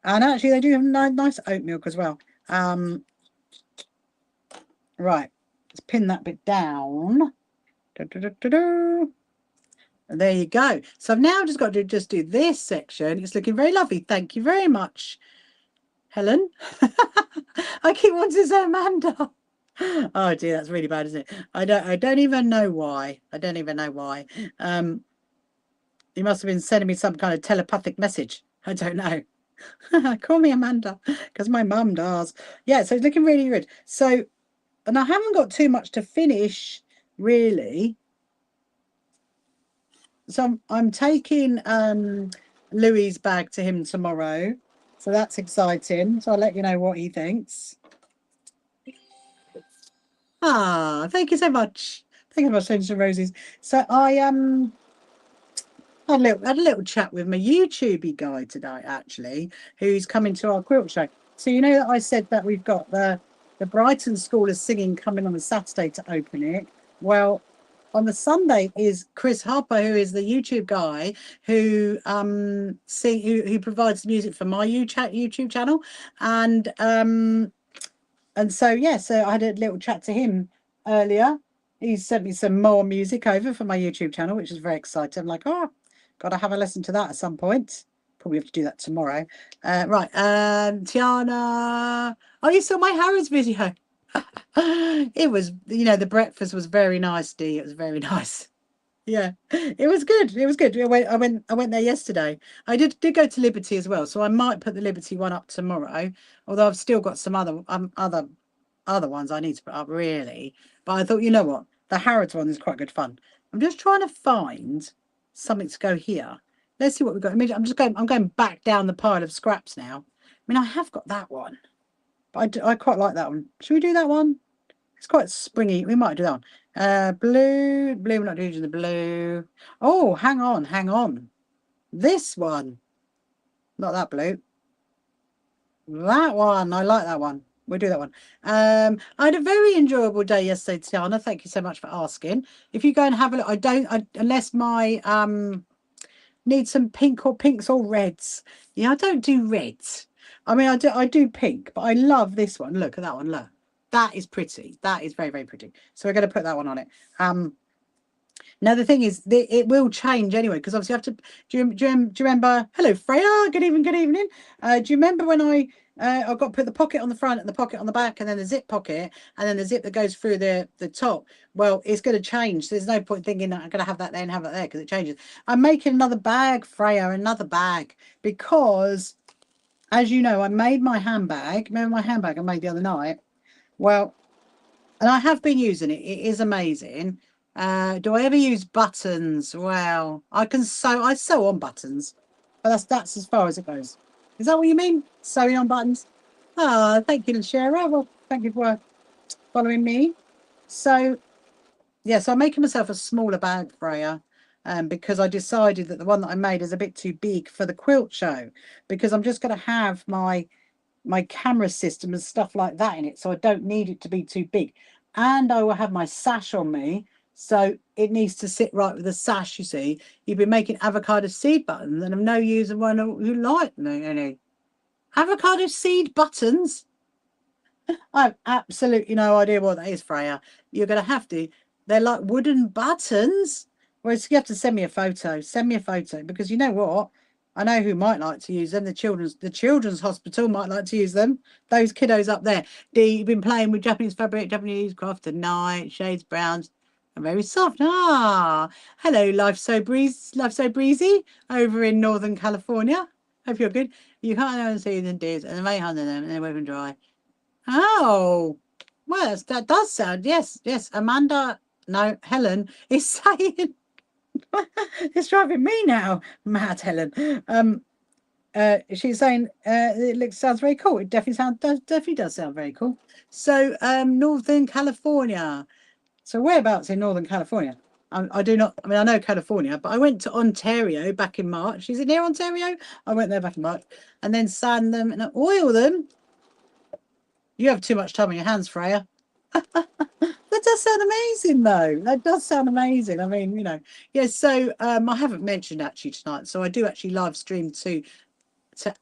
And actually, they do have nice oat milk as well. Right, let's pin that bit down. And there you go. So I've now just got to just do this section. It's looking very lovely. Thank you very much, Helen. I keep wanting to say Amanda. Oh dear, that's really bad, isn't it? I don't even know why. I don't even know why. You must have been sending me some kind of telepathic message. I don't know. Call me Amanda, because my mum does. Yeah, so it's looking really good. So, and I haven't got too much to finish, really. So I'm taking Louis's bag to him tomorrow. So that's exciting. So I'll let you know what he thinks. Ah, thank you so much. Thank you so much, Senator Roses. So I had a little chat with my YouTubey guy today, actually, who's coming to our quilt show. So you know that I said that we've got the Brighton School of Singing coming on the Saturday to open it. Well, on the Sunday is Chris Harper, who is the YouTube guy who who provides music for my YouTube channel, and so yeah, so I had a little chat to him earlier. He sent me some more music over for my YouTube channel, which is very exciting. I'm like, oh, gotta have a listen to that at some point. Probably have to do that tomorrow. Right, Tiana. Oh, you saw my Harrods video. It was, you know, the breakfast was very nice, Dee. It was very nice. Yeah, it was good. It was good. I went there yesterday. I did go to Liberty as well, so I might put the Liberty one up tomorrow. Although I've still got some other ones I need to put up really. But I thought, you know what, the Harrods one is quite good fun. I'm just trying to find something to go here. Let's see what we've got. I mean, I'm going back down the pile of scraps now. I mean, I have got that one, but I quite like that one. Should we do that one? It's quite springy. We might do that one. Blue. We're not using the blue. Oh, hang on. This one. Not that blue. That one, I like that one. We'll do that one. I had a very enjoyable day yesterday, Tiana. Thank you so much for asking. If you go and have a look, unless my need some pink or pinks or reds. Yeah, I don't do reds. I mean, I do pink, but I love this one. Look at that one. Look, that is pretty. That is very, very pretty. So we're going to put that one on it. Now the thing is, it will change anyway, because obviously you have to. Do you remember? Hello, Freya. Good evening. Good evening. Do you remember when I got to put the pocket on the front and the pocket on the back, and then the zip pocket, and then the zip that goes through the top? Well, it's going to change. There's no point thinking that I'm going to have that there and have that there, because it changes. I'm making another bag, Freya, another bag, because as you know, I made my handbag. Remember my handbag I made the other night? Well, and I have been using it. It is amazing. Do I ever use buttons? Well, I sew on buttons, but that's as far as it goes. Is that what you mean? Sewing on buttons? Ah, thank you, Shara. Well, thank you for following me. So, yeah, so I'm making myself a smaller bag, Freya, because I decided that the one that I made is a bit too big for the quilt show, because I'm just going to have my camera system and stuff like that in it, so I don't need it to be too big. And I will have my sash on me, so it needs to sit right with the sash. You see, you've been making avocado seed buttons, and I've no use of one who like any avocado seed buttons. I have absolutely no idea what that is, Freya. You're going to have to. They're like wooden buttons. Whereas you have to send me a photo. Send me a photo, because you know what? I know who might like to use them. The children's hospital might like to use them. Those kiddos up there. You've been playing with Japanese fabric, Japanese craft tonight, shades browns, and very soft. Ah, hello, life so breezy over in Northern California. Hope you're good. You can't know and see the deers, and they may hunt them, and they're wet and dry. Oh, well, that does sound, yes, yes. Amanda, no, Helen is saying it's driving me now, mad Helen. She's saying sounds very cool. It definitely does sound very cool. So, Northern California. So whereabouts in Northern California? I do not. I mean, I know California, but I went to Ontario back in March. Is it near Ontario? I went there back in March, and then sand them and oil them. You have too much time on your hands, Freya. That does sound amazing, though. That does sound amazing. I mean, yeah. So I haven't mentioned actually tonight. So I do actually live stream to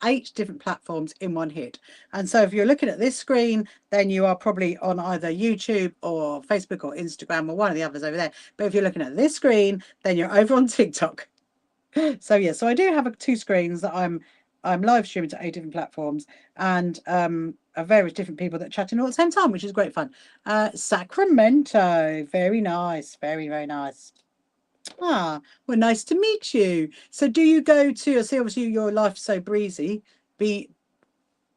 8 different platforms in one hit. And so if you're looking at this screen, then you are probably on either YouTube or Facebook or Instagram or one of the others over there. But if you're looking at this screen, then you're over on TikTok. So yeah, so I do have 2 screens that I'm live streaming to 8 different platforms, and various different people that are chatting all at the same time, which is great fun. Sacramento, very nice, very, very nice. Ah, well, nice to meet you. So do you go to, I see obviously your Life So Breezy,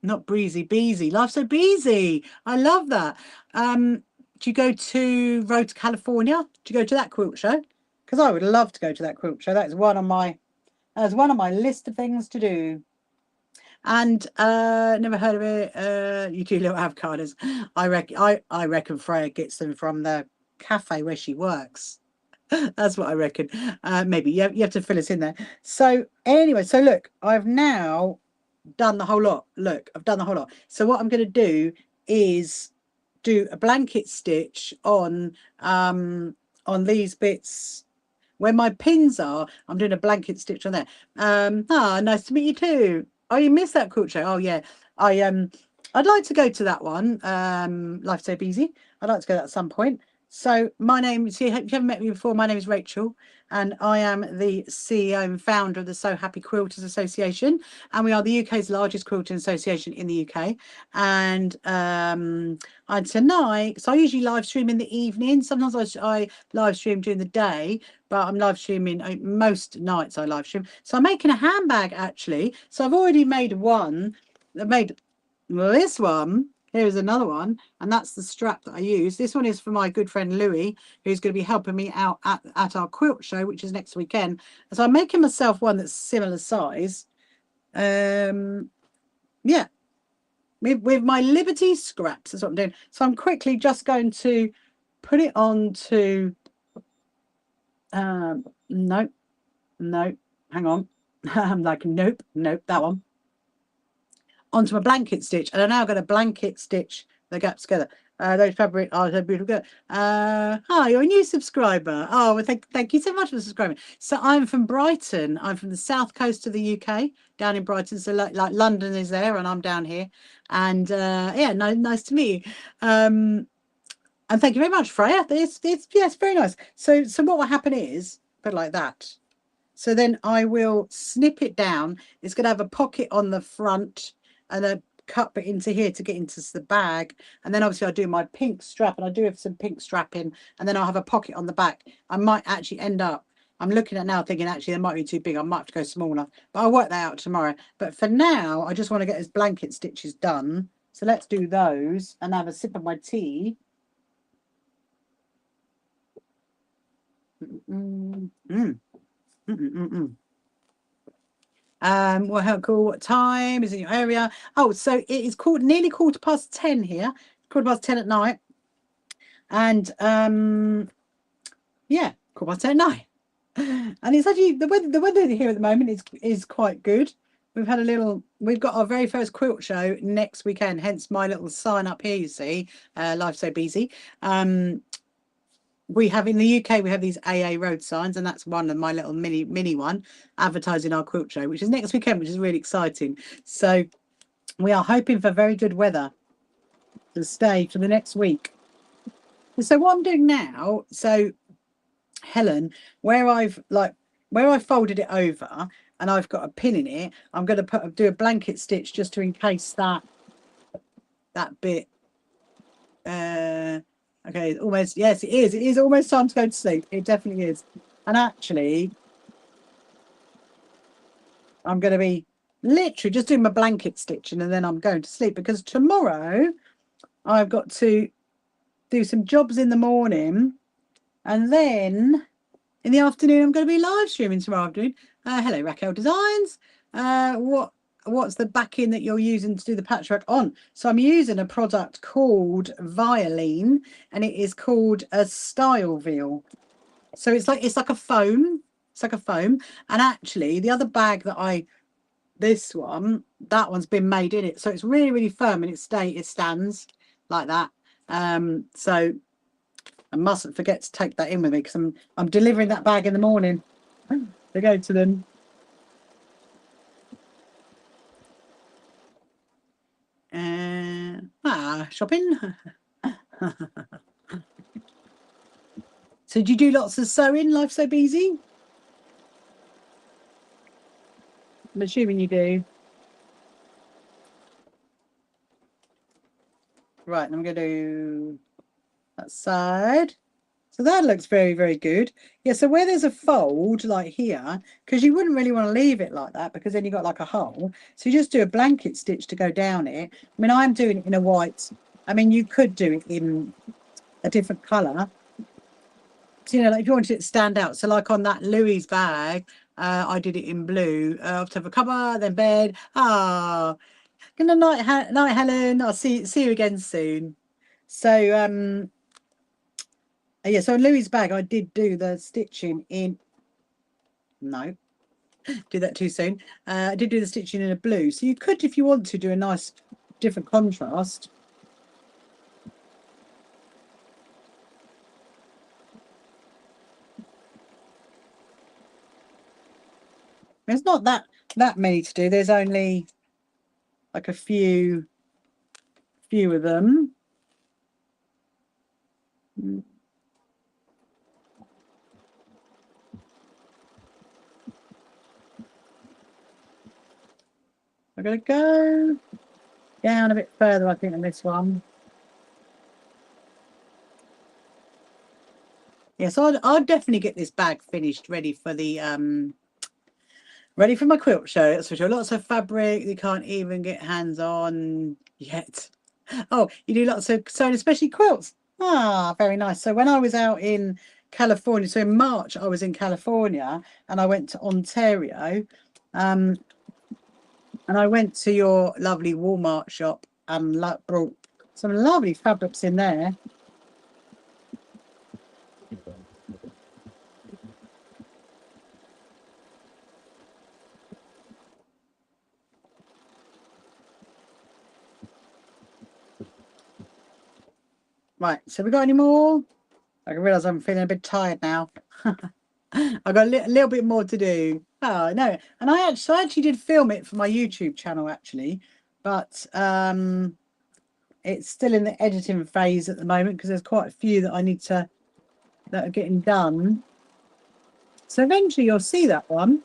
not breezy, beezy, Life So Beezy. I love that. Do you go to Road to California? Do you go to that quilt show? Because I would love to go to that quilt show. That's one on my list of things to do. And never heard of it. You do little avocados. I reckon Freya gets them from the cafe where she works. That's what I reckon. Maybe you have to fill us in there. So anyway, so look, I've now done the whole lot. Look, I've done the whole lot. So what I'm going to do is do a blanket stitch on these bits where my pins are. I'm doing a blanket stitch on there. Nice to meet you too. Oh, you missed that quilt show. Oh yeah. I'd like to go to that one. Life So Easy. I'd like to go at some point. So my name, see, if you haven't met me before, my name is Rachel, and I am the CEO and founder of the So Happy Quilters Association, and we are the UK's largest quilting association in the UK. And tonight, so I usually live stream in the evening. Sometimes I live stream during the day, but I'm live streaming most nights. I live stream. So I'm making a handbag actually. So I've already made one. I made this one. Here's another one, and that's the strap that I use. This one is for my good friend Louis, who's going to be helping me out at our quilt show, which is next weekend. So I'm making myself one that's similar size. Yeah, with my Liberty scraps. That's what I'm doing. So I'm quickly just going to put it on to. No, no, hang on. I'm like, nope, that one. onto my blanket stitch, and I'm now going to blanket stitch the gaps together. Those fabric are so beautiful. Hi, you're a new subscriber. Oh, well, thank you so much for subscribing. So I'm from Brighton. I'm from the south coast of the UK, down in Brighton. So like London is there, and I'm down here. And yeah, nice to meet you. And thank you very much, Freya. It's very nice. So what will happen is, put it like that. So then I will snip it down. It's going to have a pocket on the front and a cut bit into here to get into the bag. And then obviously I'll do my pink strap, and I do have some pink strapping, and then I'll have a pocket on the back. I might actually end up, I'm looking at now thinking actually they might be too big. I might have to go smaller, but I'll work that out tomorrow. But for now, I just want to get those blanket stitches done. So let's do those and have a sip of my tea. Well, how cool? What time is in your area? Oh, so it is nearly 10:15 here. 10:15 at night, and yeah, 10:15 at night. And it's actually the weather here at the moment is quite good. We've got our very first quilt show next weekend, hence my little sign up here, you see, Life So Busy. We have in the UK, we have these AA road signs, and that's one of my little mini one advertising our quilt show, which is next weekend, which is really exciting. So we are hoping for very good weather to stay for the next week. So what I'm doing now, so Helen, where I've folded it over and I've got a pin in it, I'm going to do a blanket stitch just to encase that bit. Okay, almost, yes, it is. It is almost time to go to sleep. It definitely is. And actually, I'm going to be literally just doing my blanket stitching, and then I'm going to sleep, because tomorrow I've got to do some jobs in the morning, and then in the afternoon I'm going to be live streaming tomorrow afternoon. Hello, Raquel Designs. What's the backing that you're using to do the patchwork on? So I'm using a product called Violin, and it is called a Style Veil. So it's like a foam. It's like a foam. And actually, the other bag that that one's been made in it. So it's really, really firm, and it stands like that. So I mustn't forget to take that in with me, because I'm delivering that bag in the morning to go to them. Shopping. So do you do lots of sewing? Life So Busy? I'm assuming you do. Right, I'm going to do that side. So that looks very, very good. Yeah, so where there's a fold like here, because you wouldn't really want to leave it like that, because then you've got like a hole. So you just do a blanket stitch to go down it. I mean, I'm doing it in a white. I mean, you could do it in a different colour. So, like if you wanted it to stand out. So like on that Louis bag, I did it in blue. After have a cover, then bed. Good night, Helen. I'll see you again soon. So yeah, so Louis' bag, I did do the stitching in. No, do that too soon. I did do the stitching in a blue. So you could, if you want to, do a nice different contrast. There's not that many to do. There's only like a few of them. I'm going to go down a bit further, I think, on this one. Yeah, so I'll definitely get this bag finished, ready for my quilt show. That's for sure. Lots of fabric you can't even get hands on yet. Oh, you do lots of sewing, especially quilts. Very nice. So when I was out in California, so in March I was in California, and I went to Ontario, and I went to your lovely Walmart shop and brought some lovely fabrics in there. Right, so we got any more? I realise I'm feeling a bit tired now. I've got a little bit more to do. Oh no, and I actually did film it for my YouTube channel actually, but it's still in the editing phase at the moment because there's quite a few that I need to that are getting done. So eventually you'll see that one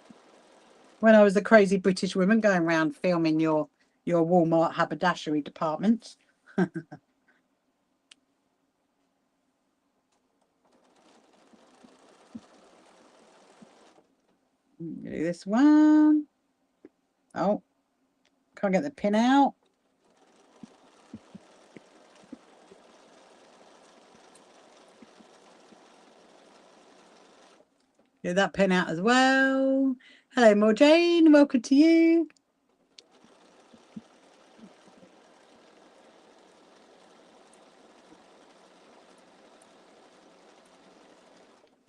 when I was a crazy British woman going around filming your Walmart haberdashery department. Do this one. Oh, can't get the pin out. Get that pin out as well. Hello, More Jane. Welcome to you.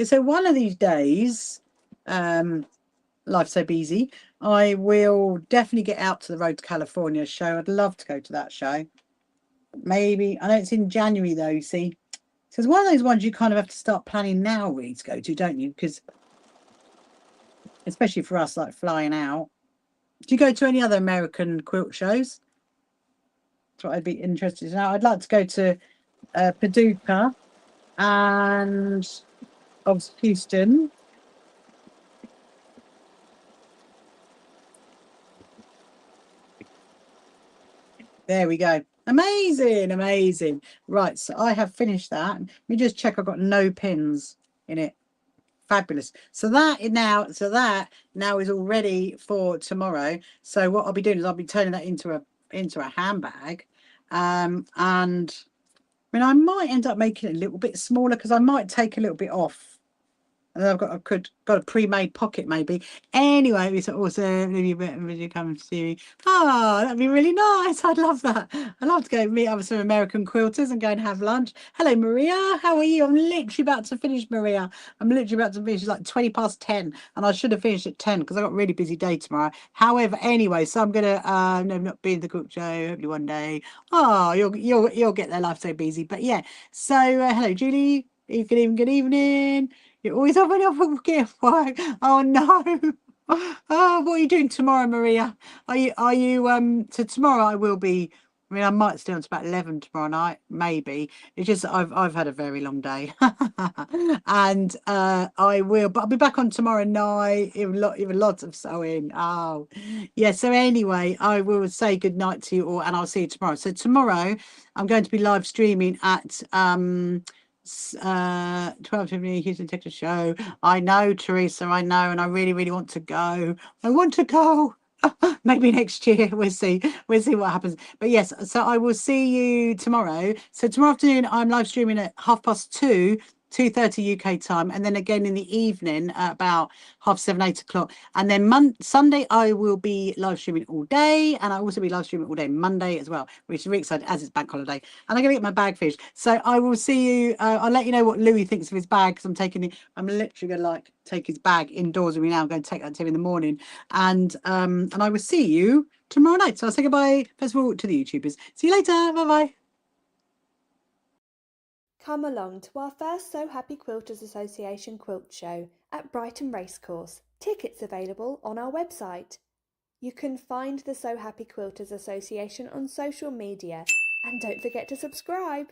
So one of these days, Life's So Easy, I will definitely get out to the Road to California show. I'd love to go to that show. Maybe, I know it's in January though, you see. So it's one of those ones you kind of have to start planning now really to go to, don't you? Because especially for us, like flying out. Do you go to any other American quilt shows? That's what I'd be interested in. Now, I'd like to go to Paducah and of Houston. There we go. Amazing, amazing. Right, so I have finished that. Let me just check I've got no pins in it. Fabulous. So that now is all ready for tomorrow. So what I'll be doing is I'll be turning that into a handbag. And I mean I might end up making it a little bit smaller because I might take a little bit off. And then I've got a pre-made pocket maybe. Anyway, it's awesome. If you come and see me. Oh, that'd be really nice. I'd love that. I'd love to go meet up with some American quilters and go and have lunch. Hello, Maria. How are you? I'm literally about to finish, Maria. I'm literally about to finish. It's like 10:20, and I should have finished at 10 because I got a really busy day tomorrow. However, anyway, so I'm gonna no, not be in the cook show. Hopefully one day. Oh, you'll get their life so busy. But yeah. So hello, Julie. Good evening. You're always having off work. Oh no. Oh, what are you doing tomorrow, Maria? Are you so tomorrow I will be, I mean I might stay on to about 11 tomorrow night, maybe. It's just I've had a very long day. And I will, but I'll be back on tomorrow night, even lots of sewing. Oh yeah, so anyway, I will say good night to you all and I'll see you tomorrow. So tomorrow I'm going to be live streaming at 12:50 Houston, Texas show. I know, Teresa, I know, and I really, really want to go. I want to go. Maybe next year. We'll see. We'll see what happens. But yes, so I will see you tomorrow. So tomorrow afternoon, I'm live streaming at 2:30, 2:30 UK time, and then again in the evening at about 7:30, 8 o'clock. And then Sunday, I will be live streaming all day, and I'll also be live streaming all day Monday as well, which is really exciting as it's bank holiday. And I'm going to get my bag finished. So I will see you. I'll let you know what Louis thinks of his bag because I'm literally going to like take his bag indoors with me now. I'm going to take that to him in the morning, and I will see you tomorrow night. So I'll say goodbye first of all to the YouTubers. See you later. Bye bye. Come along to our first So Happy Quilters Association quilt show at Brighton Racecourse. Tickets available on our website. You can find the So Happy Quilters Association on social media and don't forget to subscribe.